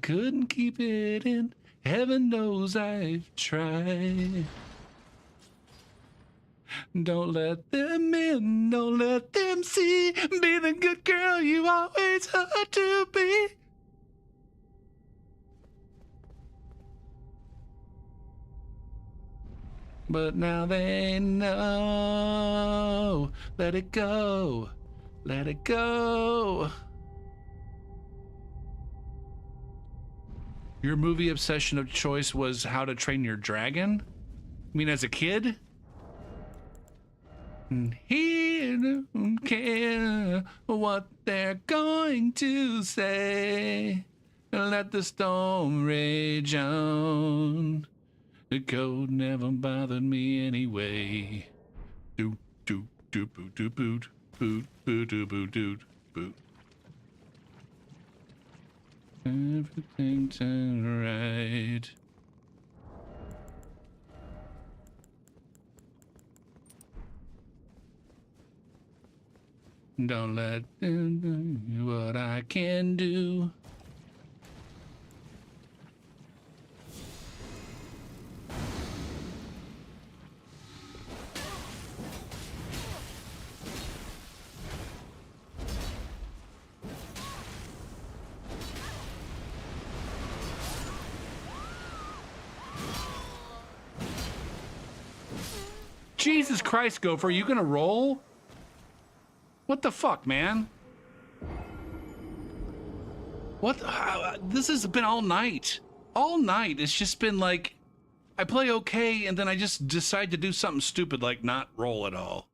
Couldn't keep it in. Heaven knows I've tried. Don't let them in, don't let them see. Be the good girl you always had to be. But now they know. Let it go. Let it go. Your movie obsession of choice was How to Train Your Dragon? I mean, as a kid? He don't care what they're going to say. Let the storm rage on. The code never bothered me anyway. Doot doot doot boot doot boot boot boot doot boot doot boot. Everything turned right. Don't let them do what I can do. Jesus Christ, Gopher, are you gonna roll? What the fuck, man? What? This has been all night. All night. It's just been like, I play okay, and then I just decide to do something stupid like not roll at all.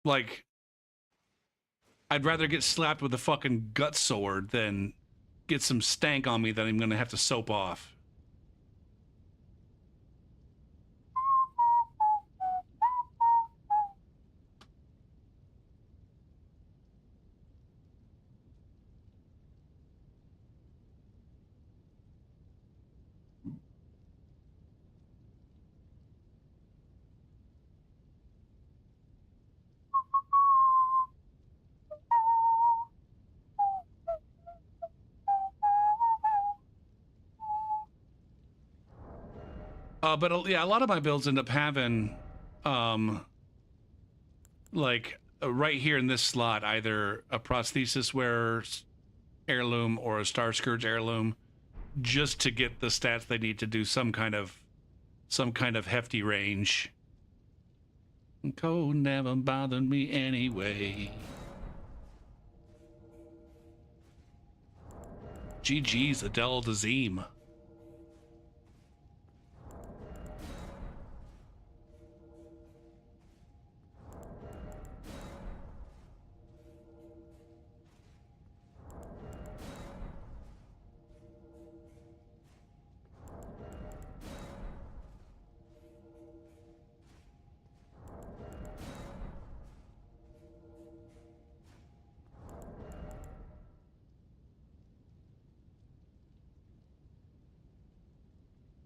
Like, I'd rather get slapped with a fucking gut sword than get some stank on me that I'm gonna have to soap off. But yeah, a lot of my builds end up having, like right here in this slot, either a prosthesis wearer's heirloom or a Star Scourge heirloom, just to get the stats they need to do some kind of hefty range. Code never bothered me anyway. GG's Adele Dazeem.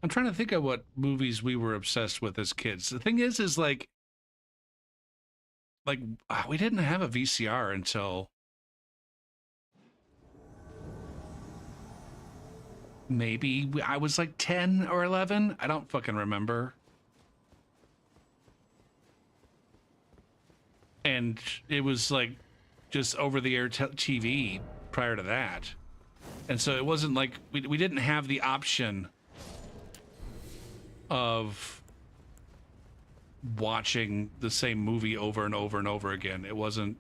I'm trying to think of what movies we were obsessed with as kids. The thing is like we didn't have a VCR until maybe I was like 10 or 11. I don't fucking remember. And it was like just over-the-air TV prior to that. And so it wasn't like we didn't have the option of watching the same movie over and over and over again. It wasn't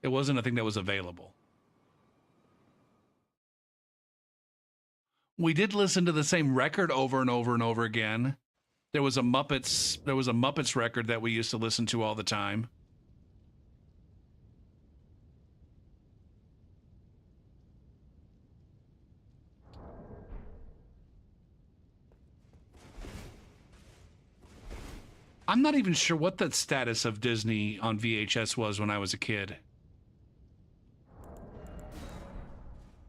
a thing that was available. We did listen to the same record over and over and over again. There was a Muppets record that we used to listen to all the time. I'm not even sure what the status of Disney on VHS was when I was a kid.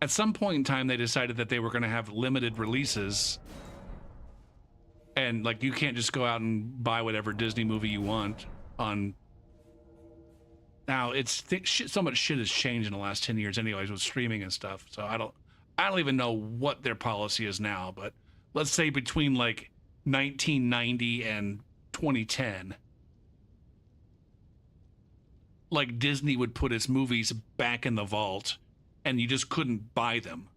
At some point in time, they decided that they were going to have limited releases. And, like, you can't just go out and buy whatever Disney movie you want on Now so much shit has changed in the last 10 years anyways with streaming and stuff. So I don't even know what their policy is now, but let's say between like 1990 and 2010, like Disney would put its movies back in the vault and you just couldn't buy them.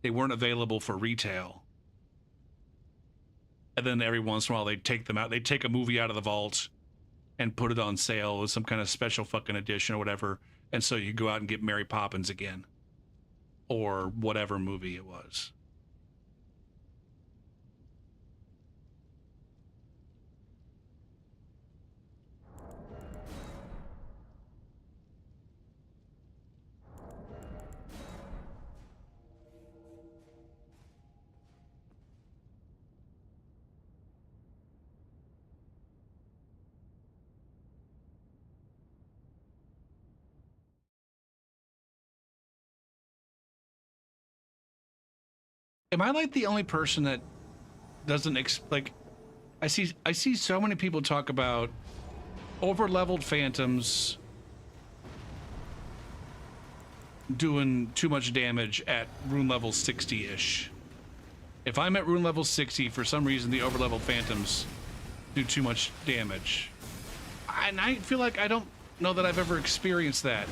They weren't available for retail. And then every once in a while they'd take them out. They'd take a movie out of the vault and put it on sale with some kind of special fucking edition or whatever. And so you go out and get Mary Poppins again. Or whatever movie it was. Am I like the only person that doesn't like I see so many people talk about over-leveled phantoms doing too much damage at rune level 60-ish. If I'm at rune level 60, for some reason the over-leveled phantoms do too much damage. And I feel like I don't know that I've ever experienced that.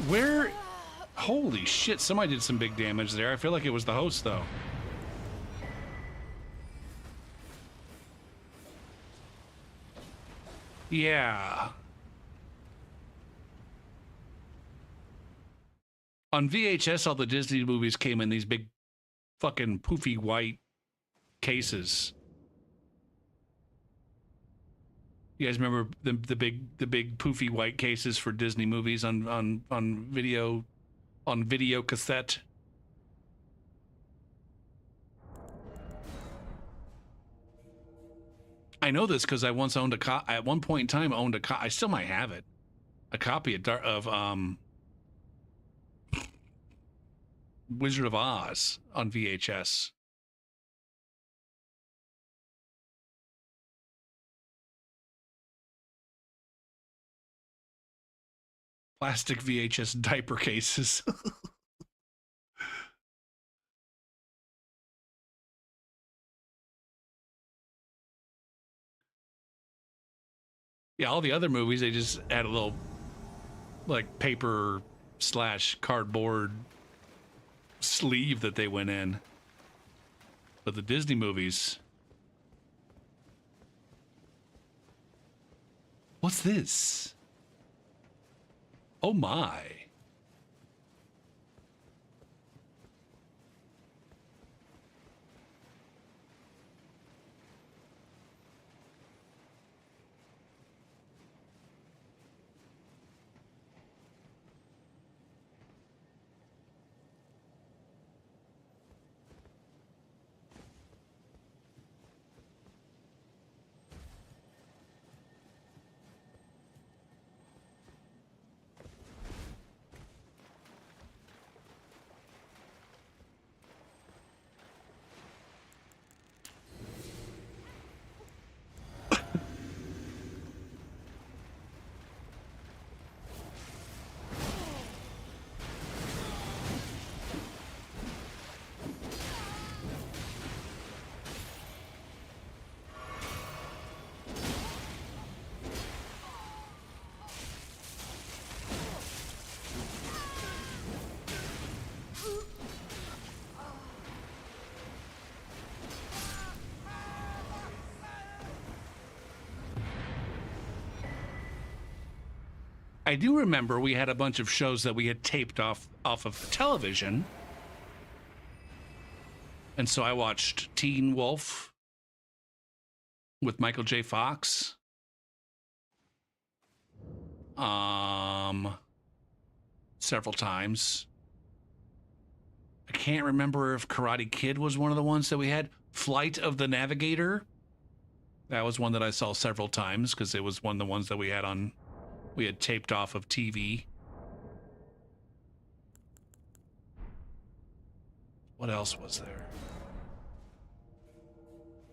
Where? Holy shit, somebody did some big damage there. I feel like it was the host, though. Yeah. On VHS, all the Disney movies came in these big fucking poofy white cases. You guys remember the big poofy white cases for Disney movies on video cassette? I know this because I once owned at one point in time owned I still might have it, a copy of Wizard of Oz on VHS. Plastic VHS diaper cases. Yeah, all the other movies, they just add a little, like, paper / cardboard sleeve that they went in. But the Disney movies... What's this? Oh my. I do remember we had a bunch of shows that we had taped off of television. And so I watched Teen Wolf with Michael J. Fox. Several times. I can't remember if Karate Kid was one of the ones that we had. Flight of the Navigator. That was one that I saw several times because it was one of the ones that we had taped off of TV. What else was there?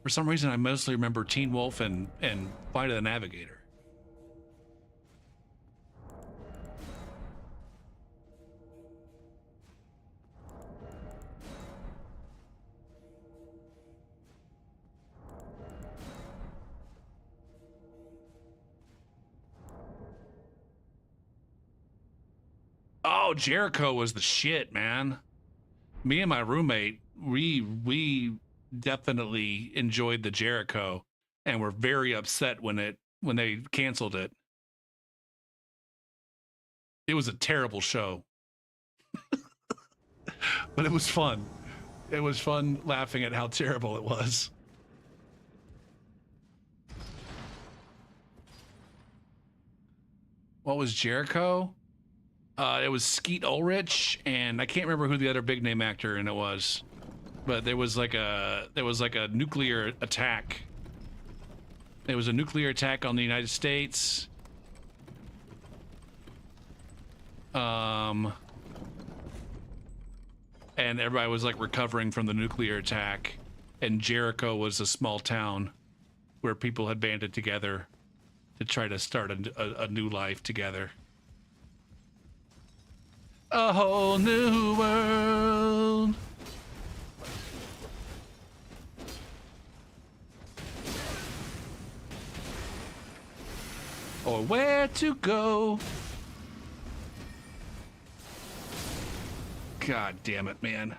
For some reason, I mostly remember Teen Wolf and Flight of the Navigator. Oh, Jericho was the shit, man. Me and my roommate, we definitely enjoyed the Jericho, and were very upset when they canceled it. It was a terrible show, but it was fun. It was fun laughing at how terrible it was. What was Jericho? It was Skeet Ulrich, and I can't remember who the other big name actor in it was, but there was like a nuclear attack. There was a nuclear attack on the United States. And everybody was like recovering from the nuclear attack, and Jericho was a small town where people had banded together to try to start a new life together. A whole new world. Or where to go. God damn it, man.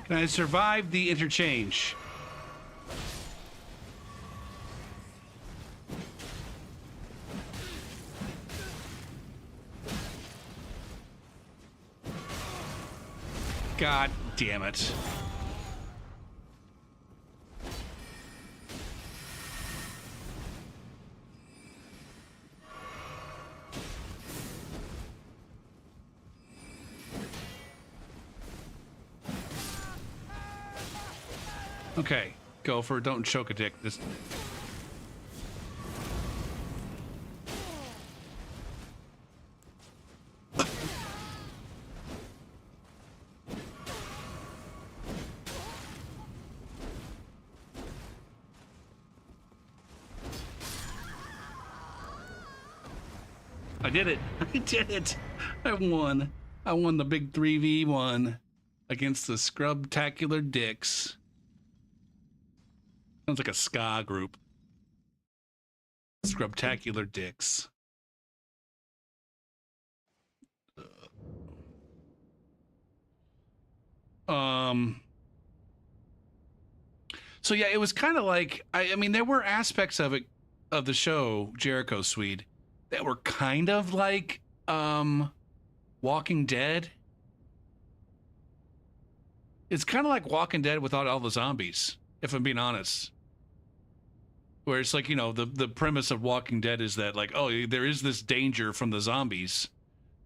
And I survived the interchange. God damn it. Okay, go for it. Don't choke a dick. This. I did it. I did it. I won. I won the big 3v1 against the Scrubtacular Dicks. Sounds like a ska group. Scrubtacular Dicks. So yeah, it was kind of like I mean there were aspects of it of the show Jericho Swede that were kind of like Walking Dead. It's kind of like Walking Dead without all the zombies, if I'm being honest. Where it's like, you know, the premise of Walking Dead is that like, oh, there is this danger from the zombies,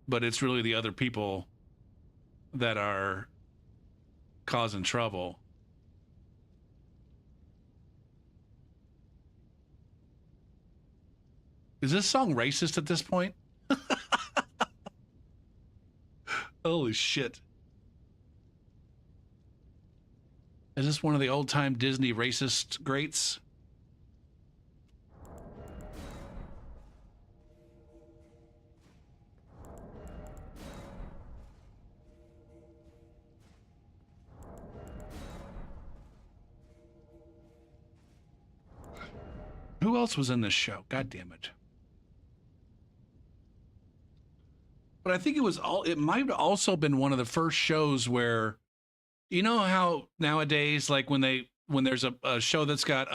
but it's really the other people that are causing trouble. Is this song racist at this point? Holy shit. Is this one of the old-time Disney racist greats? Who else was in this show? God damn it. But I think it might have also been one of the first shows where, you know how nowadays, like when there's a show that's got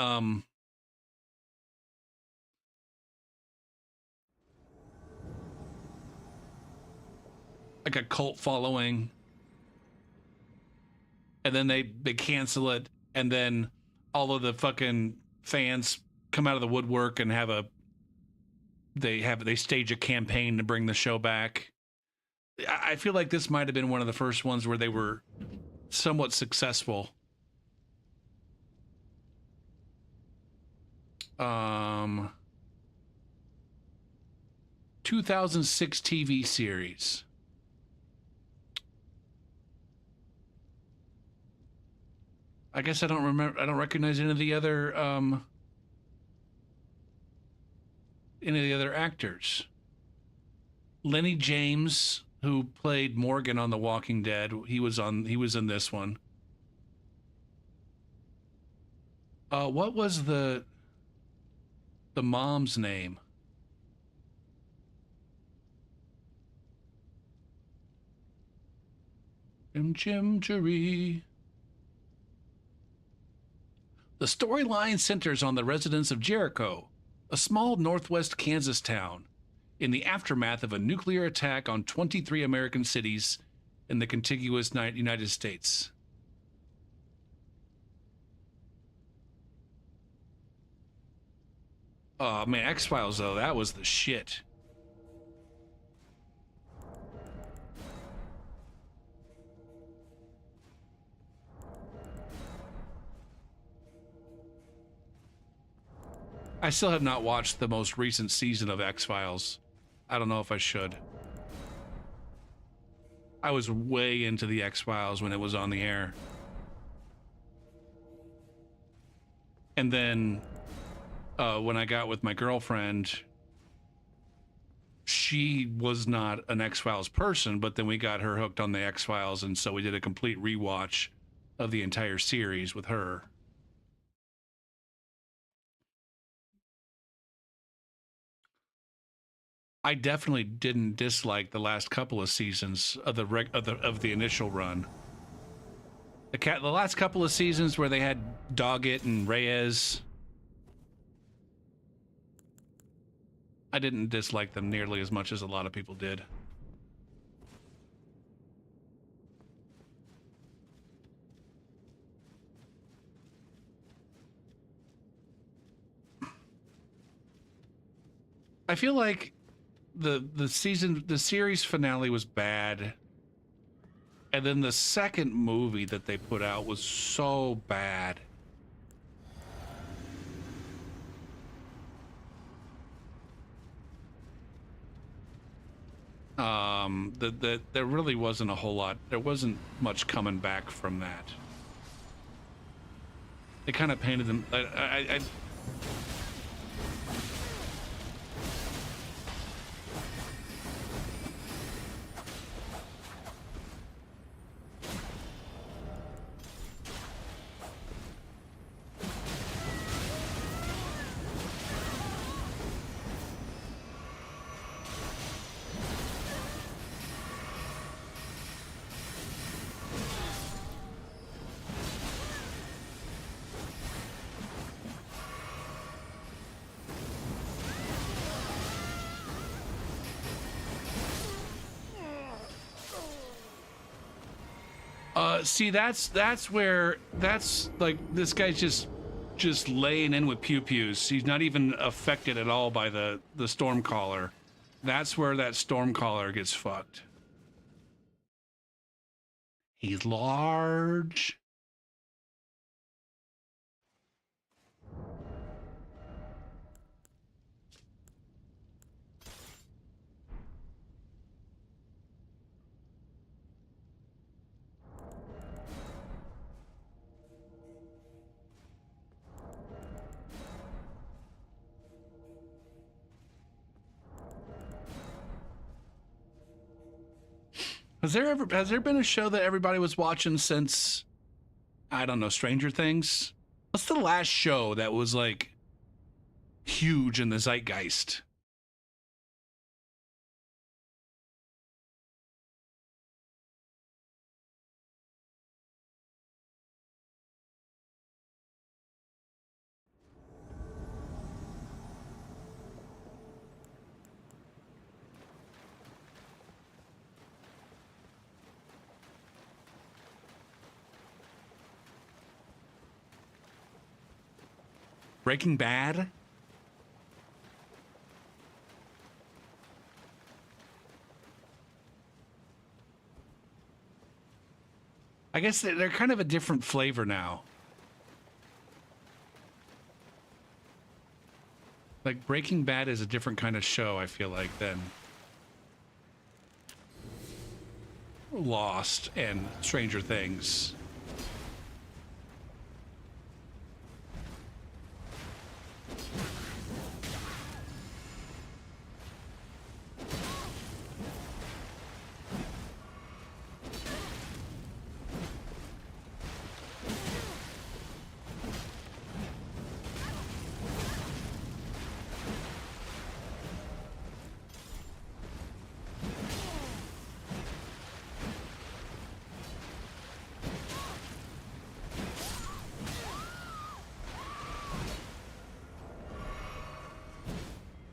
like a cult following, and then they cancel it, and then all of the fucking fans come out of the woodwork and they stage a campaign to bring the show back. I feel like this might have been one of the first ones where they were somewhat successful. 2006 TV series. I guess I don't remember. I don't recognize any of the other actors. Lenny James, who played Morgan on The Walking Dead, he was in this one. What was the mom's name? Jim Jerry. The storyline centers on the residents of Jericho, a small northwest Kansas town, in the aftermath of a nuclear attack on 23 American cities in the contiguous United States. Oh man, X-Files though, that was the shit. I still have not watched the most recent season of X-Files. I don't know if I should. I was way into the X-Files when it was on the air. And then when I got with my girlfriend, she was not an X-Files person, but then we got her hooked on the X-Files, and so we did a complete rewatch of the entire series with her. I definitely didn't dislike the last couple of seasons of the initial run. The last couple of seasons where they had Doggett and Reyes, I didn't dislike them nearly as much as a lot of people did. I feel like the series finale was bad, and then the second movie that they put out was so bad. There really wasn't a whole lot. There wasn't much coming back from that. They kind of painted them. I see, that's like this guy's just laying in with pew-pews. He's not even affected at all by the Stormcaller. That's where that Stormcaller gets fucked. He's large. Has there been a show that everybody was watching since, I don't know, Stranger Things? What's the last show that was like huge in the zeitgeist? Breaking Bad? I guess they're kind of a different flavor now. Like Breaking Bad is a different kind of show, I feel like, than Lost and Stranger Things.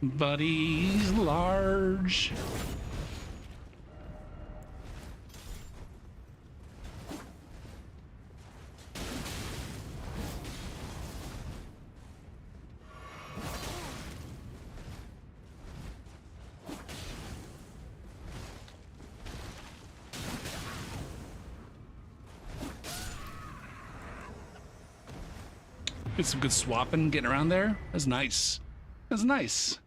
But he's large. Did some good swapping, getting around there. That's nice. That's nice.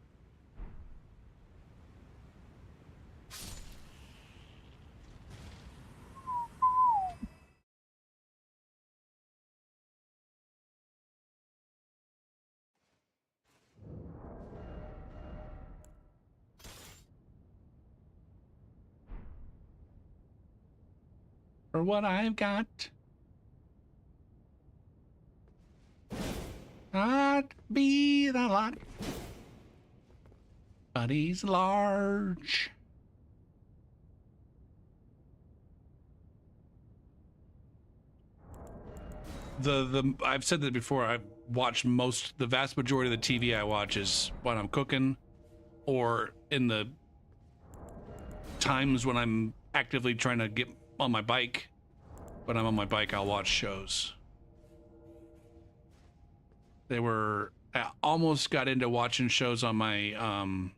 For what I've got. Not be the lot. But he's large. I've said that before. I watch the vast majority of the TV I watch is when I'm cooking or in the times when I'm actively trying to get on my bike. When I'm on my bike, I'll watch shows. I almost got into watching shows on my on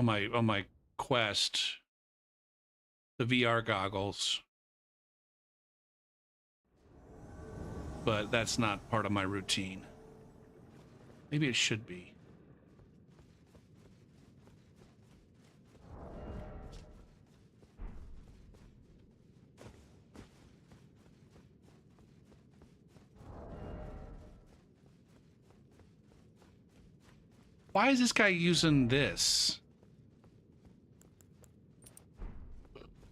my Quest, the VR goggles, but that's not part of my routine. Maybe it should be. Why is this guy using this?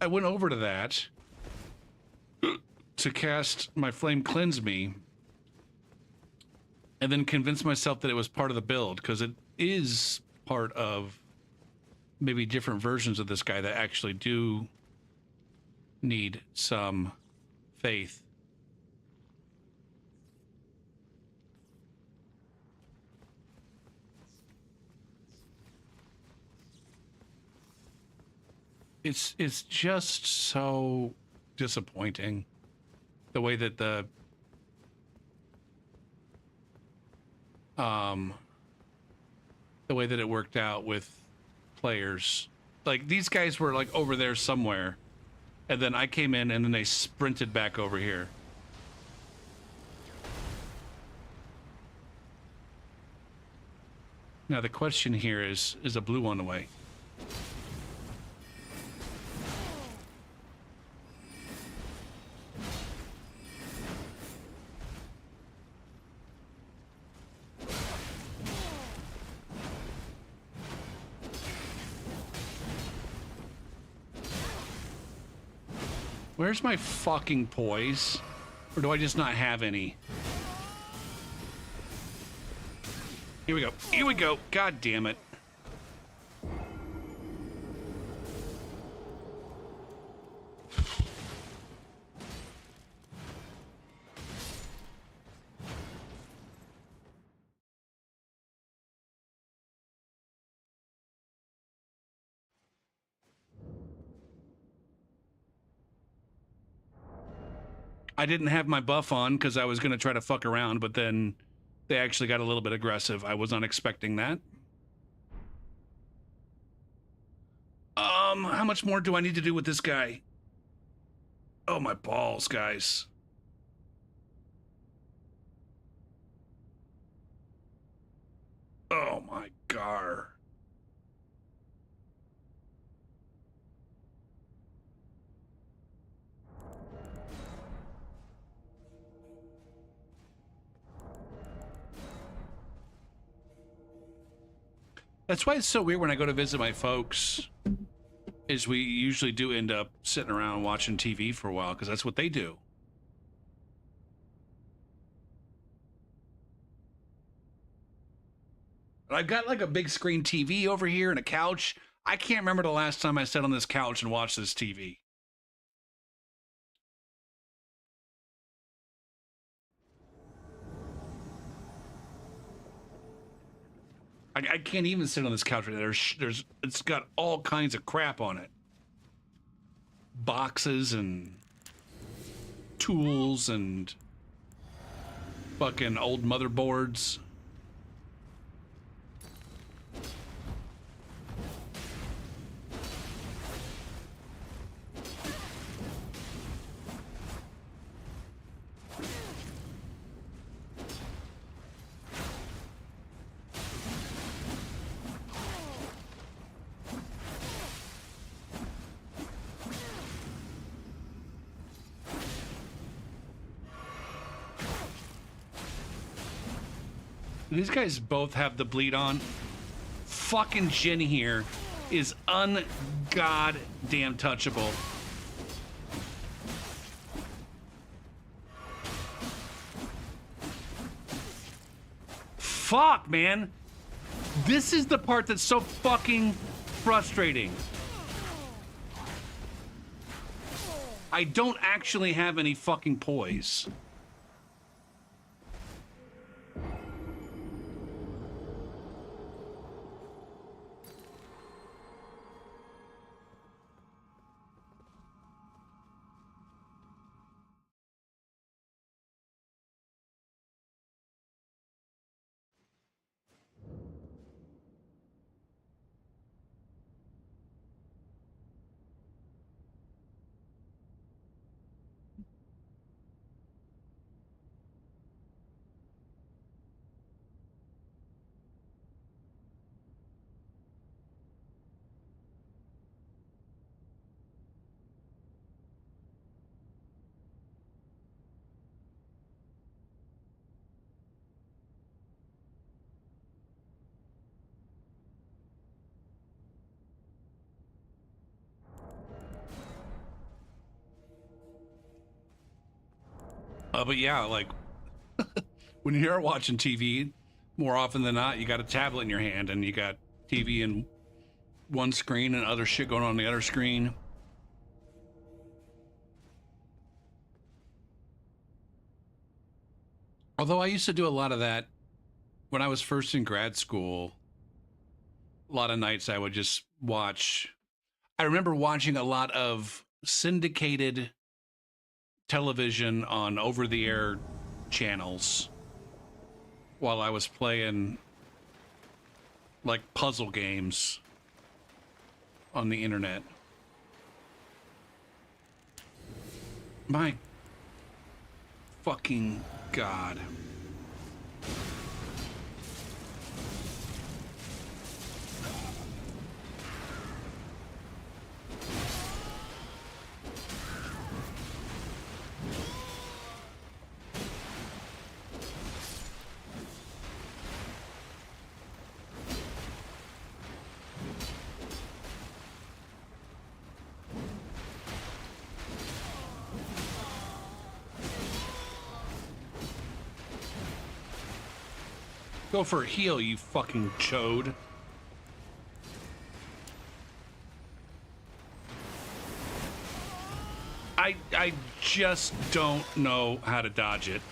I went over to that to cast my Flame Cleanse Me and then convinced myself that it was part of the build, because it is part of maybe different versions of this guy that actually do need some faith. It's just so disappointing the way that the way that it worked out with players. Like, these guys were like over there somewhere, and then I came in and then they sprinted back over here. Now the question here is a blue on the way? Where's my fucking poise? Or do I just not have any? Here we go. Here we go. God damn it. I didn't have my buff on because I was going to try to fuck around, but then they actually got a little bit aggressive. I was not expecting that. How much more do I need to do with this guy? Oh, my balls, guys. Oh, my gar. That's why it's so weird when I go to visit my folks, is we usually do end up sitting around watching TV for a while, because that's what they do. I've got like a big screen TV over here and a couch. I can't remember the last time I sat on this couch and watched this TV. I can't even sit on this couch right now. It's got all kinds of crap on it. Boxes and tools and fucking old motherboards. These guys both have the bleed on. Fucking Jin here is ungoddamn touchable. Fuck, man. This is the part that's so fucking frustrating. I don't actually have any fucking poise. But yeah, like when you're watching TV, more often than not, you got a tablet in your hand and you got TV in one screen and other shit going on the other screen. Although I used to do a lot of that when I was first in grad school. A lot of nights I would just watch. I remember watching a lot of syndicated television on over-the-air channels while I was playing like puzzle games on the internet. My fucking God. Go for a heal, you fucking chode. I just don't know how to dodge it.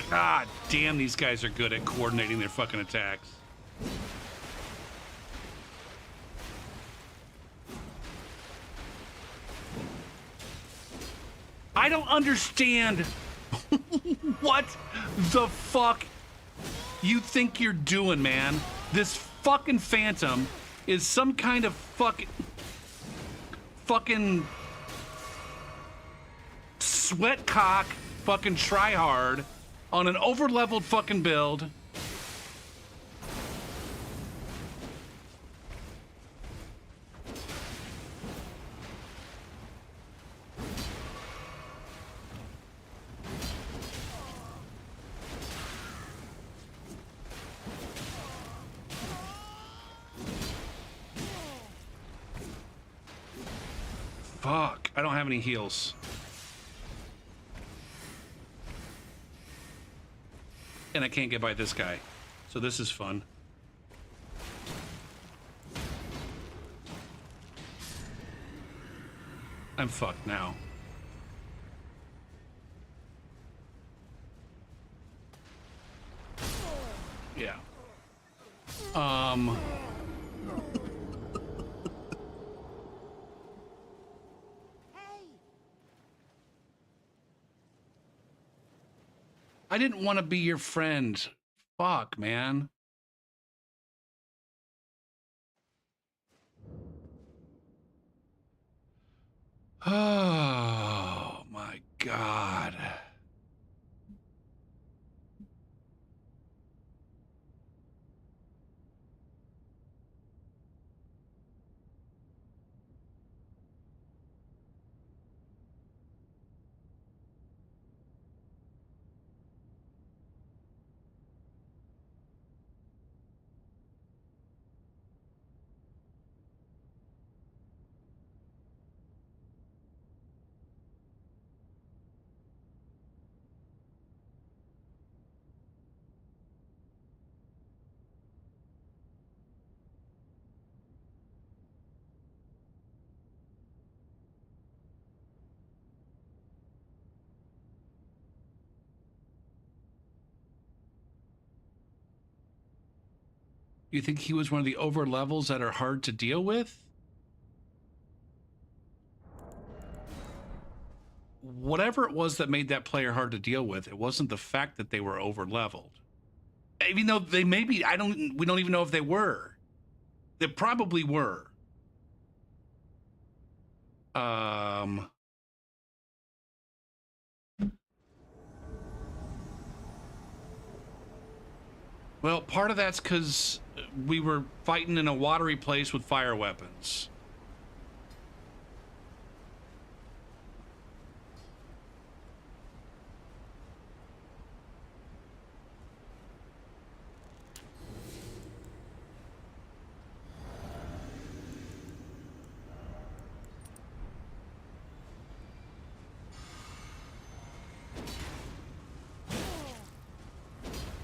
God damn, these guys are good at coordinating their fucking attacks. I don't understand what the fuck you think you're doing, man. This fucking Phantom is some kind of fucking sweat cock fucking tryhard on an over-leveled fucking build. Fuck, I don't have any heals. And I can't get by this guy. So this is fun. I'm fucked now. Yeah. I didn't want to be your friend. Fuck, man. Oh my God. You think he was one of the over levels that are hard to deal with? Whatever it was that made that player hard to deal with, it wasn't the fact that they were over leveled. Even though they maybe, we don't even know if they were. They probably were. Well, part of that's because we were fighting in a watery place with fire weapons.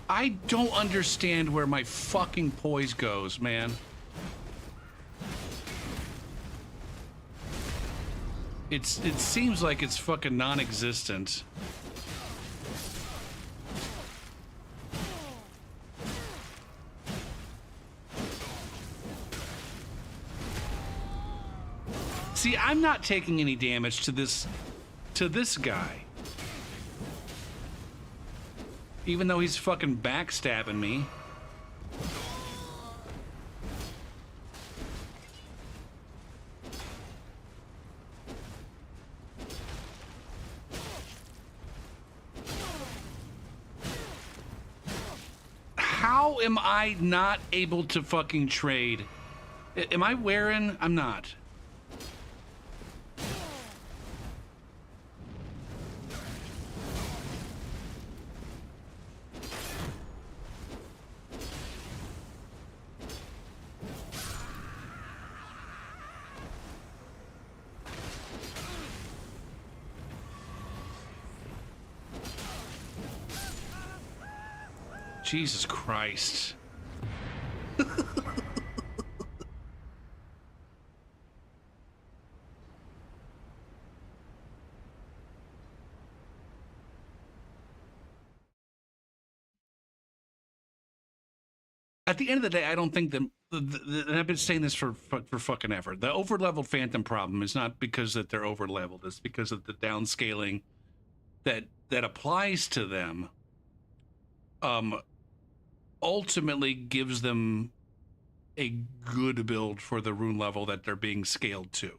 I don't understand where my fucking poise goes, man. It seems like it's fucking non-existent. See, I'm not taking any damage to this guy. Even though he's fucking backstabbing me. How am I not able to fucking trade? Am I wearing? I'm not. Jesus Christ. At the end of the day, I don't think and I've been saying this for fucking ever. The over-leveled Phantom problem is not because that they're over-leveled. It's because of the downscaling that applies to them. Ultimately gives them a good build for the rune level that they're being scaled to.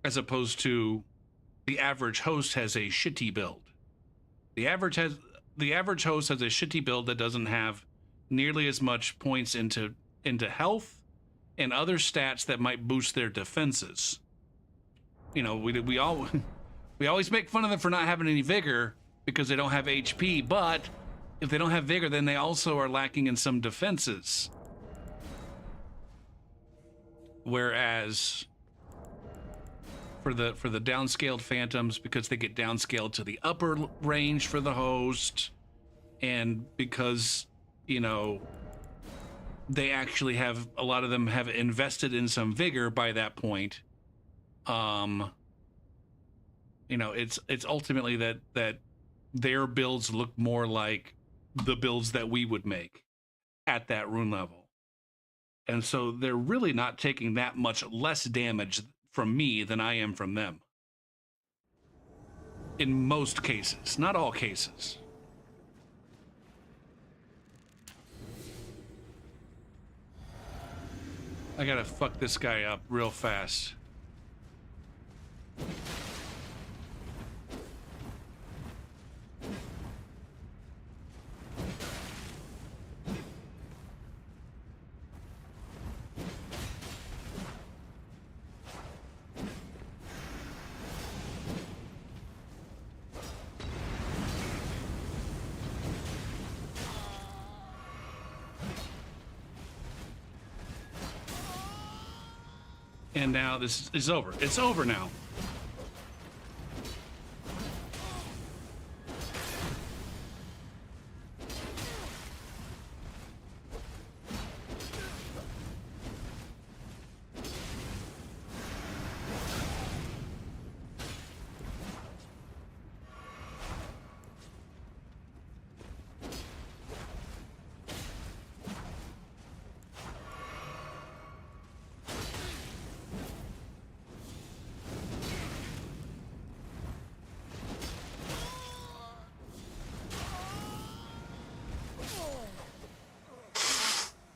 As opposed to the average host has a shitty build. The average host has a shitty build that doesn't have nearly as much points into health and other stats that might boost their defenses. You know, we always make fun of them for not having any vigor because they don't have HP, but if they don't have vigor, then they also are lacking in some defenses. Whereas for the downscaled Phantoms, because they get downscaled to the upper range for the host, and because, you know, they actually have, a lot of them have invested in some vigor by that point, you know, it's ultimately that their builds look more like the builds that we would make at that rune level. And so they're really not taking that much less damage from me than I am from them. In most cases, not all cases. I gotta fuck this guy up real fast. And now this is over. It's over now.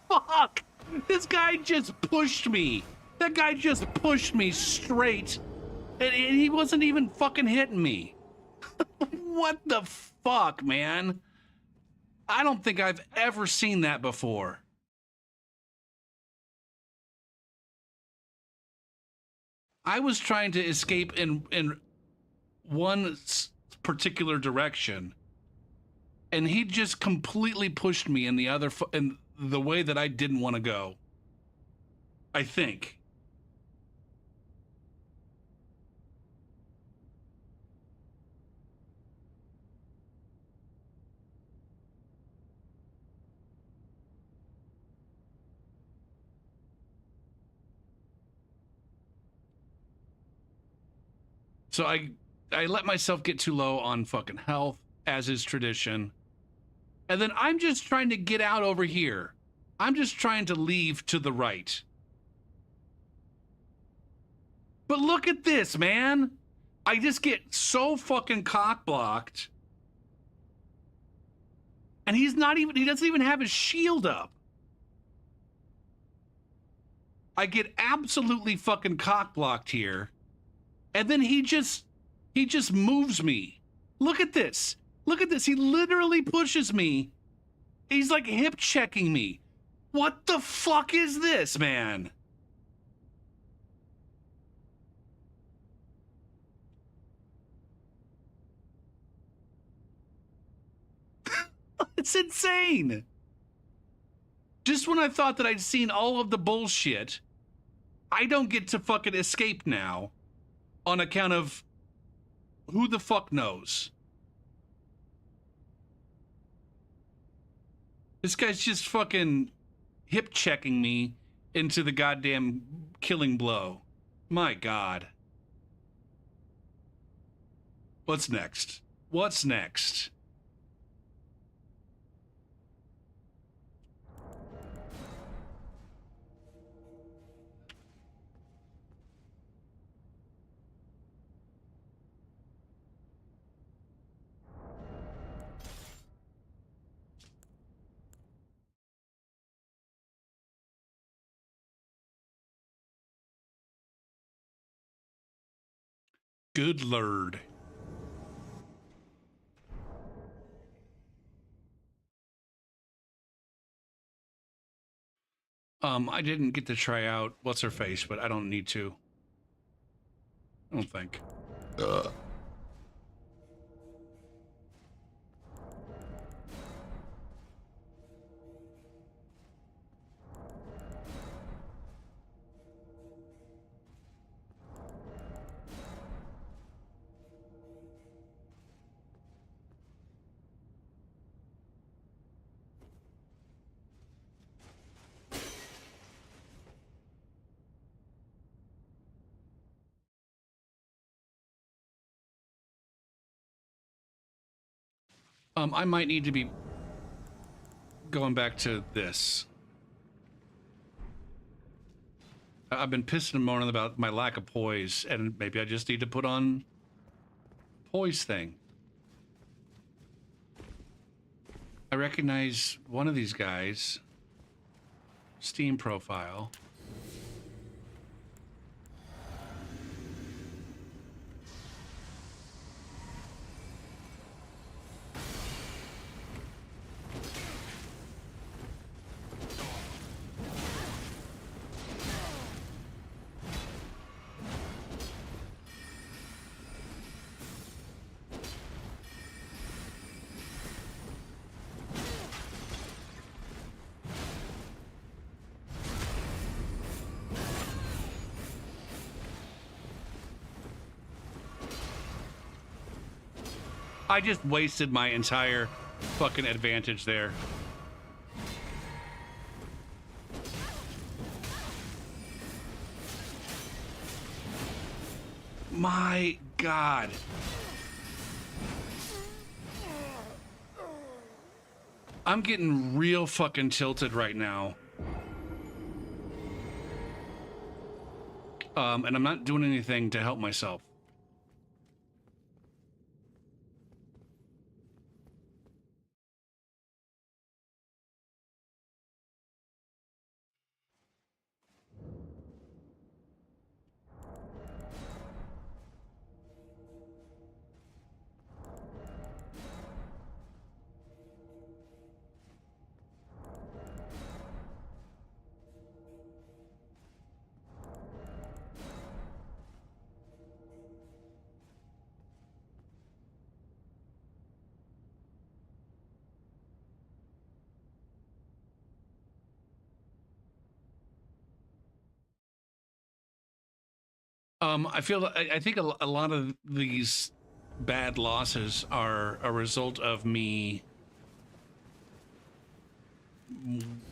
Fuck! This guy just pushed me. That guy just pushed me straight. And he wasn't even fucking hitting me. What the fuck, man? I don't think I've ever seen that before. I was trying to escape in one particular direction, and he just completely pushed me in the other in the way that I didn't want to go. I think. So I let myself get too low on fucking health, as is tradition. And then I'm just trying to get out over here. I'm just trying to leave to the right. But look at this, man. I just get so fucking cock-blocked. And he doesn't even have his shield up. I get absolutely fucking cock-blocked here. And then he just moves me. Look at this. Look at this. He literally pushes me. He's like hip checking me. What the fuck is this, man? It's insane. Just when I thought that I'd seen all of the bullshit, I don't get to fucking escape now on account of who the fuck knows. This guy's just fucking hip checking me into the goddamn killing blow. My God. What's next? What's next? Good lord. I didn't get to try out what's her face, but I don't need to. I don't think. I might need to be going back to this. I've been pissing and moaning about my lack of poise, and maybe I just need to put on poise thing. I recognize one of these guys. Steam profile. I just wasted my entire fucking advantage there. My God. I'm getting real fucking tilted right now. And I'm not doing anything to help myself. I think a lot of these bad losses are a result of me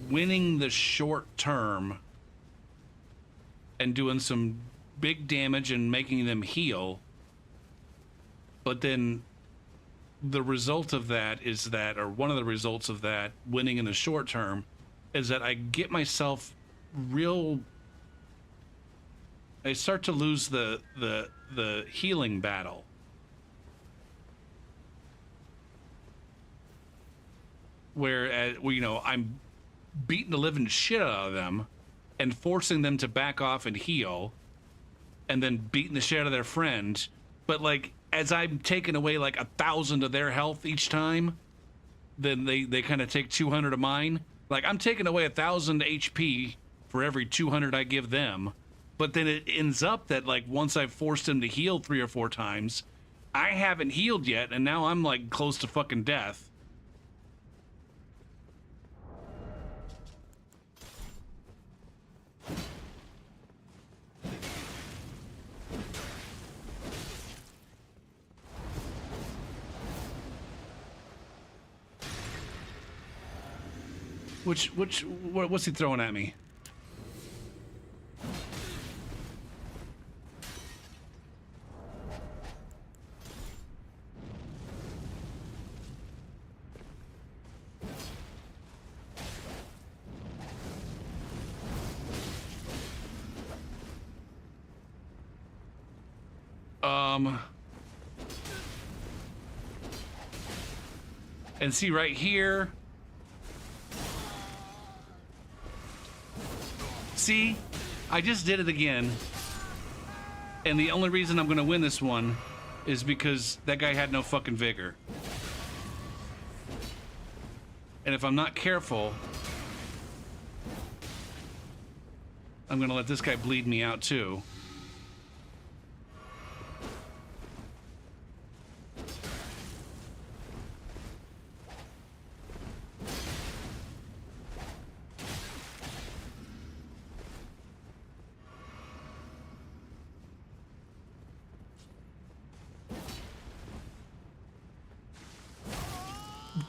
winning the short term and doing some big damage and making them heal. But then the result of that is that, or one of the results of that winning in the short term is that I get myself I start to lose the healing battle. Where, you know, I'm beating the living shit out of them and forcing them to back off and heal, and then beating the shit out of their friend. But like, as I'm taking away like 1,000 of their health each time, then they kind of take 200 of mine. Like, I'm taking away 1,000 HP for every 200 I give them. But then it ends up that, like, once I've forced them to heal 3 or 4 times, I haven't healed yet, and now I'm like close to fucking death. What's he throwing at me? And see right here. See? I just did it again. And the only reason I'm gonna win this one is because that guy had no fucking vigor. And if I'm not careful, I'm gonna let this guy bleed me out too.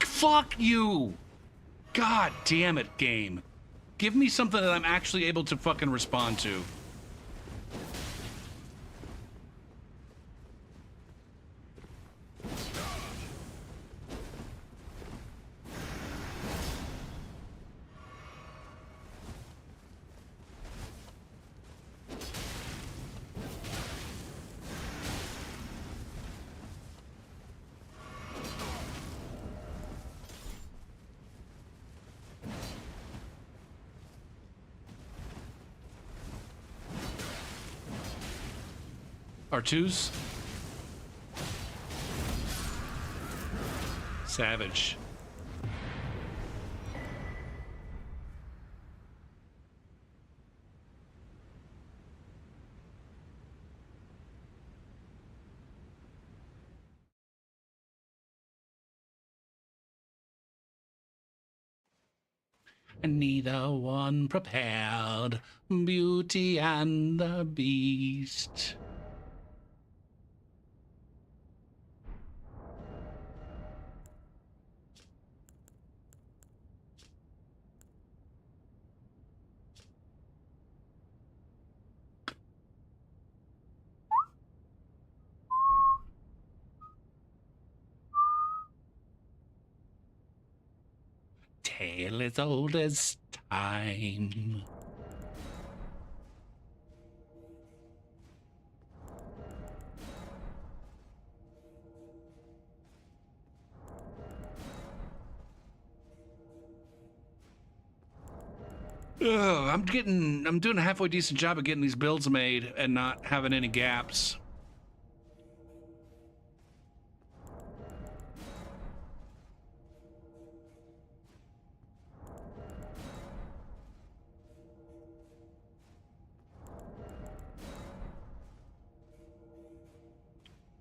Fuck you! God damn it, game. Give me something that I'm actually able to fucking respond to. R2s? Savage. Neither one prepared, Beauty and the Beast. Tale as old as time. Ugh, I'm doing a halfway decent job of getting these builds made and not having any gaps.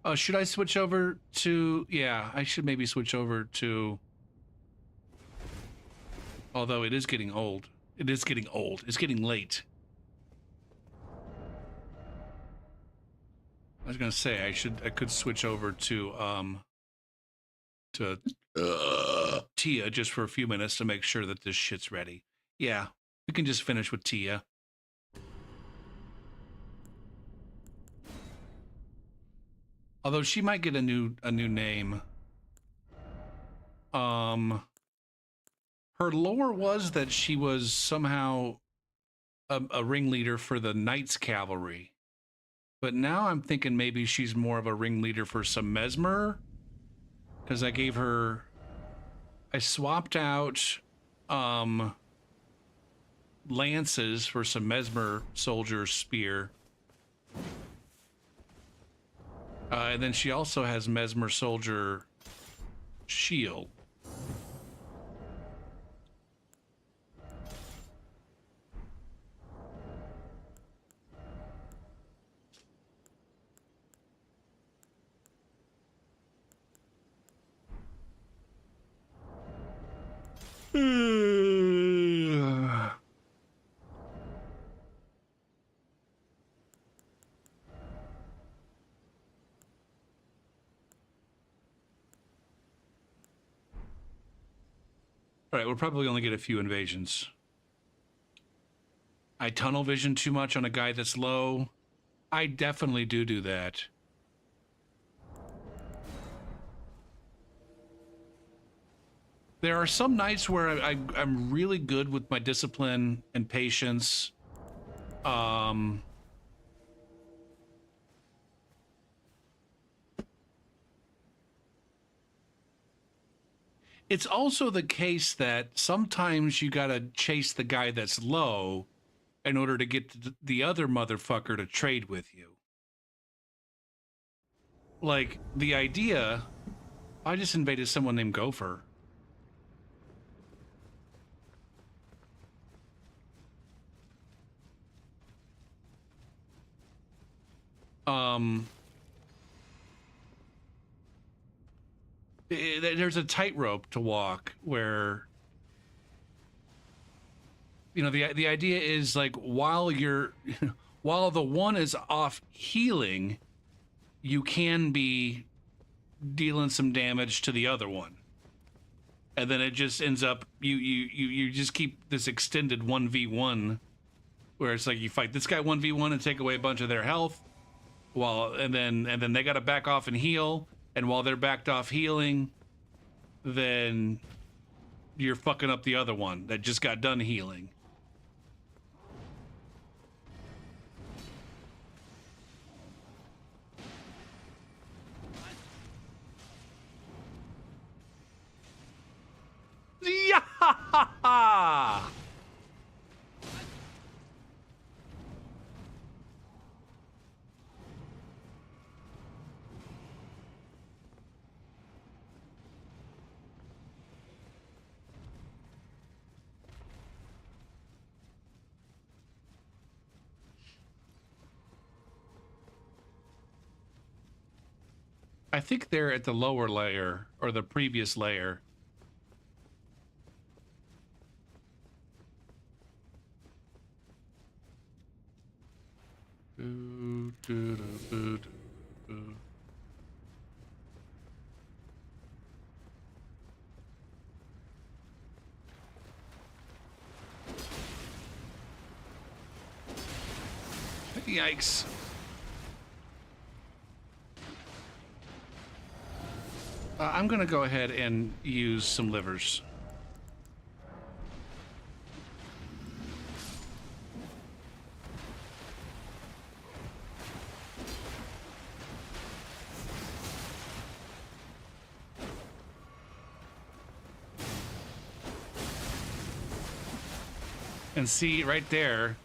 Oh, should I switch over to... Yeah, I should maybe switch over to... Although it is getting old. It is getting old. It's getting late. I was gonna say I could switch over to Tia just for a few minutes to make sure that this shit's ready. Yeah, we can just finish with Tia. Although she might get a new name. Her lore was that she was somehow a ringleader for the Knights Cavalry. But now I'm thinking maybe she's more of a ringleader for some Mesmer. Because I swapped out lances for some Mesmer soldier spear. And then she also has Mesmer soldier shield. All right, we'll probably only get a few invasions. I tunnel vision too much on a guy that's low. I definitely do that. There are some nights where I'm really good with my discipline and patience. It's also the case that sometimes you gotta chase the guy that's low in order to get the other motherfucker to trade with you. Like, the idea... I just invaded someone named Gopher. There's a tightrope to walk where, you know, the idea is like while you're while the one is off healing, you can be dealing some damage to the other one, and then it just ends up you just keep this extended 1v1 where it's like you fight this guy 1v1 and take away a bunch of their health, while and then they got to back off and heal, and while they're backed off healing, then you're fucking up the other one that just got done healing. Yeah! I think they're at the lower layer, or the previous layer. Yikes. I'm gonna go ahead and use some livers. And see right there.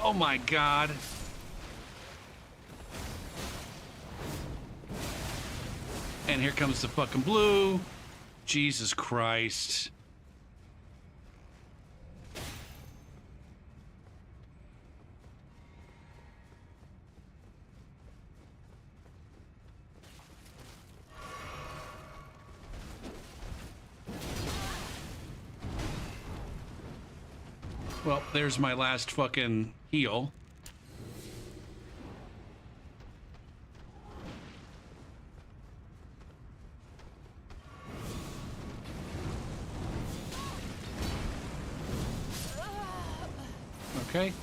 Oh my God. And here comes the fucking blue. Jesus Christ. Well, there's my last fucking heal. Okay.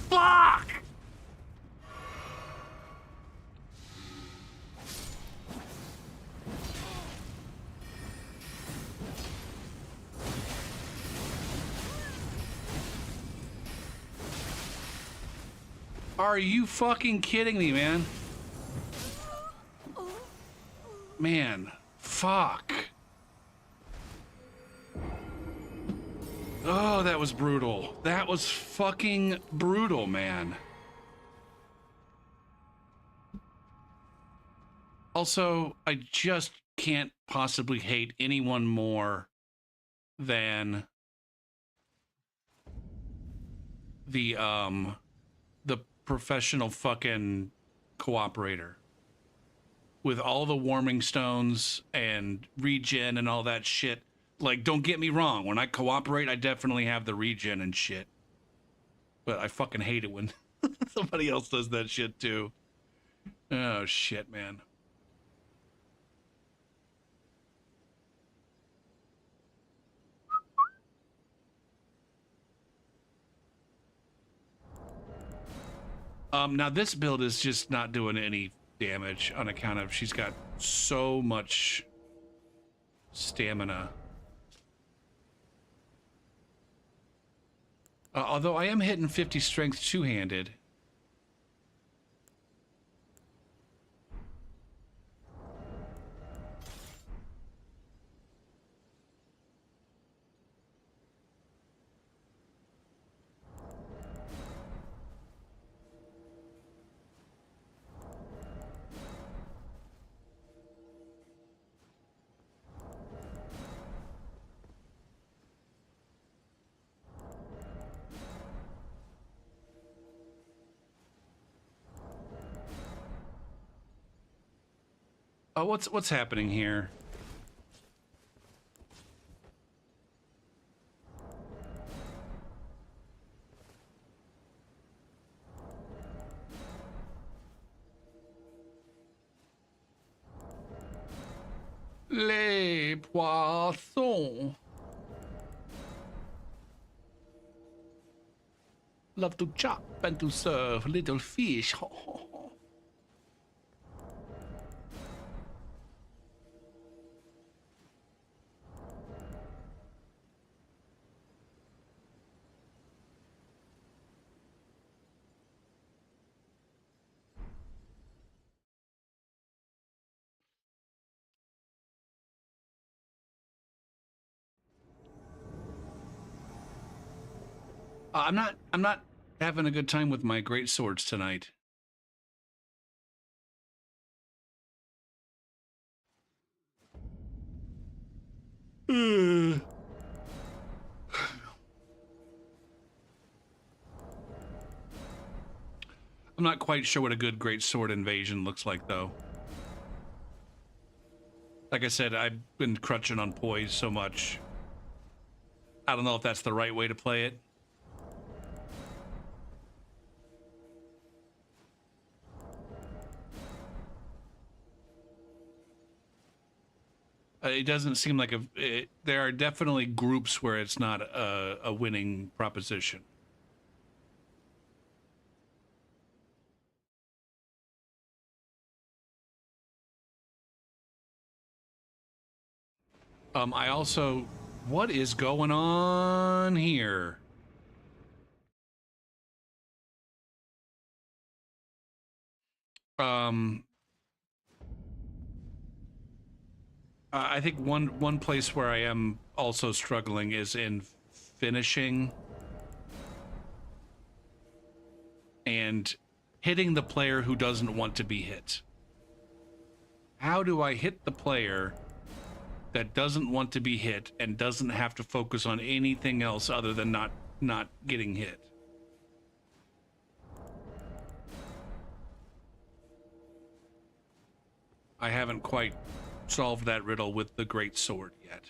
Fuck! Are you fucking kidding me, man? Man, fuck. Oh, that was brutal. That was fucking brutal, man. Also, I just can't possibly hate anyone more than the professional fucking cooperator with all the warming stones and regen and all that shit. Like, don't get me wrong, when I cooperate, I definitely have the regen and shit. But I fucking hate it when somebody else does that shit too. Oh shit, man. Now this build is just not doing any damage on account of she's got so much stamina. Although I am hitting 50 strength two-handed. What's happening here? Les poissons. Love to chop and to serve little fish. I'm not having a good time with my great swords tonight. I'm not quite sure what a good great sword invasion looks like though. Like I said, I've been crutching on poise so much. I don't know if that's the right way to play it. It doesn't seem like there are definitely groups where it's not a winning proposition. I also, what is going on here? I think one place where I am also struggling is in finishing and hitting the player who doesn't want to be hit. How do I hit the player that doesn't want to be hit and doesn't have to focus on anything else other than not getting hit? I haven't quite solved that riddle with the great sword yet.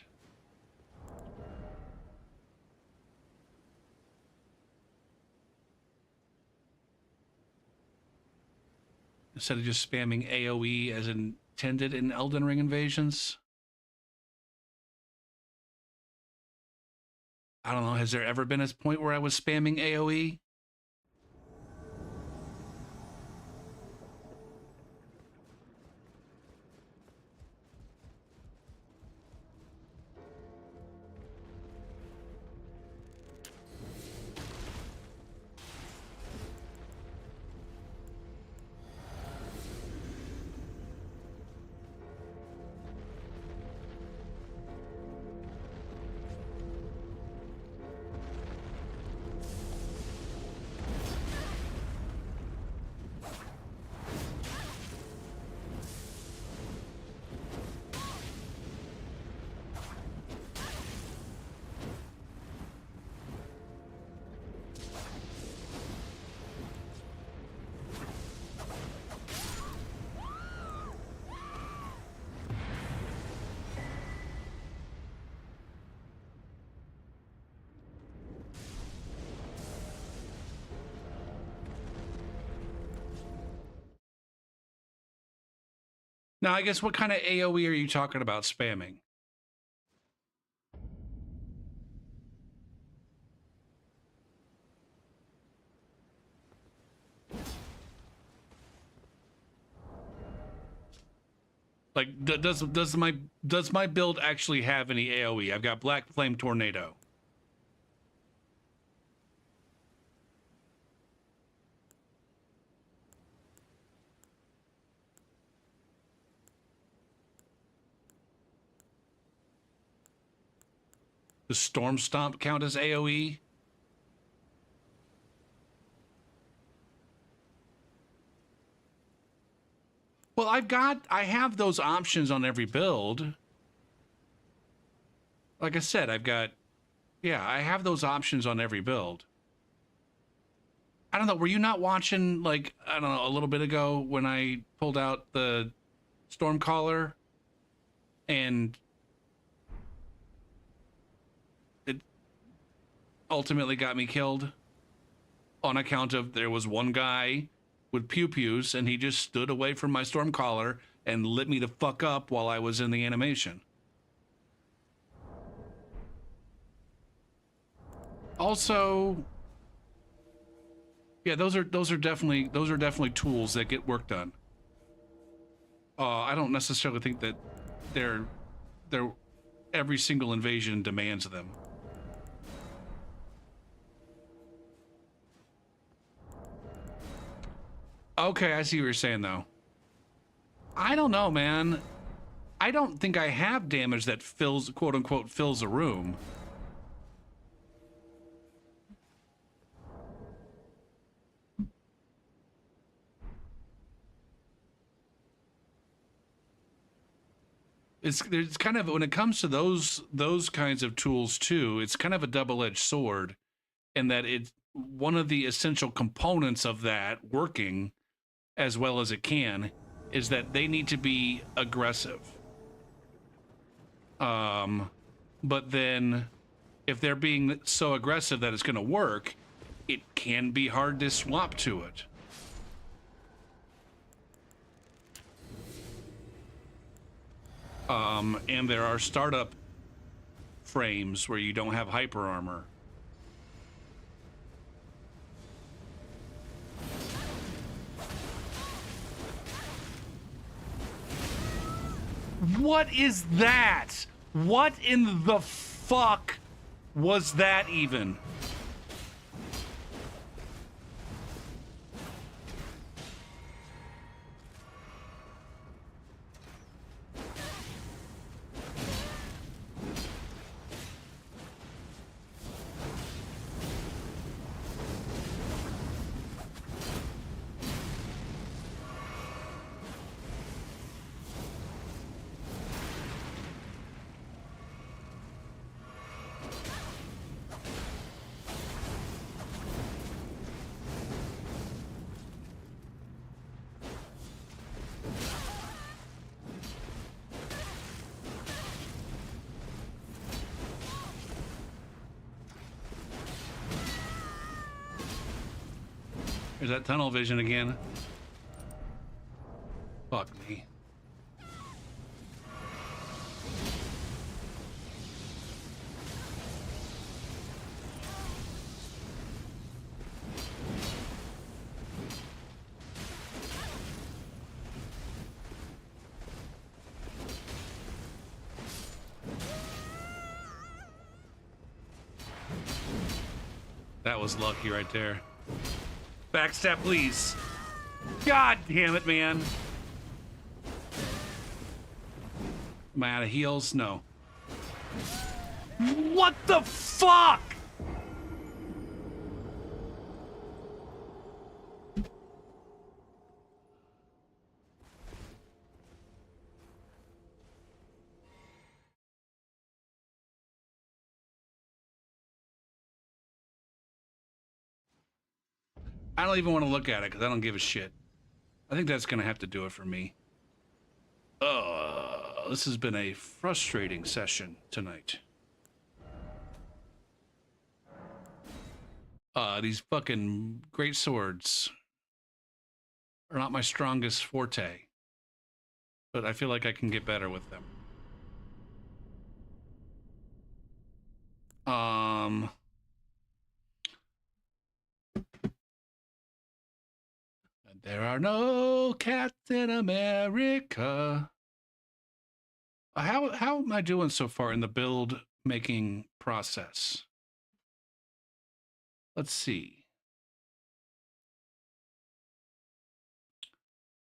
Instead of just spamming AoE as intended in Elden Ring invasions. I don't know, has there ever been a point where I was spamming AoE? Now, I guess what kind of AoE are you talking about spamming? Like, does my build actually have any AoE? I've got Black Flame Tornado. Does Storm Stomp count as AoE? Well, I have those options on every build. Like I said, yeah, I have those options on every build. I don't know, were you not watching, like, I don't know, a little bit ago when I pulled out the Stormcaller and it ultimately got me killed on account of there was one guy with pew-pews and he just stood away from my Stormcaller and lit me the fuck up while I was in the animation. Also, yeah, those are definitely tools that get work done. I don't necessarily think that they're every single invasion demands them. Okay, I see what you're saying though. I don't know, man. I don't think I have damage that fills, quote unquote, fills a room. It's kind of, when it comes to those kinds of tools too, it's kind of a double-edged sword in that it's one of the essential components of that working as well as it can is that they need to be aggressive. But then if they're being so aggressive that it's going to work, it can be hard to swap to it. And there are startup frames where you don't have hyper armor. What is that? What in the fuck was that even? There's that tunnel vision again. Fuck me. That was lucky right there. Backstab, please. God damn it, man. Am I out of heals? No. What the fuck? I don't even want to look at it because I don't give a shit. I think that's going to have to do it for me. This has been a frustrating session tonight. These fucking great swords are not my strongest forte. but I feel like I can get better with them. There are no cats in America. How am I doing so far in the build making process? Let's see.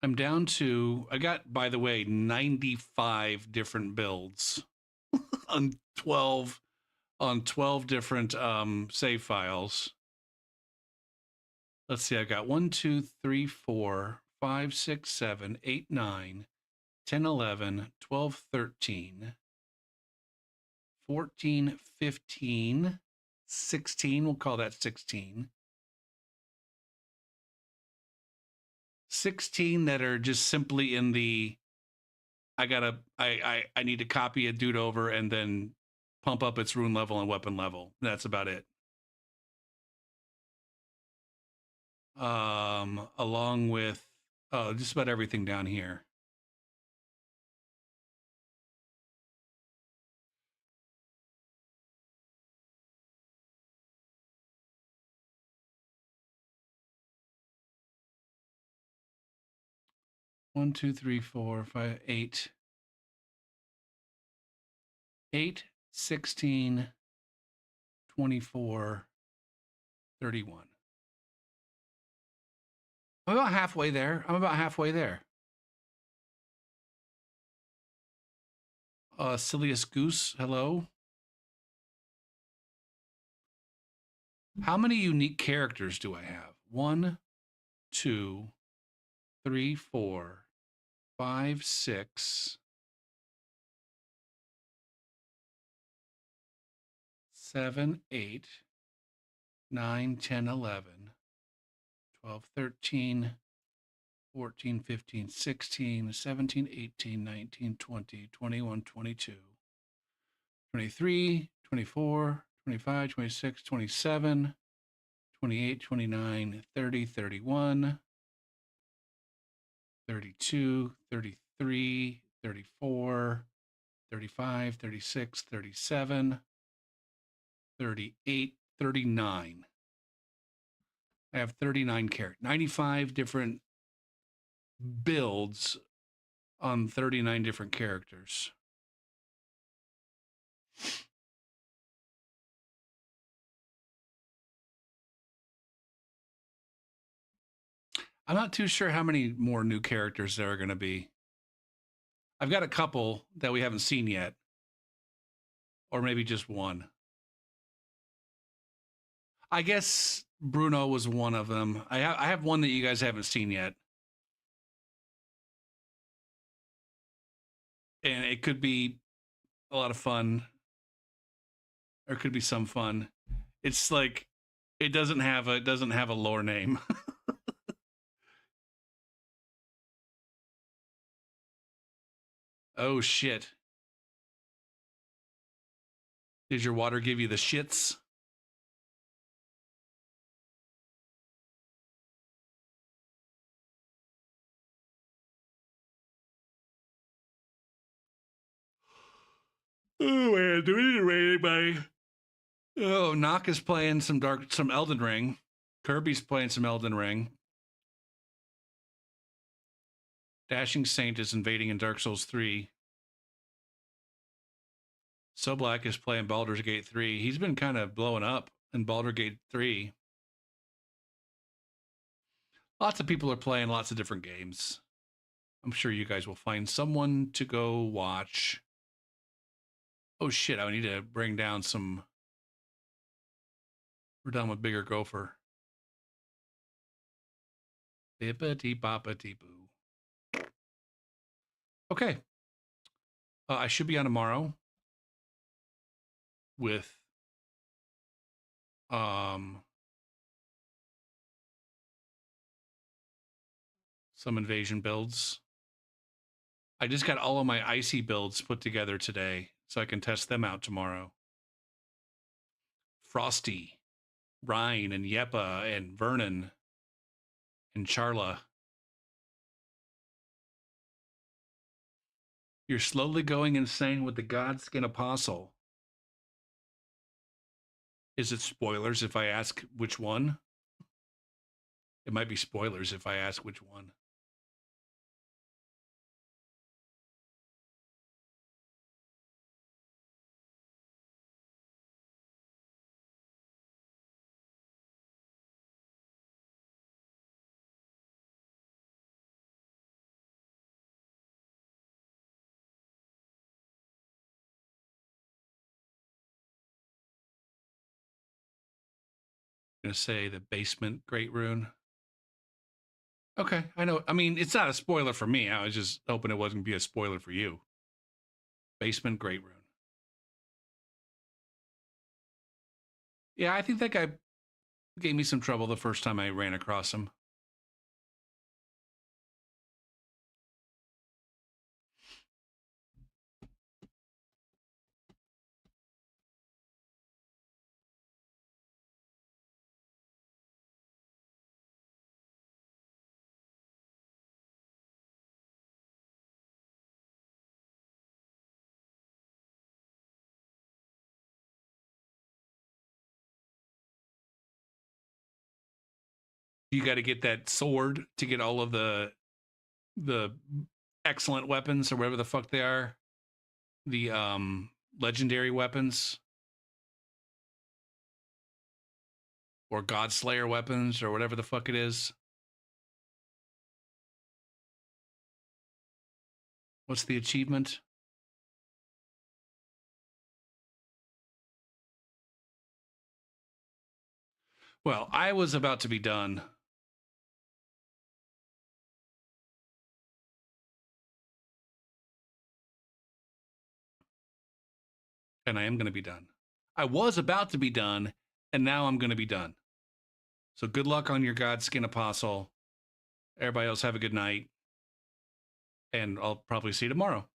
I'm down to, I got, by the way, 95 different builds on 12 different save files. Let's see, I've got 1, 2, 3, 4, 5, 6, 7, 8, 9, 10, 11, 12, 13, 14, 15, 16. We'll call that 16. 16 that are just simply in the I need to copy a dude over and then pump up its rune level and weapon level. That's about it. Along with just about everything down here. One, two, three, four, five, 8. 8, 16, 24, 31. I'm about halfway there. Silliest Goose, hello. How many unique characters do I have? 1, 2, 3, 4, 5, 6, 7, 8, 9, 10, 11, 12, 13, 14, 15, 16, 17, 18, 19, 20, 21, 22, 23, 24, 25, 26, 27, 28, 29, 30, 31, 32, 33, 34, 35, 36, 37, 38, 39. I have 39 characters, 95 different builds on 39 different characters. I'm not too sure how many more new characters there are going to be. I've got a couple that we haven't seen yet, or maybe just one. I guess Bruno was one of them. I have one that you guys haven't seen yet. And it could be a lot of fun, or it could be some fun. It's like it doesn't have a lore name. Oh shit. Did your water give you the shits? Oh man, do we need to rate anybody? Oh, Nock is playing some Elden Ring. Kirby's playing some Elden Ring. Dashing Saint is invading in Dark Souls 3. So Black is playing Baldur's Gate 3. He's been kind of blowing up in Baldur's Gate 3. Lots of people are playing lots of different games. I'm sure you guys will find someone to go watch. Oh shit, I need to bring down some. We're done with Bigger Gopher. Bippity boppity boo. Okay. I should be on tomorrow with some invasion builds. I just got all of my icy builds put together today, so I can test them out tomorrow. Frosty, Ryan, and Yeppa, and Vernon, and Charla. You're slowly going insane with the Godskin Apostle. Is it spoilers if I ask which one? It might be spoilers if I ask which one. I'm going to say the basement Great Rune. Okay, I know. I mean, it's not a spoiler for me. I was just hoping it wasn't going to be a spoiler for you. Basement Great Rune. Yeah, I think that guy gave me some trouble the first time I ran across him. You got to get that sword to get all of the excellent weapons or whatever the fuck they are. The legendary weapons or Godslayer weapons or whatever the fuck it is. What's the achievement? Well, I was about to be done. And I am going to be done. I was about to be done, and now I'm going to be done. So good luck on your Godskin Apostle. Everybody else have a good night. And I'll probably see you tomorrow.